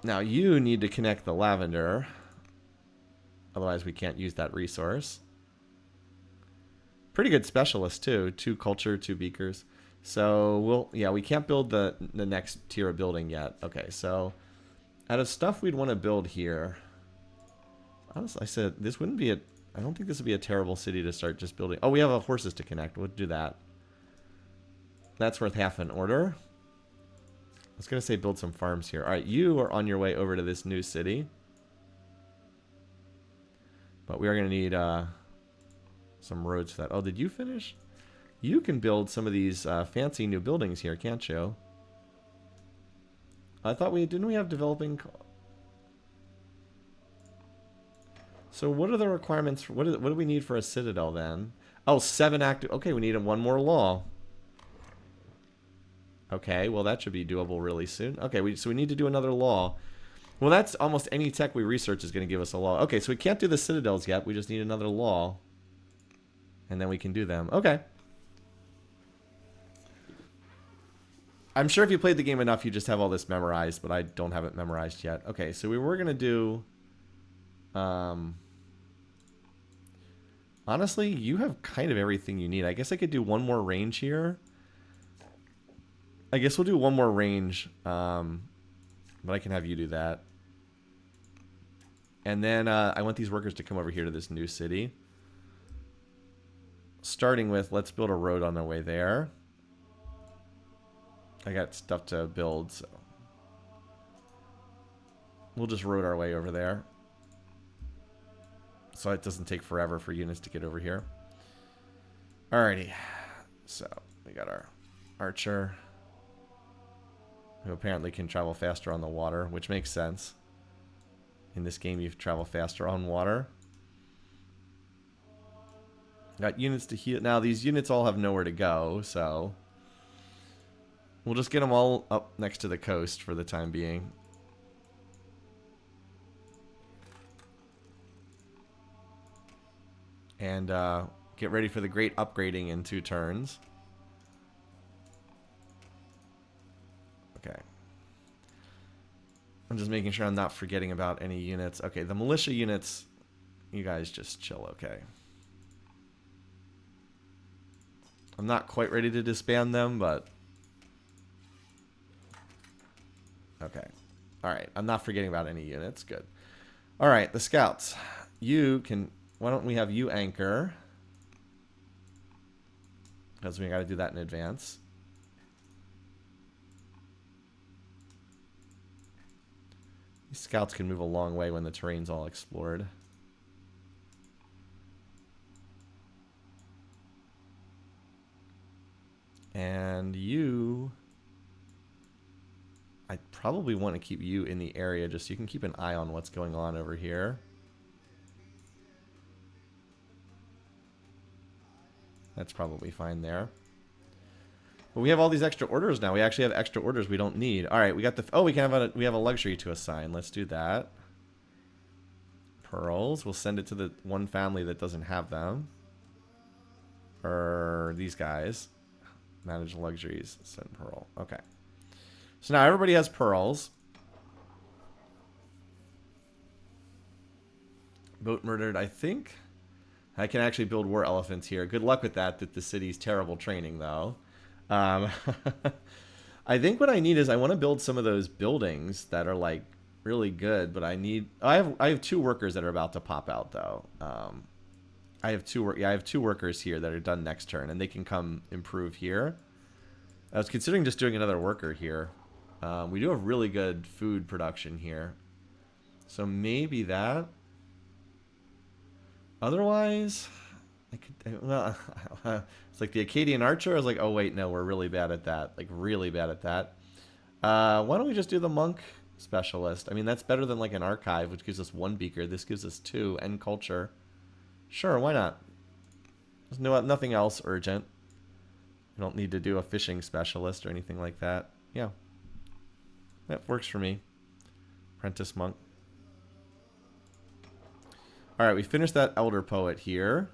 Now you need to connect the lavender. Otherwise we can't use that resource. Pretty good specialist too. 2 culture, 2 beakers. So we can't build the next tier of building yet. Okay, so out of stuff we'd want to build here. Honestly, I said this wouldn't be I don't think this would be a terrible city to start just building. Oh, we have horses to connect. We'll do that. That's worth half an order. I was going to say build some farms here. All right, you are on your way over to this new city. But we are going to need some roads for that. Oh, did you finish? You can build some of these fancy new buildings here, can't you? I thought didn't we have developing? So what are the requirements? What do we need for a citadel then? Oh, 7 active. Okay, we need 1 more law. Okay, well that should be doable really soon. Okay, so we need to do another law. Well, that's almost any tech we research is going to give us a law. Okay, so we can't do the citadels yet. We just need another law. And then we can do them. Okay. I'm sure if you played the game enough, you just have all this memorized, but I don't have it memorized yet. Okay, so we were going to do... honestly, you have kind of everything you need. I guess I could do 1 more range here. I guess we'll do 1 more range, but I can have you do that. And then I want these workers to come over here to this new city. Starting with, let's build a road on the way there. I got stuff to build, so we'll just road our way over there. So it doesn't take forever for units to get over here. Alrighty. So we got our archer, who apparently can travel faster on the water, which makes sense. In this game, you travel faster on water. Got units to heal. Now, these units all have nowhere to go, so we'll just get them all up next to the coast for the time being. And get ready for the great upgrading in 2 turns. Okay. I'm just making sure I'm not forgetting about any units. Okay, the militia units, you guys just chill, okay. I'm not quite ready to disband them, but... okay. Alright, I'm not forgetting about any units. Good. Alright, the scouts. You can... why don't we have you anchor? Because we got to do that in advance. These scouts can move a long way when the terrain's all explored. And you... I probably want to keep you in the area just so you can keep an eye on what's going on over here. That's probably fine there. But we have all these extra orders now. We actually have extra orders we don't need. All right, we got the... oh, we have a luxury to assign. Let's do that. Pearls. We'll send it to the one family that doesn't have them. Or these guys. Manage luxuries. Send pearl. Okay. So now everybody has pearls. Boat murdered, I think. I can actually build war elephants here. Good luck with that the city's terrible training, though. I think what I need is I want to build some of those buildings that are, like, really good, but I need... I have 2 workers that are about to pop out, though. I have 2 workers here that are done next turn, and they can come improve here. I was considering just doing another worker here. We do have really good food production here. So maybe that... otherwise, I could, well, it's like the Acadian Archer. I was like, oh wait, no, we're really bad at that. Like really bad at that. Why don't we just do the Monk Specialist? I mean, that's better than like an Archive, which gives us 1 beaker. This gives us 2, and Culture. Sure, why not? There's nothing else urgent. I don't need to do a Fishing Specialist or anything like that. Yeah. That works for me. Apprentice Monk. Alright, we finished that Elder Poet here.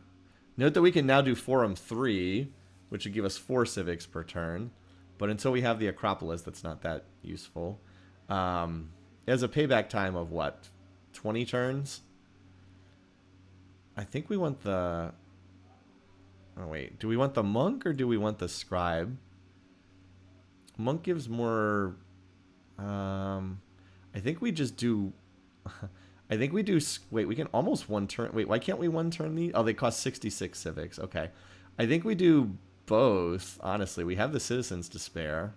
Note that we can now do Forum 3, which would give us 4 civics per turn. But until we have the Acropolis, that's not that useful. It has a payback time of what? 20 turns? I think we want the... Oh, wait. Do we want the Monk or do we want the Scribe? Monk gives more... I think we just do... I think we do... Wait, we can almost 1 turn... Wait, why can't we 1 turn these? Oh, they cost 66 civics. Okay. I think we do both, honestly. We have the citizens to spare.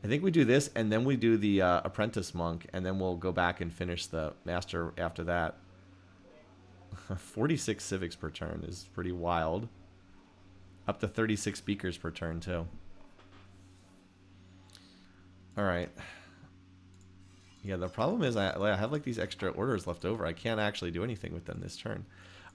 I think we do this, and then we do the Apprentice Monk, and then we'll go back and finish the Master after that. 46 civics per turn is pretty wild. Up to 36 speakers per turn, too. Alright. Yeah, the problem is I have like these extra orders left over. I can't actually do anything with them this turn.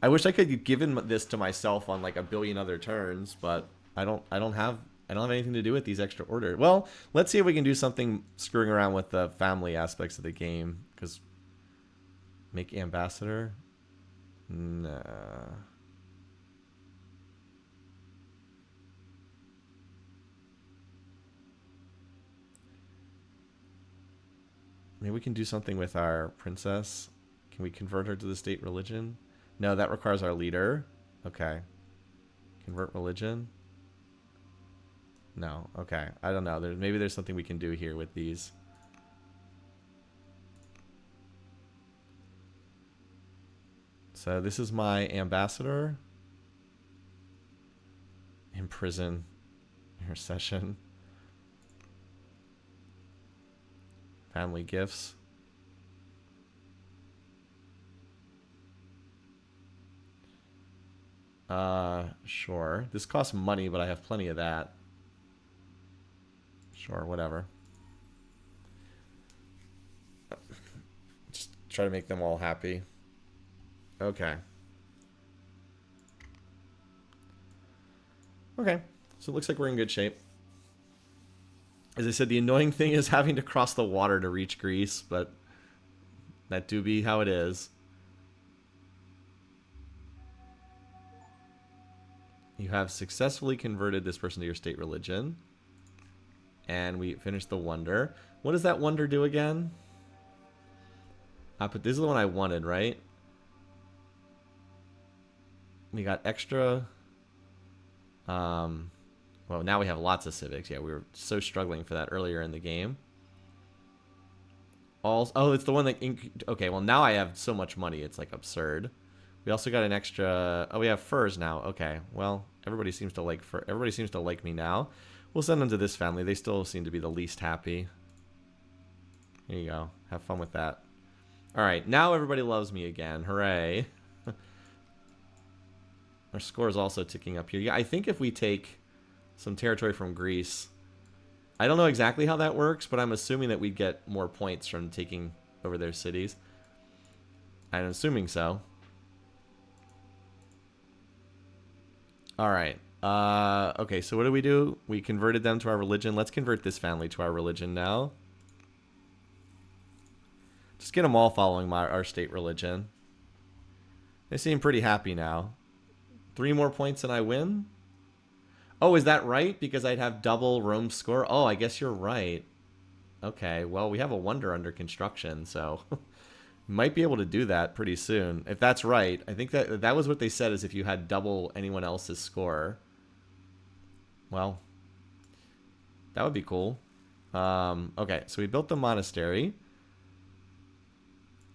I wish I could have given this to myself on like a billion other turns, but I don't have anything to do with these extra orders. Well, let's see if we can do something screwing around with the family aspects of the game. Because make ambassador? Nah. Maybe we can do something with our princess. Can we convert her to the state religion? No, that requires our leader. Okay. Convert religion? No. Okay. I don't know. Maybe there's something we can do here with these. So this is my ambassador. Imprison. Intercession. Family gifts. Sure. This costs money, but I have plenty of that. Sure, whatever. Just try to make them all happy. Okay. Okay. So it looks like we're in good shape. As I said, the annoying thing is having to cross the water to reach Greece, but that do be how it is. You have successfully converted this person to your state religion. And we finished the wonder. What does that wonder do again? But this is the one I wanted, right? We got extra. Well, now we have lots of civics. Yeah, we were so struggling for that earlier in the game. Oh, it's the one that... Okay, well, now I have so much money. It's, like, absurd. We also got an extra... Oh, we have furs now. Okay, well, everybody seems to like fur. Everybody seems to like me now. We'll send them to this family. They still seem to be the least happy. Here you go. Have fun with that. All right, now everybody loves me again. Hooray. Our score is also ticking up here. Yeah, I think if we take some territory from Greece... I don't know exactly how that works, but I'm assuming that we'd get more points from taking over their cities. I'm assuming so. All right. Okay, so what do? We converted them to our religion. Let's convert this family to our religion now. Just get them all following our state religion. They seem pretty happy now. 3 more points and I win? Oh, is that right? Because I'd have double Rome's score? Oh, I guess you're right. Okay, well, we have a wonder under construction, so... might be able to do that pretty soon. If that's right, I think that was what they said, is if you had double anyone else's score. Well, that would be cool. Okay, so we built the monastery.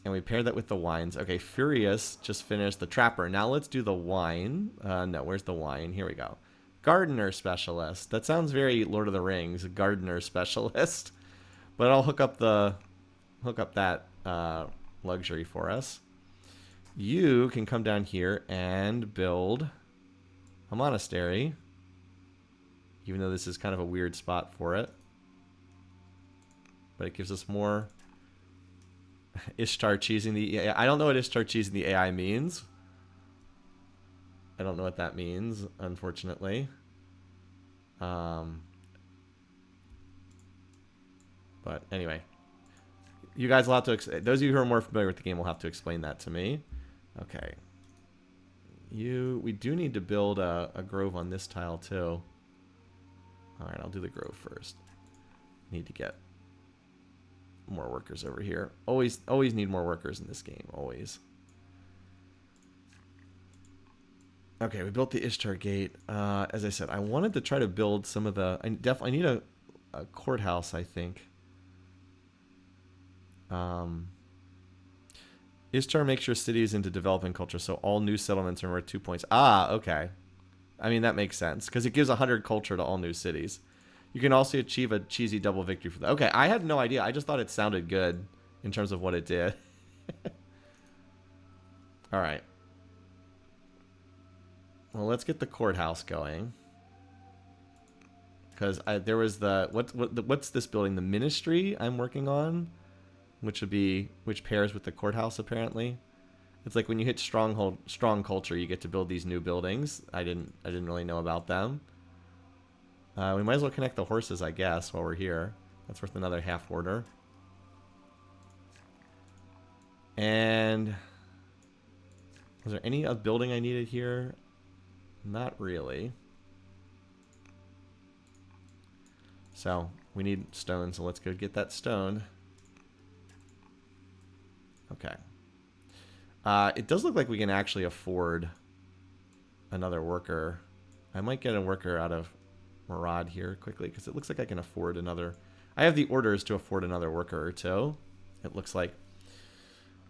And we paired that with the wines. Okay, Furious just finished the Trapper. Now let's do the wine. No, where's the wine? Here we go. Gardener Specialist. That sounds very Lord of the Rings. Gardener Specialist. But I'll hook up that luxury for us. You can come down here and build a monastery, even though this is kind of a weird spot for it. But it gives us more Ishtar cheesing the AI. I don't know what Ishtar cheesing the AI means. I don't know what that means, unfortunately. But anyway, you guys will have to. Those of you who are more familiar with the game will have to explain that to me. Okay. We do need to build a grove on this tile too. All right, I'll do the grove first. Need to get more workers over here. Always need more workers in this game. Always. Okay, we built the Ishtar Gate. As I said, I wanted to try to build some of the. I need a courthouse, I think. Ishtar makes your cities into developing culture, so all new settlements are worth 2 points. Ah, okay. I mean, that makes sense, because it gives 100 culture to all new cities. You can also achieve a cheesy double victory for that. Okay, I had no idea. I just thought it sounded good in terms of what it did. All right. Well, let's get the courthouse going. Because there was what's this building? The ministry I'm working on, which pairs with the courthouse apparently. It's like when you hit strong culture, you get to build these new buildings. I didn't really know about them. We might as well connect the horses, I guess, while we're here. That's worth another half order. And was there any other building I needed here? Not really. So we need stone, so let's go get that stone. Okay. It does look like we can actually afford another worker. I might get a worker out of Murad here quickly, because it looks like I can afford another. I have the orders to afford another worker or two, it looks like.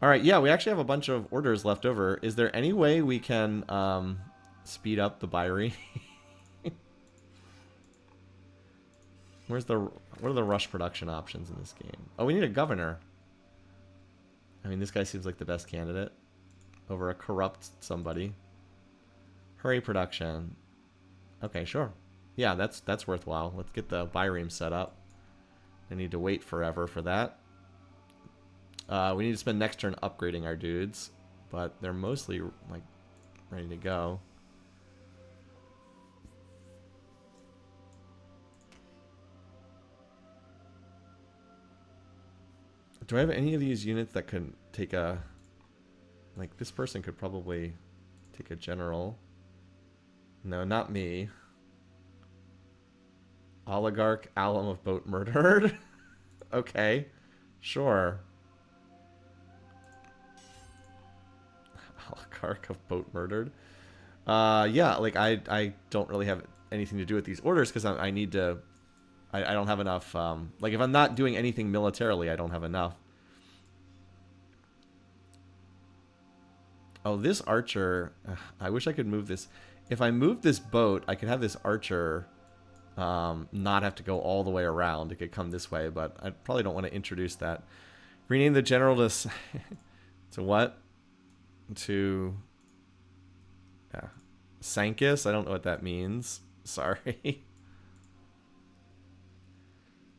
All right, yeah, we actually have a bunch of orders left over. Is there any way we can speed up the Bairi? What are the rush production options in this game? Oh, we need a governor. I mean, this guy seems like the best candidate over a corrupt somebody. Hurry production. Okay, sure. Yeah, that's worthwhile. Let's get the Byreme set up. I need to wait forever for that. We need to spend next turn upgrading our dudes, but they're mostly like ready to go. Do I have any of these units that could take a... Like, this person could probably take a general. No, not me. Oligarch, alum of boat murdered? Okay, sure. Oligarch of boat murdered? Yeah, like, I don't really have anything to do with these orders because I need to... I don't have enough, like if I'm not doing anything militarily, I don't have enough. Oh, this archer, I wish I could move this. If I move this boat, I could have this archer not have to go all the way around. It could come this way, but I probably don't want to introduce that. Rename the general to, to what? To, yeah, Sankis? I don't know what that means. Sorry.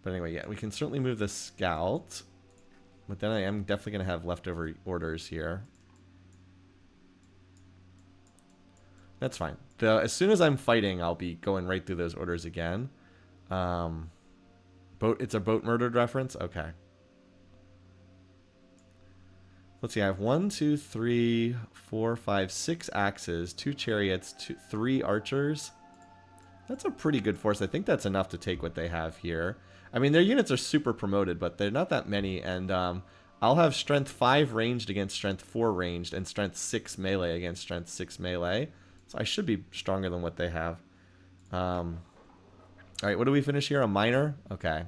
But anyway, yeah, we can certainly move the scout. But then I am definitely going to have leftover orders here. That's fine. As soon as I'm fighting, I'll be going right through those orders again. It's a boat murdered reference? Okay. Let's see, I have 1, 2, 3, 4, 5, 6 axes, 2 chariots, 3 archers. That's a pretty good force. I think that's enough to take what they have here. I mean, their units are super promoted, but they're not that many. And I'll have strength 5 ranged against strength 4 ranged and strength 6 melee against strength 6 melee. So I should be stronger than what they have. All right, what do we finish here? A minor? Okay.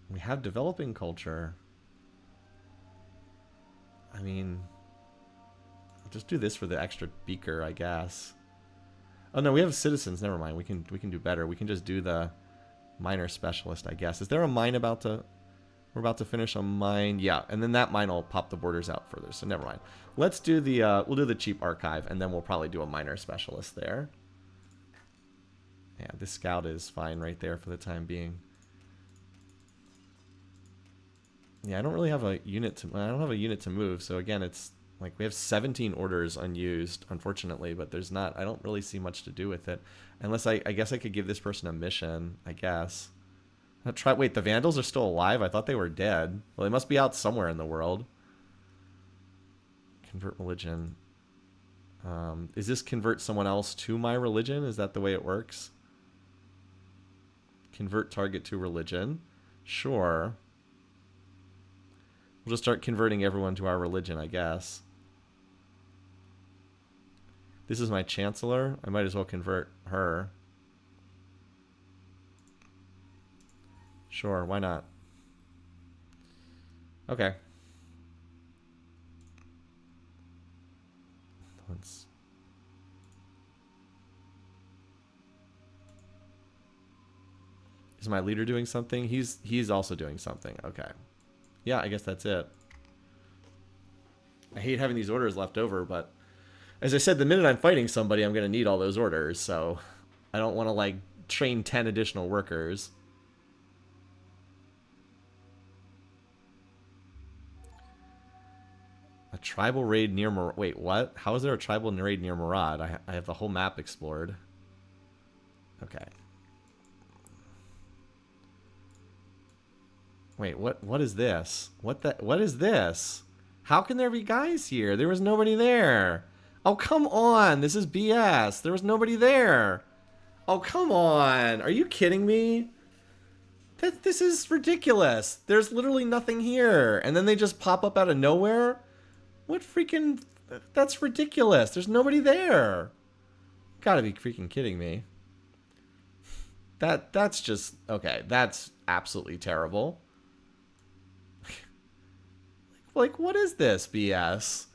We have developing culture. I mean, I'll just do this for the extra beaker, I guess. Oh no, we have citizens. Never mind. We can do better. We can just do the minor specialist, I guess. Is there a mine about to We're about to finish a mine. Yeah, and then that mine will pop the borders out further, so never mind. Let's do the, we'll do the cheap archive, and then we'll probably do a miner specialist there. Yeah, this scout is fine right there for the time being. Yeah, I don't really have a unit to, I don't have a unit to move, so again, it's like we have 17 orders unused, unfortunately, but there's not, I don't really see much to do with it. Unless I guess I could give this person a mission, I guess. Wait, the Vandals are still alive? I thought they were dead. Well, they must be out somewhere in the world. Convert religion. Is this convert someone else to my religion? Is that the way it works? Convert target to religion. Sure. We'll just start converting everyone to our religion, I guess. This is my chancellor. I might as well convert her. Sure, why not? Okay. Let's... Is my leader doing something? He's also doing something. Okay. Yeah, I guess that's it. I hate having these orders left over, but as I said, the minute I'm fighting somebody, I'm going to need all those orders, so I don't want to, like, train 10 additional workers. A tribal raid near Murad. Wait, what? How is there a tribal raid near Murad? I have the whole map explored. Okay. Wait, what is this? What is this? How can there be guys here? There was nobody there. Oh, come on. This is BS. There was nobody there. Oh, come on. Are you kidding me? This is ridiculous. There's literally nothing here. And then they just pop up out of nowhere? What freaking... That's ridiculous. There's nobody there. Gotta be freaking kidding me. That's just... Okay, that's absolutely terrible. Like, what is this BS?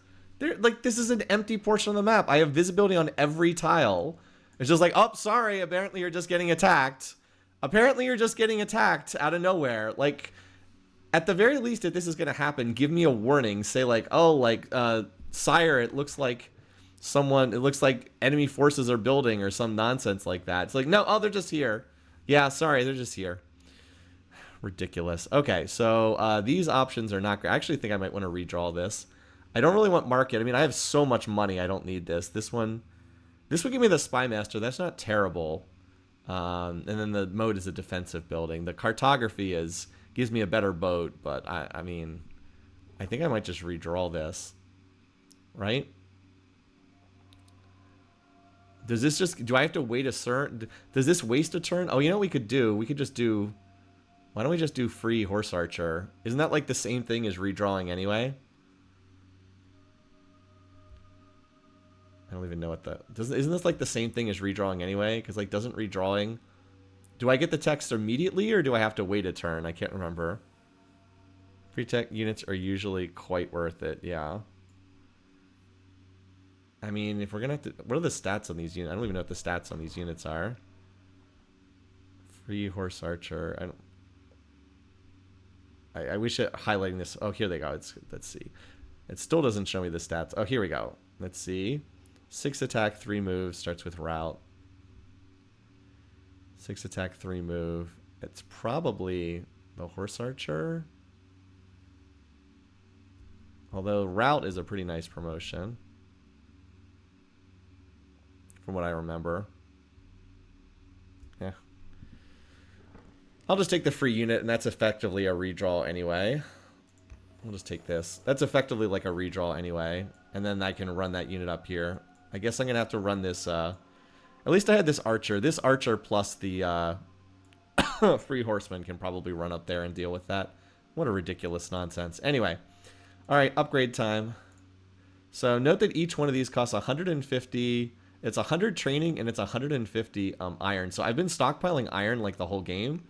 Like, this is an empty portion of the map. I have visibility on every tile. It's just like, oh, sorry, apparently you're just getting attacked. Apparently you're just getting attacked out of nowhere. Like... At the very least, if this is going to happen, give me a warning. Say like, oh, like, sire, it looks like enemy forces are building or some nonsense like that. It's like, no, oh, they're just here. Yeah, sorry, they're just here. Ridiculous. Okay, so these options are not great. I actually think I might want to redraw this. I don't really want market. I mean, I have so much money. I don't need this. This would give me the Spy Master. That's not terrible. And then the mode is a defensive building. The cartography gives me a better boat, but I mean, I think I might just redraw this, right? Does this just, do I have to wait a certain, does this waste a turn? Oh, you know what we could do? We could just do, why don't we just do free horse archer? Isn't that like the same thing as redrawing anyway? I don't even know what isn't this like the same thing as redrawing anyway? Because like, doesn't redrawing, do I get the text immediately or do I have to wait a turn? I can't remember. Pre-tech units are usually quite worth it, yeah. I mean, if we're gonna have to, what are the stats on these units? I don't even know what the stats on these units are. Free horse archer. I wish it highlighting this. Oh, here they go. Let's see. It still doesn't show me the stats. Oh, here we go. Let's see. 6 attack, 3 moves. Starts with route. 6 attack, 3 move. It's probably the horse archer. Although route is a pretty nice promotion. From what I remember. Yeah. I'll just take the free unit, and that's effectively a redraw anyway. We'll just take this. That's effectively like a redraw anyway. And then I can run that unit up here. I guess I'm going to have to run this... At least I had this archer. This archer plus the free horseman can probably run up there and deal with that. What a ridiculous nonsense. Anyway. Alright, upgrade time. So note that each one of these costs 150... It's 100 training and it's 150 iron. So I've been stockpiling iron like the whole game.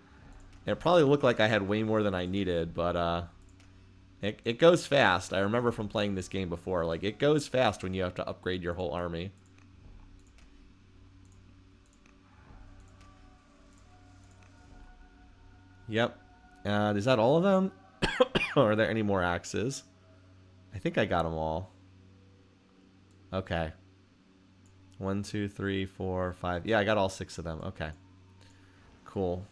It probably looked like I had way more than I needed, but it goes fast. I remember from playing this game before. Like, it goes fast when you have to upgrade your whole army. Yep. Is that all of them? Are there any more axes? I think I got them all. Okay. 1, 2, 3, 4, 5. Yeah, I got all 6 of them. Okay. Cool.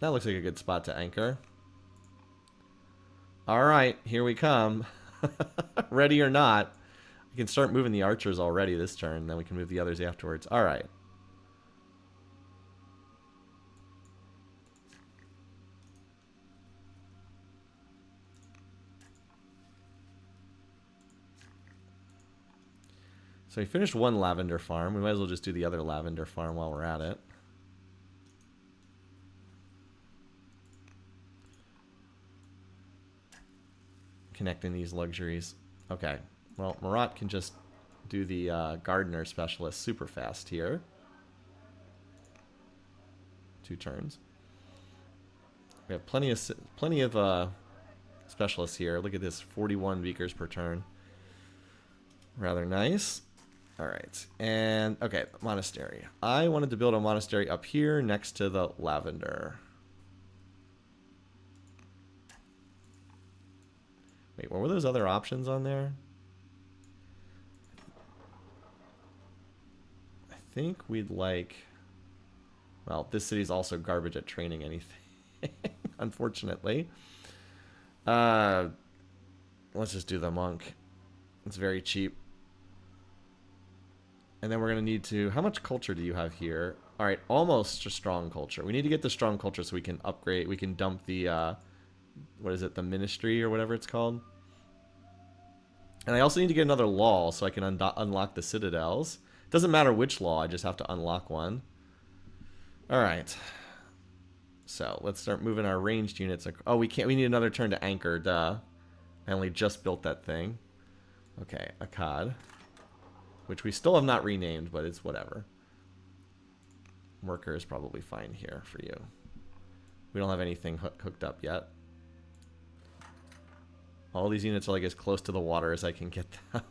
That looks like a good spot to anchor. Alright, here we come. Ready or not. We can start moving the archers already this turn, then we can move the others afterwards. Alright. So we finished one lavender farm. We might as well just do the other lavender farm while we're at it. Connecting these luxuries. Okay. Well, Marat can just do the gardener specialist super fast here. 2 turns. We have plenty of specialists here. Look at this, 41 beakers per turn. Rather nice. All right, and okay, monastery. I wanted to build a monastery up here next to the lavender. Wait, what were those other options on there? I think we'd like... Well, this city's also garbage at training anything, unfortunately. Let's just do the monk. It's very cheap. And then we're going to need to... How much culture do you have here? All right, almost a strong culture. We need to get the strong culture so we can upgrade. We can dump the... what is it? The ministry or whatever it's called. And I also need to get another law so I can unlock the citadels. Doesn't matter which law. I just have to unlock one. All right. So let's start moving our ranged units. Oh, we can't. We need another turn to anchor. Duh. I only just built that thing. Okay, Akkad. Which we still have not renamed, but it's whatever. Worker is probably fine here for you. We don't have anything hooked up yet. All these units are like as close to the water as I can get them.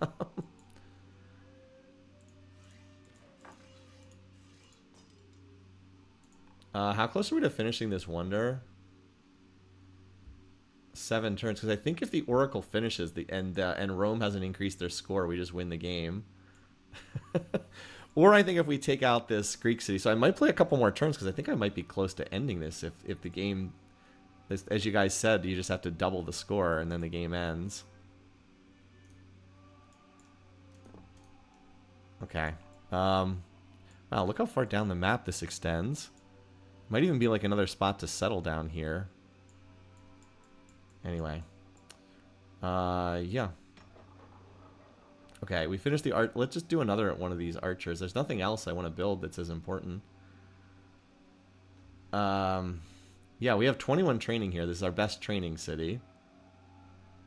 How close are we to finishing this wonder? 7 turns, because I think if the Oracle finishes and Rome hasn't increased their score, we just win the game. Or I think if we take out this Greek city, so I might play a couple more turns because I think I might be close to ending this if the game, as you guys said, you just have to double the score and then the game ends. Okay. Wow, look how far down the map this extends. Might even be like another spot to settle down here. Anyway. Yeah. Okay, we finished the art. Let's just do another one of these archers. There's nothing else I want to build that's as important. Yeah, we have 21 training here. This is our best training city.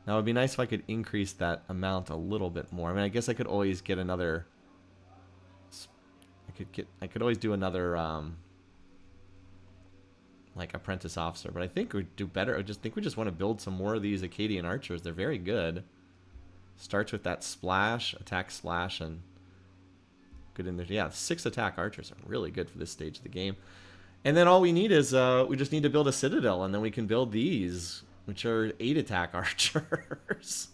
Now, it would be nice if I could increase that amount a little bit more. I mean, I guess I could always get another... I could always do another, like, apprentice officer. But I think we'd do better. I just think we just want to build some more of these Akkadian archers. They're very good. Starts with that splash, attack splash, and good in there. Yeah, 6 attack archers are really good for this stage of the game. And then all we need is, we just need to build a citadel, and then we can build these, which are 8 attack archers.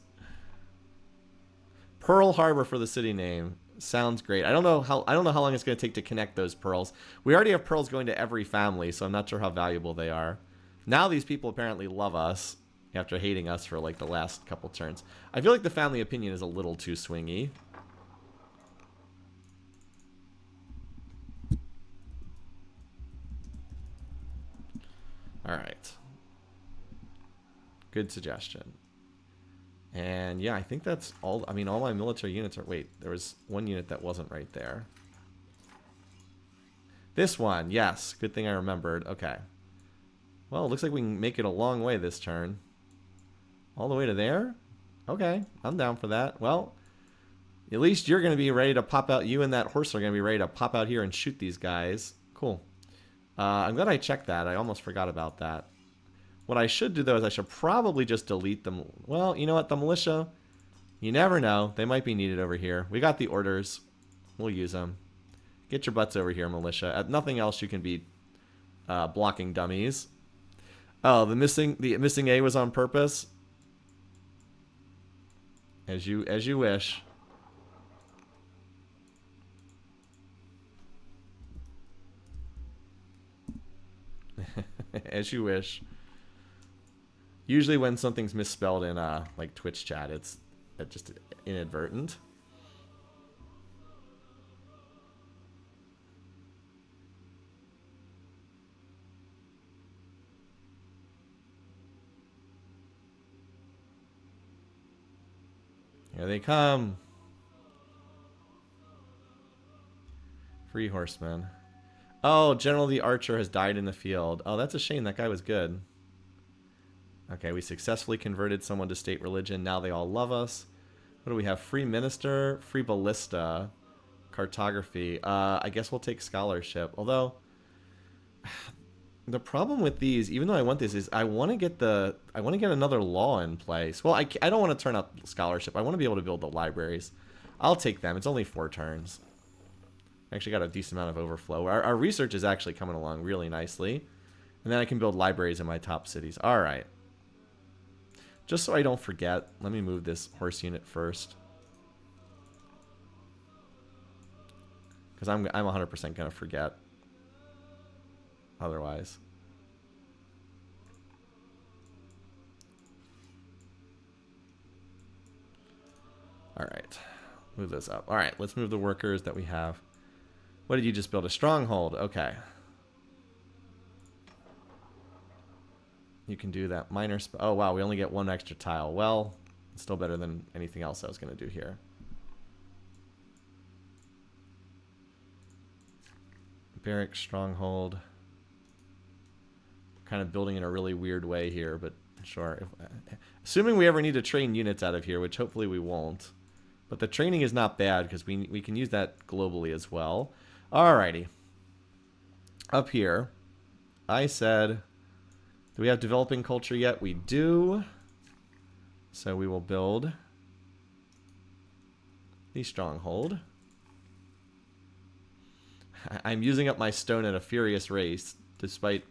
Pearl Harbor for the city name. Sounds great. I don't know how long it's going to take to connect those pearls. We already have pearls going to every family, so I'm not sure how valuable they are. Now these people apparently love us after hating us for like the last couple turns. I feel like the family opinion is a little too swingy. All right. Good suggestion. And yeah, I think that's all. I mean, all my military units are... Wait, there was one unit that wasn't right there. This one, yes. Good thing I remembered. Okay. Well, it looks like we can make it a long way this turn. All the way to there? Okay, I'm down for that. Well, at least you're going to be ready to pop out. You and that horse are going to be ready to pop out here and shoot these guys. Cool. I'm glad I checked that. I almost forgot about that. What I should do, though, is I should probably just delete them. Well, you know what? The militia, you never know. They might be needed over here. We got the orders. We'll use them. Get your butts over here, militia. At nothing else, you can be blocking dummies. Oh, the missing A was on purpose. As you wish. As you wish. Usually when something's misspelled in like Twitch chat, it's just inadvertent. Here they come. Free horsemen. Oh, General the Archer has died in the field. Oh, that's a shame. That guy was good. Okay, we successfully converted someone to state religion. Now they all love us. What do we have? Free minister, free ballista, cartography. I guess we'll take scholarship. Although, the problem with these, even though I want this, is I want to get another law in place. Well, I don't want to turn up scholarship. I want to be able to build the libraries. I'll take them. It's only 4 turns. Actually got a decent amount of overflow. Our research is actually coming along really nicely. And then I can build libraries in my top cities. All right. Just so I don't forget, let me move this horse unit first. Because I'm 100% going to forget. Otherwise. All right. Move this up. All right, let's move the workers that we have. What did you just build? A stronghold. Okay. You can do that. Minor... Oh, wow. We only get 1 extra tile. Well, it's still better than anything else I was going to do here. Barrack, stronghold. Kind of building in a really weird way here, but sure. Assuming we ever need to train units out of here, which hopefully we won't. But the training is not bad because we can use that globally as well. Alrighty. Up here, I said... Do we have developing culture yet? We do. So we will build the stronghold. I'm using up my stone at a furious race, despite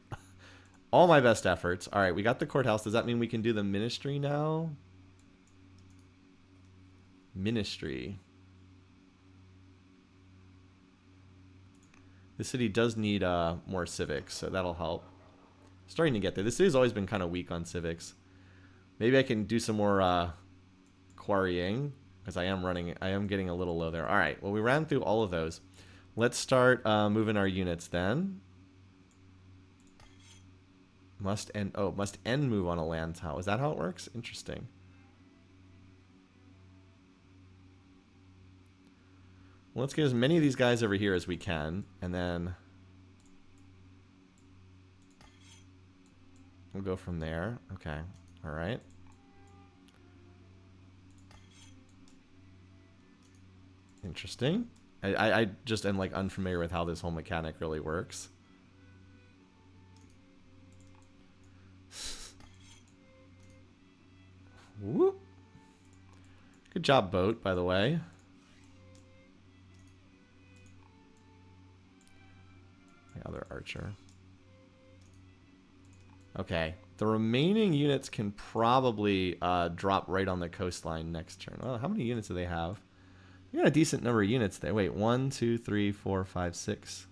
all my best efforts. All right, we got the courthouse. Does that mean we can do the ministry now? Ministry. The city does need more civics, so that'll help. Starting to get there. This city's always been kind of weak on civics. Maybe I can do some more quarrying, because I am getting a little low there. All right, well, we ran through all of those. Let's start moving our units then. Must end move on a land tile. Is that how it works? Interesting. Well, let's get as many of these guys over here as we can, and then we'll go from there. Okay. All right. Interesting. I just am like unfamiliar with how this whole mechanic really works. Whoop. Good job, boat, by the way. My other archer. Okay. The remaining units can probably drop right on the coastline next turn. Well, how many units do they have? They got a decent number of units there. Wait, 1, 2, 3, 4, 5, 6.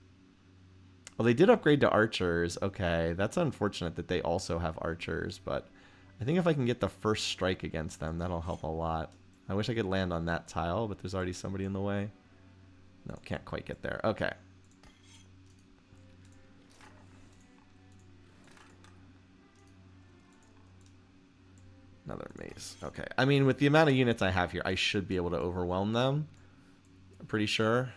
Well, they did upgrade to archers. Okay, that's unfortunate that they also have archers, but I think if I can get the first strike against them, that'll help a lot. I wish I could land on that tile, but there's already somebody in the way. No, can't quite get there. Okay. Another mace. Okay. I mean, with the amount of units I have here, I should be able to overwhelm them. I'm pretty sure.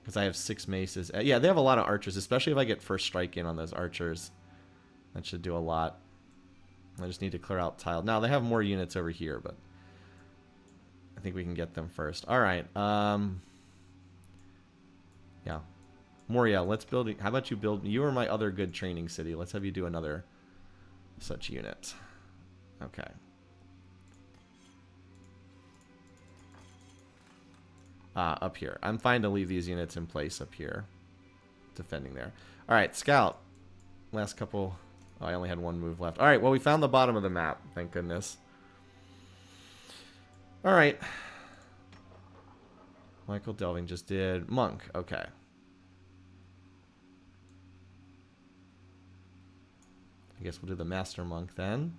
Because I have 6 maces. Yeah, they have a lot of archers, especially if I get first strike in on those archers. That should do a lot. I just need to clear out tile. Now, they have more units over here, but I think we can get them first. All right. Yeah. Moria, let's build... How about you build... You are my other good training city. Let's have you do another such unit. Okay. Up here. I'm fine to leave these units in place up here. defending there. All right, scout. Last couple. Oh, I only had one move left. All right, well, we found the bottom of the map. Thank goodness. All right. Michael Delving just did monk. Okay. I guess we'll do the master monk then.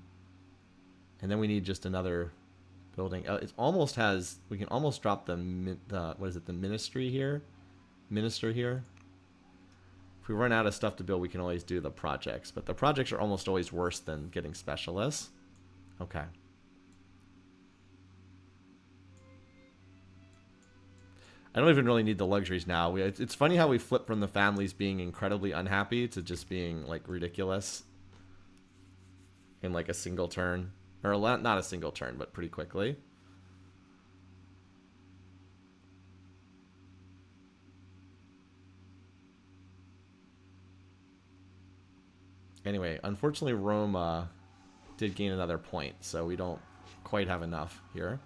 And then we need just another building. It almost has, we can almost drop the what is it, the ministry here? Minister here. If we run out of stuff to build, we can always do the projects. But the projects are almost always worse than getting specialists. Okay. I don't even really need the luxuries now. It's funny how we flip from the families being incredibly unhappy to just being like ridiculous in like a single turn. Or not a single turn, but pretty quickly. Anyway, unfortunately Rome did gain another point, so we don't quite have enough here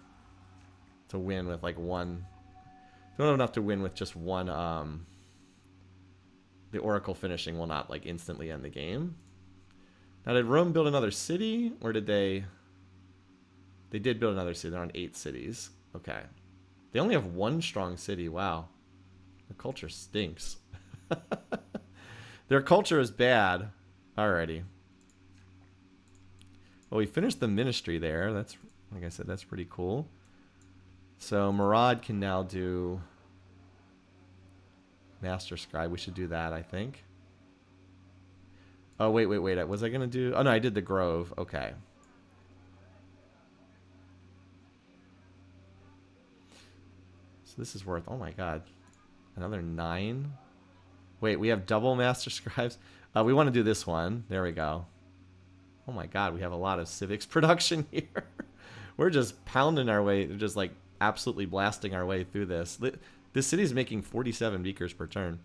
to win with like one. Don't have enough to win with just one. The Oracle finishing will not like instantly end the game. Now, did Rome build another city, or did they? They did build another city. They're on 8 cities. Okay. They only have 1 strong city. Wow. Their culture stinks. Their culture is bad. Alrighty. Well, we finished the ministry there. That's, like I said, that's pretty cool. So Murad can now do Master Scribe. We should do that, I think. Oh, wait. Was I going to do... Oh, no, I did the Grove. Okay. So this is worth... Oh, my God. Another 9? Wait, we have double Master Scribes? We want to do this one. There we go. Oh, my God. We have a lot of civics production here. We're just pounding our way... Just, like, absolutely blasting our way through this. This city is making 47 beakers per turn.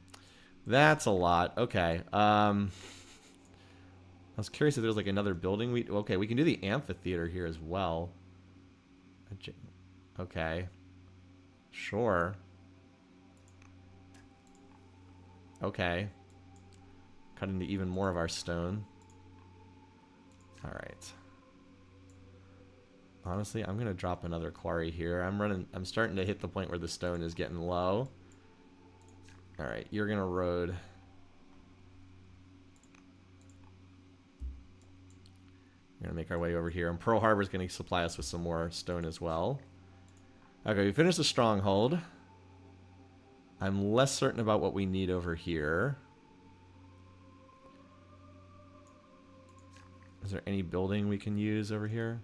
That's a lot. Okay. I was curious if there's like another building. Okay, we can do the amphitheater here as well. Okay. Sure. Okay. Cut into even more of our stone. All right. Honestly, I'm gonna drop another quarry here. I'm starting to hit the point where the stone is getting low. All right, you're gonna road. We're gonna make our way over here, and Pearl Harbor is gonna supply us with some more stone as well. Okay, we finished the stronghold. I'm less certain about what we need over here. Is there any building we can use over here?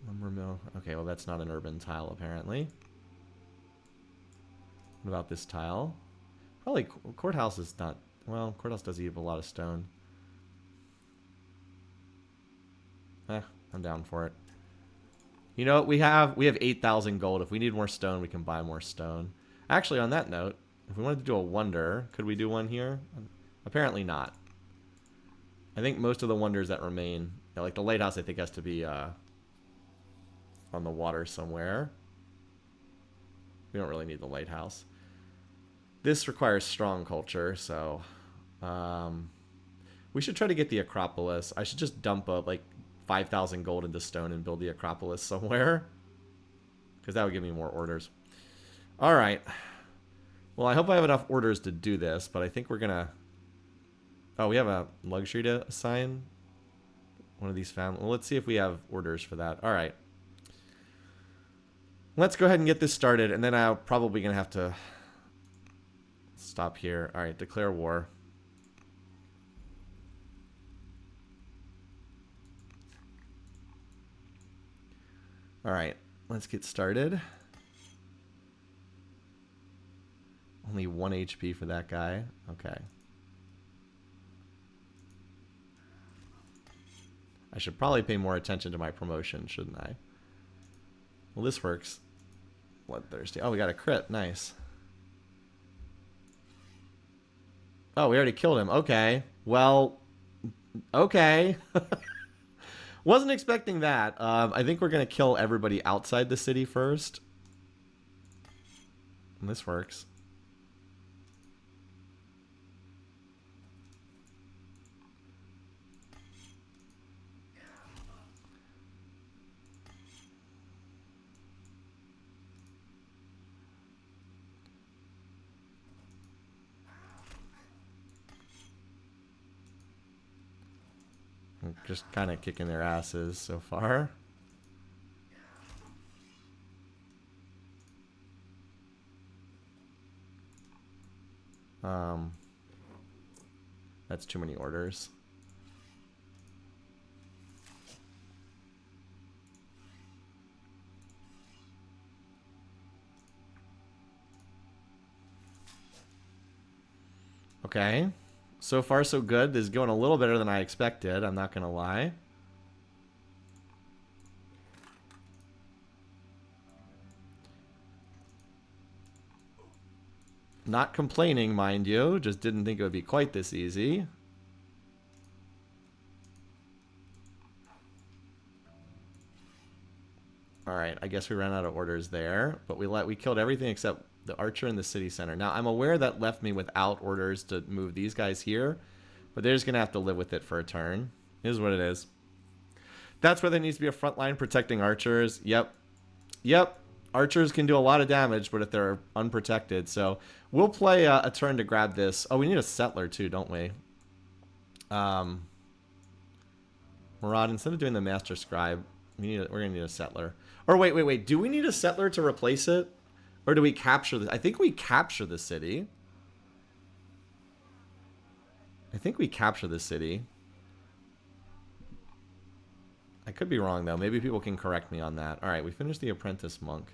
Lumber mill. Okay, well that's not an urban tile apparently. What about this tile? Probably courthouse is not. Well, courthouse does eat a lot of stone. I'm down for it. You know, we have 8,000 gold. If we need more stone, we can buy more stone. Actually, on that note, if we wanted to do a wonder, could we do one here? Apparently not. I think most of the wonders that remain, like the lighthouse, I think has to be on the water somewhere. We don't really need the lighthouse. This requires strong culture, so we should try to get the Acropolis. I should just dump like 5,000 gold into stone and build the Acropolis somewhere, because that would give me more orders. All right. Well, I hope I have enough orders to do this, but I think we're gonna. Oh, we have a luxury to assign. One of these families. Well, let's see if we have orders for that. All right. Let's go ahead and get this started, and then I'm probably gonna have to stop here. All right, declare war. All right, let's get started. Only 1 HP for that guy. Okay. I should probably pay more attention to my promotion, shouldn't I? Well, this works. Bloodthirsty. Oh, we got a crit. Nice. Oh, we already killed him. Okay. Well, okay. Wasn't expecting that. I think we're going to kill everybody outside the city first. And this works. I'm just kind of kicking their asses so far. That's too many orders. Okay. So far, so good. This is going a little better than I expected. I'm not going to lie. Not complaining, mind you. Just didn't think it would be quite this easy. Alright, I guess we ran out of orders there. But we killed everything except the archer in the city center. Now, I'm aware that left me without orders to move these guys here. But they're just going to have to live with it for a turn. Here's what it is. That's where there needs to be a front line protecting archers. Yep. Yep. Archers can do a lot of damage, but if they're unprotected. So we'll play a turn to grab this. Oh, we need a settler too, don't we? Murad, instead of doing the master scribe, we're going to need a settler. Or wait. Do we need a settler to replace it? Or do we capture this? I think we capture the city. I think we capture the city. I could be wrong, though. Maybe people can correct me on that. All right, we finished the apprentice monk.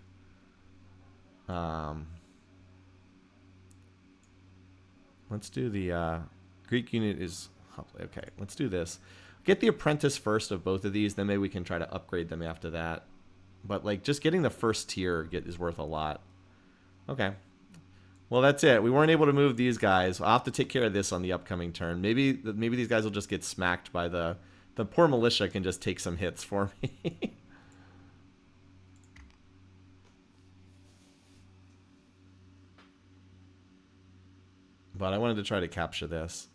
Let's do the Greek unit is... Okay, let's do this. Get the apprentice first of both of these, then maybe we can try to upgrade them after that. But, like, just getting the first tier is worth a lot. Okay. Well, that's it. We weren't able to move these guys. I'll have to take care of this on the upcoming turn. Maybe these guys will just get smacked by the poor militia can just take some hits for me. But I wanted to try to capture this.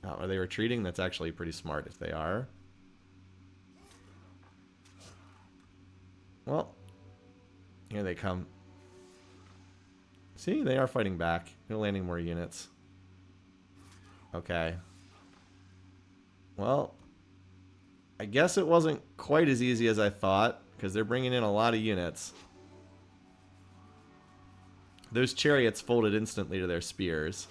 Oh, are they retreating? That's actually pretty smart if they are. Well, here they come. See, they are fighting back. They're landing more units. Okay. Well, I guess it wasn't quite as easy as I thought, because they're bringing in a lot of units. Those chariots folded instantly to their spears.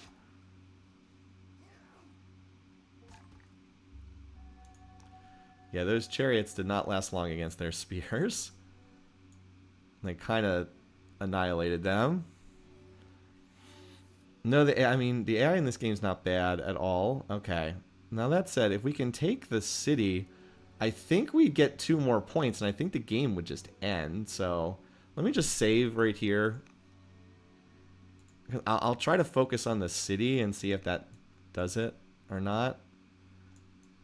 Yeah, those chariots did not last long against their spears. They kind of annihilated them. No, I mean, the AI in this game is not bad at all. Okay. Now that said, if we can take the city, I think we get 2 more points, and I think the game would just end. So let me just save right here. I'll try to focus on the city and see if that does it or not.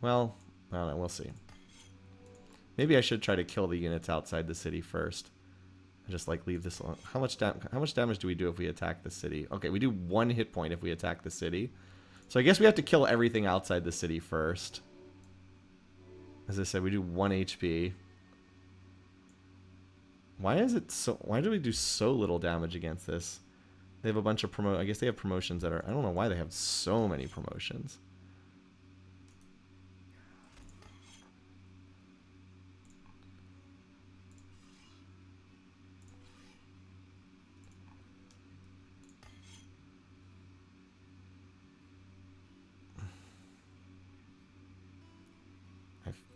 Well, I don't know. We'll see. Maybe I should try to kill the units outside the city first. Just like leave this alone. How much damage do we do if we attack the city? Okay, we do 1 hit point if we attack the city. So I guess we have to kill everything outside the city first. As I said, we do 1 HP. Why is it so... Why do we do so little damage against this? They have a bunch of I guess they have promotions that are... I don't know why they have so many promotions.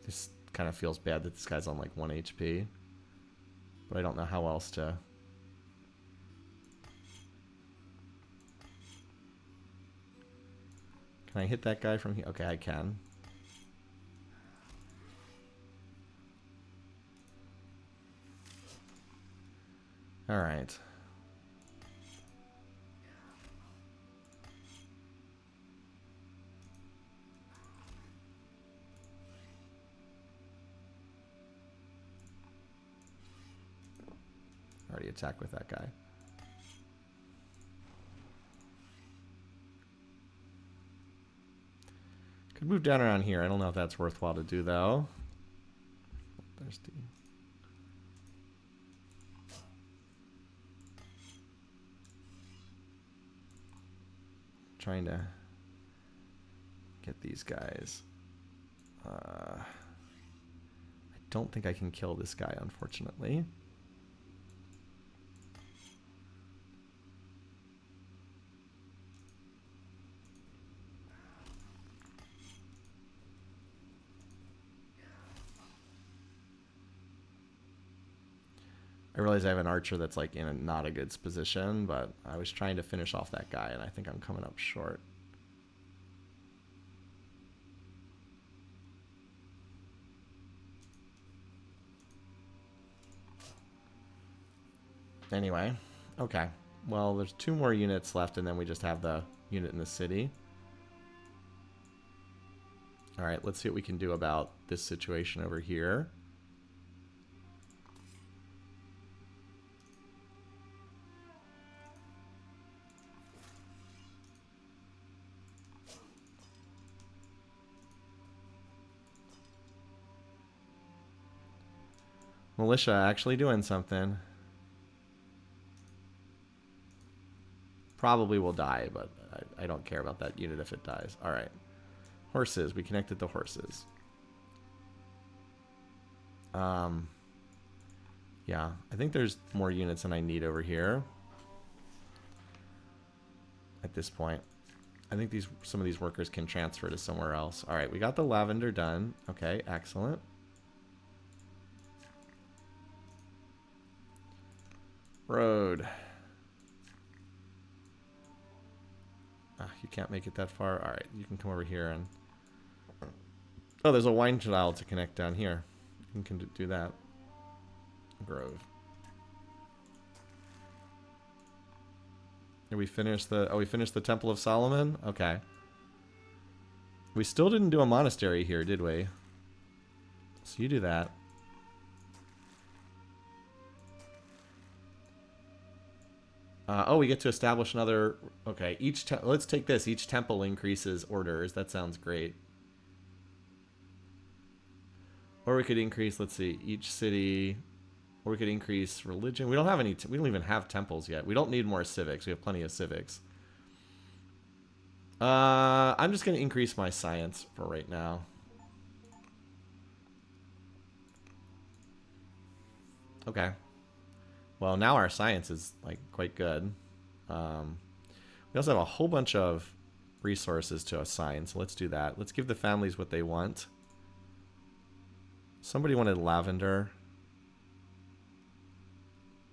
This kind of feels bad that this guy's on like 1 HP. But I don't know how else to... Can I hit that guy from here? Okay, I can. Alright. Already attack with that guy. Could move down around here. I don't know if that's worthwhile to do, though. Thirsty. Trying to get these guys. I don't think I can kill this guy, unfortunately. I realize I have an archer that's like in a not a good position, but I was trying to finish off that guy, and I think I'm coming up short. Anyway, okay. Well, there's 2 more units left, and then we just have the unit in the city. All right, let's see what we can do about this situation over here. Militia actually doing something. Probably will die, but I don't care about that unit if it dies. All right. Horses. We connected the horses. Yeah, I think there's more units than I need over here at this point. I think some of these workers can transfer to somewhere else. All right, we got the lavender done. Okay, excellent. Road. You can't make it that far. All right, you can come over here and... Oh, there's a wine child to connect down here. You can do that. Grove. Did we finish the... Oh, we finished the Temple of Solomon? Okay. We still didn't do a monastery here, did we? So you do that. Oh, we get to establish another... Okay, let's take this. Each temple increases orders. That sounds great. Or we could increase, let's see, each city... Or we could increase religion. We don't have any... We don't even have temples yet. We don't need more civics. We have plenty of civics. I'm just going to increase my science for right now. Okay. Well, now our science is like quite good. We also have a whole bunch of resources to assign, so let's do that. Let's give the families what they want. Somebody wanted lavender.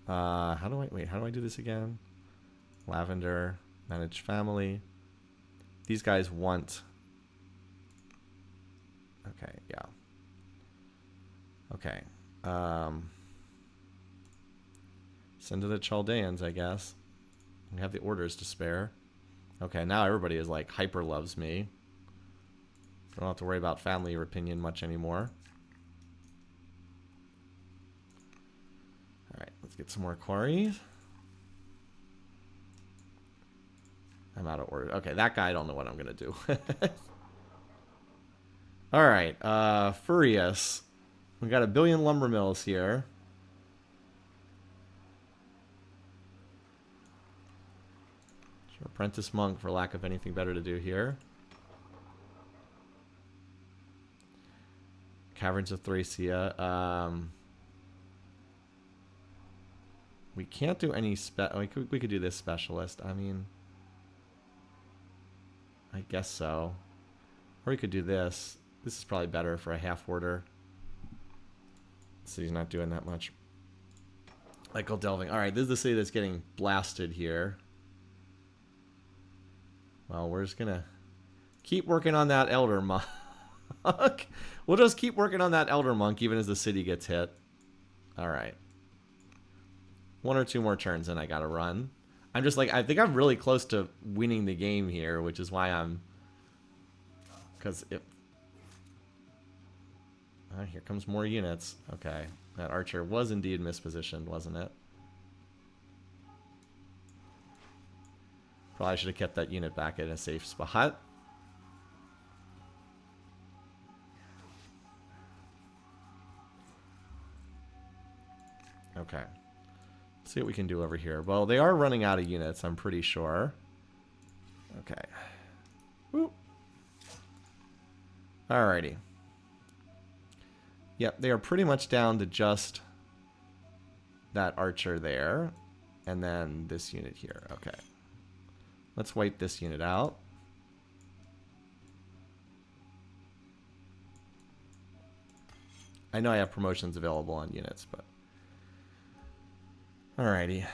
How do I do this again? Lavender, manage family. These guys want... Okay, yeah. Okay. Send to the Chaldeans, I guess. We have the orders to spare. Okay, now everybody is like hyper loves me. I don't have to worry about family or opinion much anymore. Alright, let's get some more quarries. I'm out of order. Okay, that guy I don't know what I'm going to do. Alright, Furious. We got 1 billion lumber mills here. Apprentice monk for lack of anything better to do here. Caverns of Thracia. We can't do any we could do this specialist. I mean, I guess so. Or we could do this. This is probably better for a half order. So he's not doing that much. Michael Delving. All right, this is the city that's getting blasted here. Well, we're just gonna keep working on that elder monk. We'll just keep working on that elder monk even as the city gets hit. All right. 1 or 2 more turns and I gotta run. I'm just like, I think I'm really close to winning the game here, which is why I'm... Because it... here comes more units. Okay. That archer was indeed mispositioned, wasn't it? Probably should have kept that unit back in a safe spot. Okay. Let's see what we can do over here. Well, they are running out of units, I'm pretty sure. Okay. Whoop. Alrighty. Yep, they are pretty much down to just that archer there. And then this unit here. Okay. Let's wipe this unit out. I know I have promotions available on units, but... Alrighty.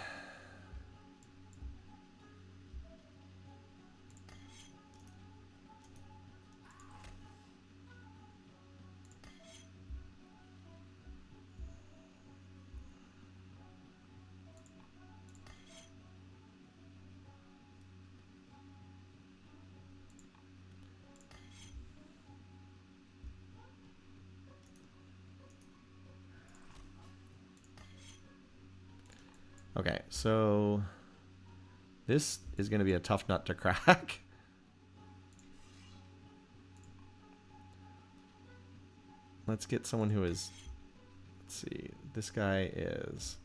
Okay, so this is going to be a tough nut to crack. Let's get someone who is, let's see, this guy is,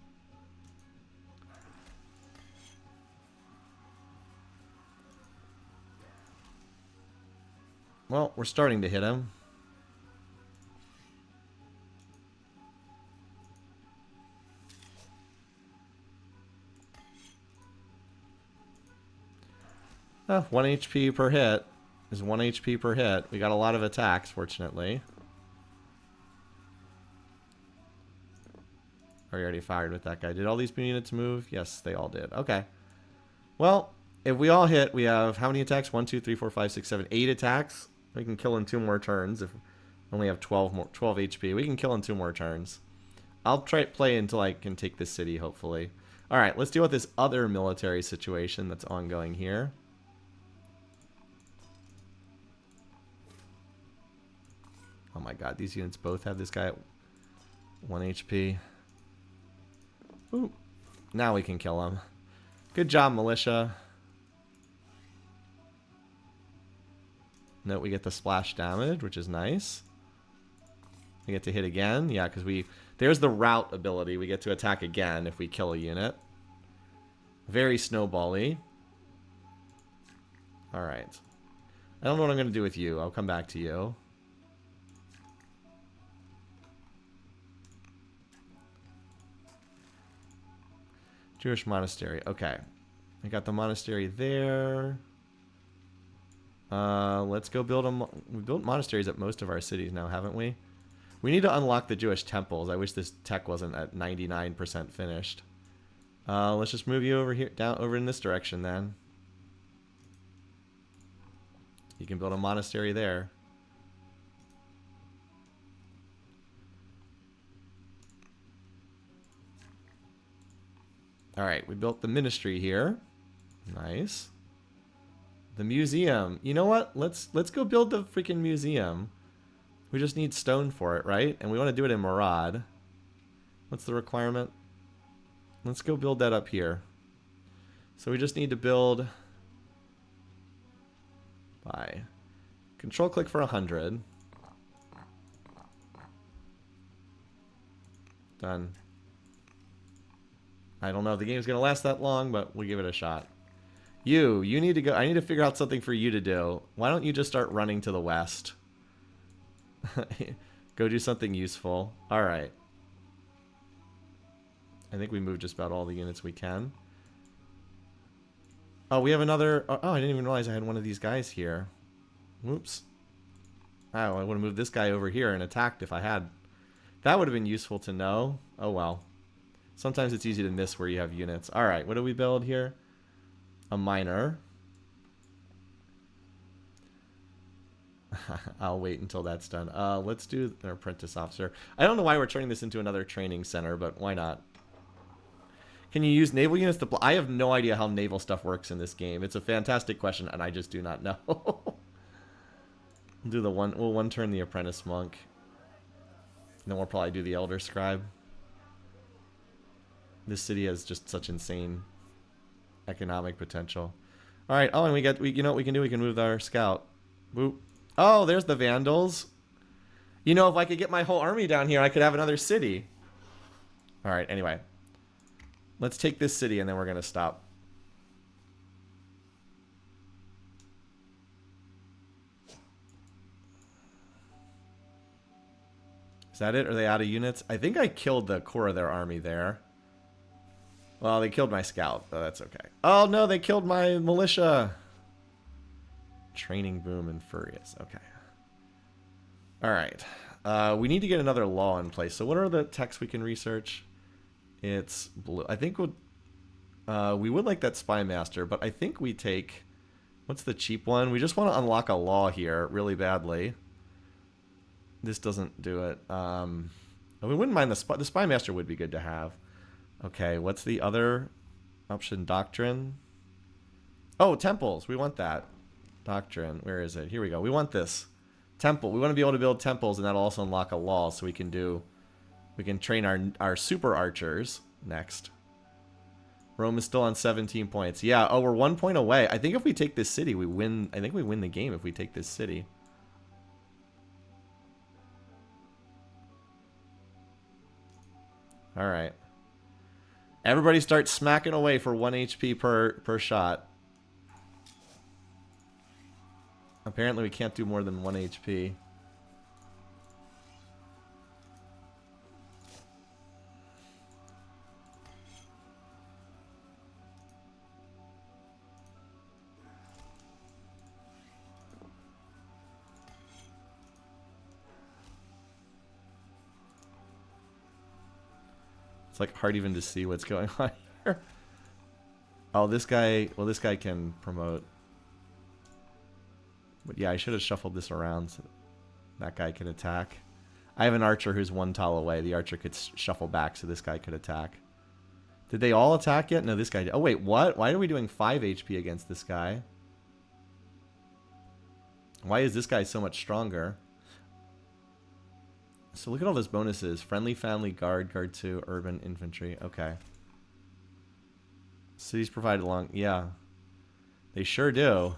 well, we're starting to hit him. Oh, 1 HP per hit is 1 HP per hit. We got a lot of attacks, fortunately. Are you already fired with that guy? Did all these units move? Yes, they all did. Okay. Well, if we all hit, we have how many attacks? 1, 2, 3, 4, 5, 6, 7, 8 attacks. We can kill in 2 more turns if we only have 12 HP. We can kill in 2 more turns. I'll try to play until I can take this city, hopefully. All right, let's deal with this other military situation that's ongoing here. Oh my god, these units both have this guy at 1 HP. Ooh. Now we can kill him. Good job, militia. Note we get the splash damage, which is nice. We get to hit again. Yeah, because there's the route ability. We get to attack again if we kill a unit. Very snowball-y. Alright. I don't know what I'm going to do with you. I'll come back to you. Jewish monastery. Okay. I got the monastery there. Let's go build them. We've built monasteries at most of our cities now, haven't we? We need to unlock the Jewish temples. I wish this tech wasn't at 99% finished. Let's just move you over here, down over in this direction then. You can build a monastery there. Alright, we built the ministry here. Nice. The museum. You know what? Let's go build the freaking museum. We just need stone for it, right? And we want to do it in Murad. What's the requirement? Let's go build that up here. So we just need to build by control click for 100. Done. I don't know if the game's going to last that long, but we'll give it a shot. You need to go. I need to figure out something for you to do. Why don't you just start running to the west? Go do something useful. All right. I think we moved just about all the units we can. Oh, we have another. Oh, I didn't even realize I had one of these guys here. Whoops. Oh, I would have moved this guy over here and attacked if I had. That would have been useful to know. Oh, well. Sometimes it's easy to miss where you have units. All right, what do we build here? A miner. I'll wait until that's done. Let's do an apprentice officer. I don't know why we're turning this into another training center, but why not? Can you use naval units to... I have no idea how naval stuff works in this game. It's a fantastic question, and I just do not know. We'll do the one... We'll one turn the apprentice monk. And then we'll probably do the elder scribe. This city has just such insane economic potential. All right. Oh, and you know what we can do? We can move our scout. Boop. Oh, there's the Vandals. You know, if I could get my whole army down here, I could have another city. All right. Anyway, let's take this city and then we're going to stop. that it? Are they out of units? I think I killed the core of their army there. Well, they killed my scout, but that's okay. Oh, no, they killed my militia. Training boom and furious. Okay. All right. We need to get another law in place. So what are the texts we can research? It's blue. I think we would like that spy master, but I think we take... What's the cheap one? We just want to unlock a law here really badly. This doesn't do it. We wouldn't mind the spy master would be good to have. Okay, what's the other option? Doctrine? Oh, temples. We want that. Doctrine. Where is it? Here we go. We want this. Temple. We want to be able to build temples, and that'll also unlock a law, so we can train our super archers next. Rome is still on 17 points. Yeah, oh, we're 1 point away. I think if we take this city, we win. I think we win the game if we take this city. All right. Everybody starts smacking away for 1 HP per shot. Apparently we can't do more than 1 HP. It's like hard even to see what's going on here. Oh, this guy, well, this guy can promote. But yeah, I should have shuffled this around so that guy could attack. I have an archer who's 1 tile away. The archer could shuffle back so this guy could attack. Did they all attack yet? No, this guy did. Oh, wait, what? Why are we doing 5 HP against this guy? Why is this guy so much stronger? So look at all those bonuses. Friendly, family, guard, guard 2, urban, infantry. Okay. Cities provided along... Yeah. They sure do.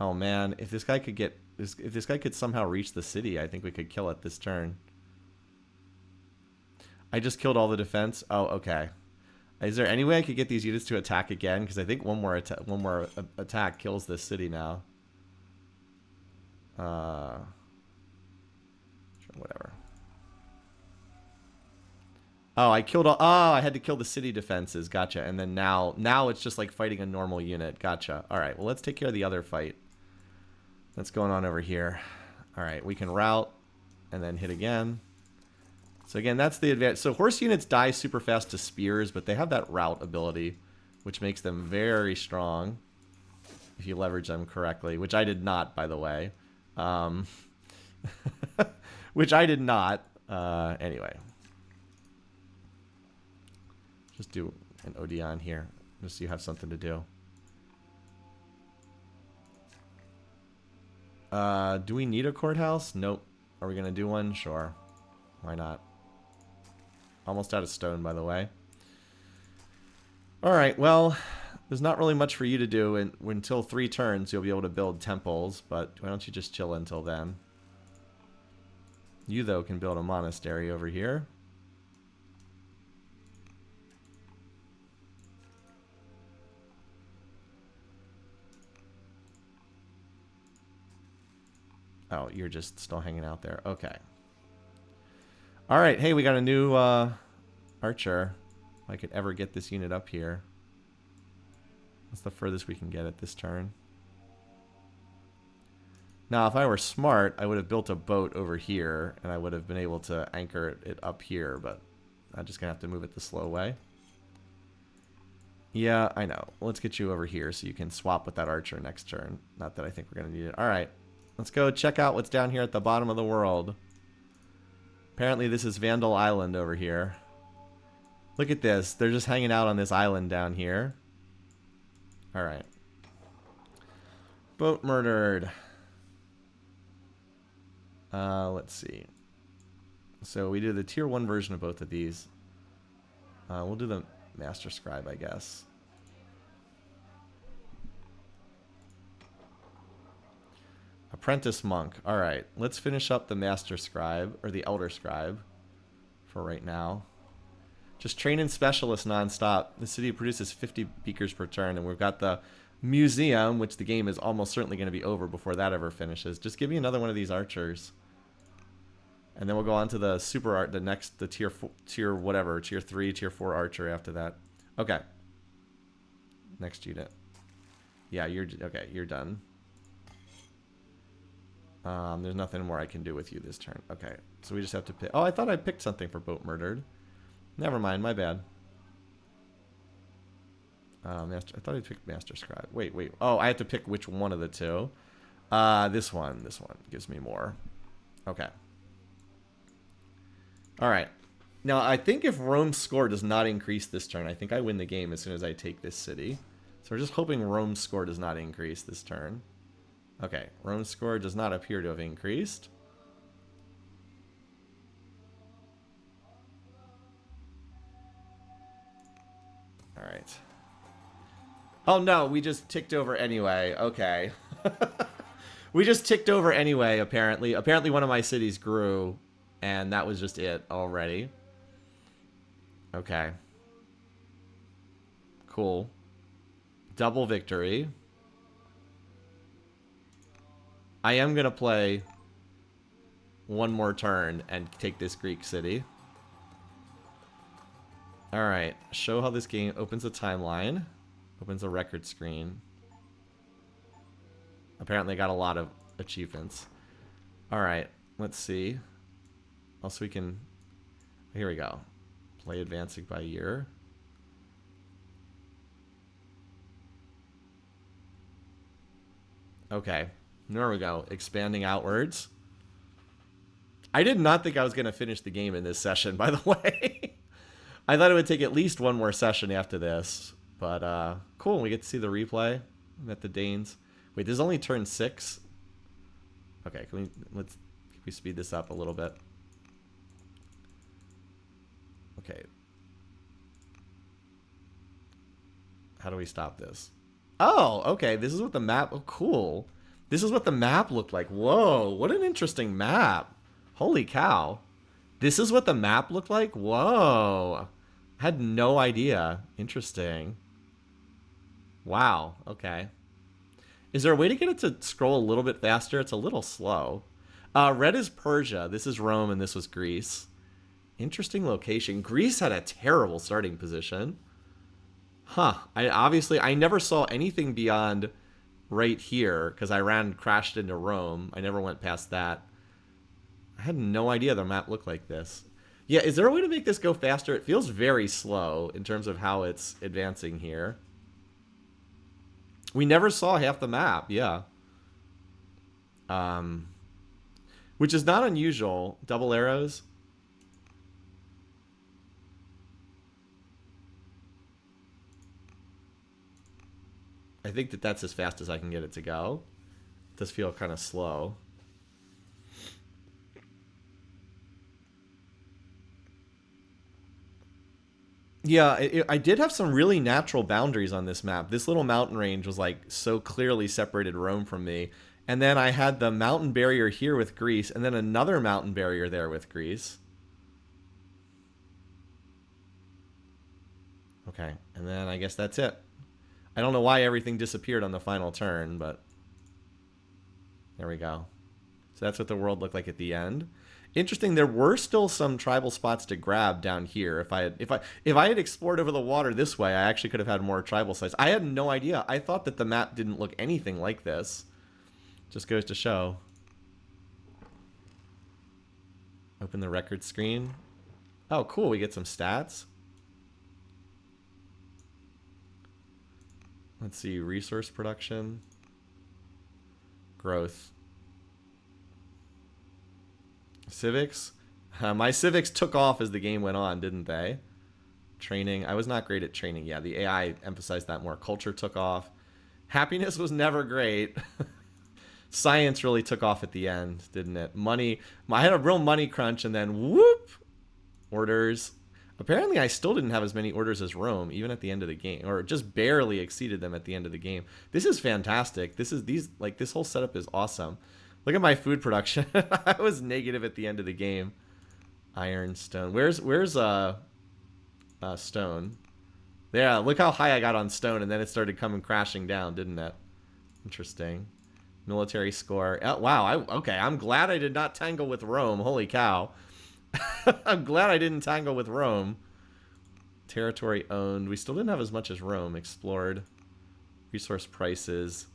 Oh, man. If this guy could get... If this guy could somehow reach the city, I think we could kill it this turn. I just killed all the defense. Oh, okay. Is there any way I could get these units to attack again? Because I think one more attack kills this city now. Whatever. Oh, I killed all... Oh, I had to kill the city defenses. Gotcha. And then now it's just like fighting a normal unit. Gotcha. All right. Well, let's take care of the other fight that's going on over here. All right. We can route and then hit again. So again, that's the advantage. So horse units die super fast to spears, but they have that route ability, which makes them very strong if you leverage them correctly, which I did not, by the way. Which I did not. Anyway. Just do an Odeon here, just so you have something to do. Do we need a courthouse? Nope. Are we going to do one? Sure. Why not? Almost out of stone, by the way. Alright, well, there's not really much for you to do until 3 turns. You'll be able to build temples, but why don't you just chill until then? You, though, can build a monastery over here. Oh, you're just still hanging out there. Okay. All right. Hey, we got a new archer. If I could ever get this unit up here. That's the furthest we can get at this turn. Now, if I were smart, I would have built a boat over here, and I would have been able to anchor it up here, but I'm just going to have to move it the slow way. Yeah, I know. Let's get you over here so you can swap with that archer next turn. Not that I think we're going to need it. All right. Let's go check out what's down here at the bottom of the world. Apparently this is Vandal Island over here. Look at this. They're just hanging out on this island down here. Alright. Boat murdered. Let's see. So we do the tier 1 version of both of these. We'll do the Master Scribe, I guess. Apprentice Monk. Alright, let's finish up the Master Scribe, or the Elder Scribe, for right now. Just training specialists non-stop. The city produces 50 beakers per turn, and we've got the museum, which the game is almost certainly going to be over before that ever finishes. Just give me another one of these archers. And then we'll go on to the super art, the tier whatever, tier 3, tier 4 archer after that. Okay. Next unit. Yeah, okay, you're done. There's nothing more I can do with you this turn. Okay, so we just have to pick. Oh, I thought I picked something for Boat Murdered. Never mind, my bad. Master. I thought I picked Master Scribe. Wait. Oh, I have to pick which one of the two. This one gives me more. Okay. All right. Now, I think if Rome's score does not increase this turn, I think I win the game as soon as I take this city. So we're just hoping Rome's score does not increase this turn. Okay, Rome's score does not appear to have increased. All right. Oh no, we just ticked over anyway. Okay. We just ticked over anyway, apparently. Apparently one of my cities grew, and that was just it already. Okay. Cool. Double victory. I am going to play one more turn and take this Greek city. Alright. Show how this game opens a timeline. Opens a record screen. Apparently I got a lot of achievements. Alright. Let's see. Also we can... Here we go. Play advancing by year. Okay. There we go. Expanding outwards. I did not think I was going to finish the game in this session, by the way. I thought it would take at least one more session after this. But, cool. We get to see the replay. Met the Danes. Wait, this is only turn 6? Okay, can we speed this up a little bit? Okay. How do we stop this? Oh, okay. This is what the map... Oh, cool. This is what the map looked like. Whoa, what an interesting map. Holy cow. This is what the map looked like? Whoa. I had no idea. Interesting. Wow, okay. Is there a way to get it to scroll a little bit faster? It's a little slow. Red is Persia. This is Rome, and this was Greece. Interesting location. Greece had a terrible starting position. Huh. I never saw anything beyond right here, because Iran crashed into Rome. I never went past that. I had no idea the map looked like this. Yeah, is there a way to make this go faster? It feels very slow in terms of how it's advancing here. We never saw half the map, yeah. Which is not unusual. Double arrows. I think that's as fast as I can get it to go. It does feel kind of slow. Yeah, I did have some really natural boundaries on this map. This little mountain range was like so clearly separated Rome from me. And then I had the mountain barrier here with Greece, and then another mountain barrier there with Greece. Okay, and then I guess that's it. I don't know why everything disappeared on the final turn, but there we go. So that's what the world looked like at the end. Interesting, there were still some tribal spots to grab down here. If I had explored over the water this way, I actually could have had more tribal sites. I had no idea. I thought that the map didn't look anything like this. Just goes to show. Open the record screen. Oh, cool, we get some stats. Let's see, resource production. Growth. Civics. My civics took off as the game went on, didn't they? Training. I was not great at training. Yeah, the AI emphasized that more. Culture took off. Happiness was never great. Science really took off at the end, didn't it? Money. I had a real money crunch, and then whoop! Orders. Apparently, I still didn't have as many orders as Rome, even at the end of the game, or just barely exceeded them at the end of the game. This is fantastic. This whole setup is awesome. Look at my food production. I was negative at the end of the game. Iron, stone. Where's stone? Yeah, look how high I got on stone, and then it started coming crashing down, didn't it? Interesting. Military score. Oh, wow. Okay, I'm glad I did not tangle with Rome. Holy cow. I'm glad I didn't tangle with Rome. Territory owned. We still didn't have as much as Rome. Explored. Resource prices.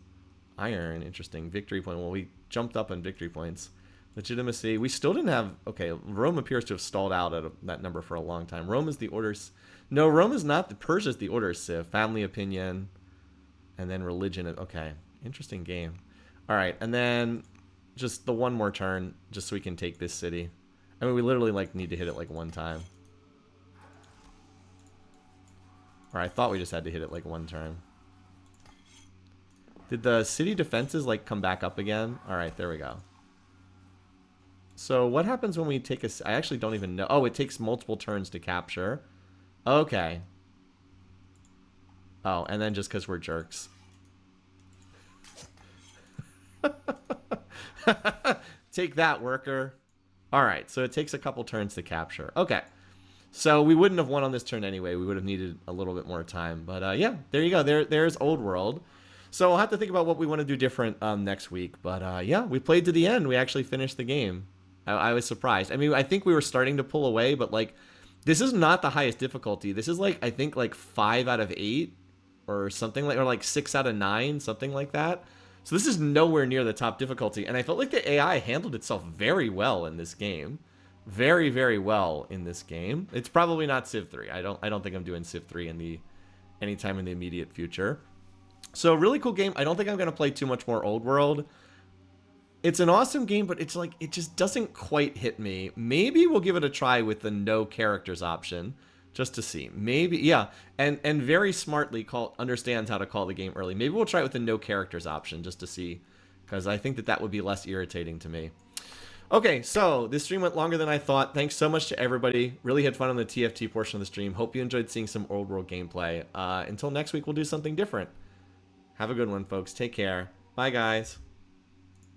Iron. Interesting. Victory point. Well, we jumped up on victory points. Legitimacy. We still didn't have... Okay, Rome appears to have stalled out at that number for a long time. Rome is the orders... No, Rome is not. Persia's the order civ. Family opinion. And then religion. Okay. Interesting game. All right. And then just the one more turn just so we can take this city. I mean, we literally like need to hit it like one time. Or I thought we just had to hit it like one turn. Did the city defenses like come back up again? All right, there we go. So what happens when we take a... I actually don't even know. Oh, it takes multiple turns to capture. Okay. Oh, and then just because we're jerks. Take that, worker. All right, so it takes a couple turns to capture. Okay. So we wouldn't have won on this turn anyway. We would have needed a little bit more time. But yeah, there you go. There's Old World. So I'll have to think about what we want to do different next week. But yeah, we played to the end. We actually finished the game. I was surprised. I mean, I think we were starting to pull away, but like, this is not the highest difficulty. This is like, I think like 5 out of 8 or something like, or like 6 out of 9, something like that. So this is nowhere near the top difficulty. And I felt like the AI handled itself very well in this game. Very, very well in this game. It's probably not Civ 3. I don't think I'm doing Civ 3 anytime in the immediate future. So really cool game. I don't think I'm going to play too much more Old World. It's an awesome game, but it's like, it just doesn't quite hit me. Maybe we'll give it a try with the no characters option, just to see. Maybe, yeah. And very smartly understands how to call the game early. Maybe we'll try it with the no characters option, just to see, because I think that would be less irritating to me. Okay, so this stream went longer than I thought. Thanks so much to everybody. Really had fun on the TFT portion of the stream. Hope you enjoyed seeing some Old World gameplay. Until next week, we'll do something different. Have a good one, folks. Take care. Bye, guys.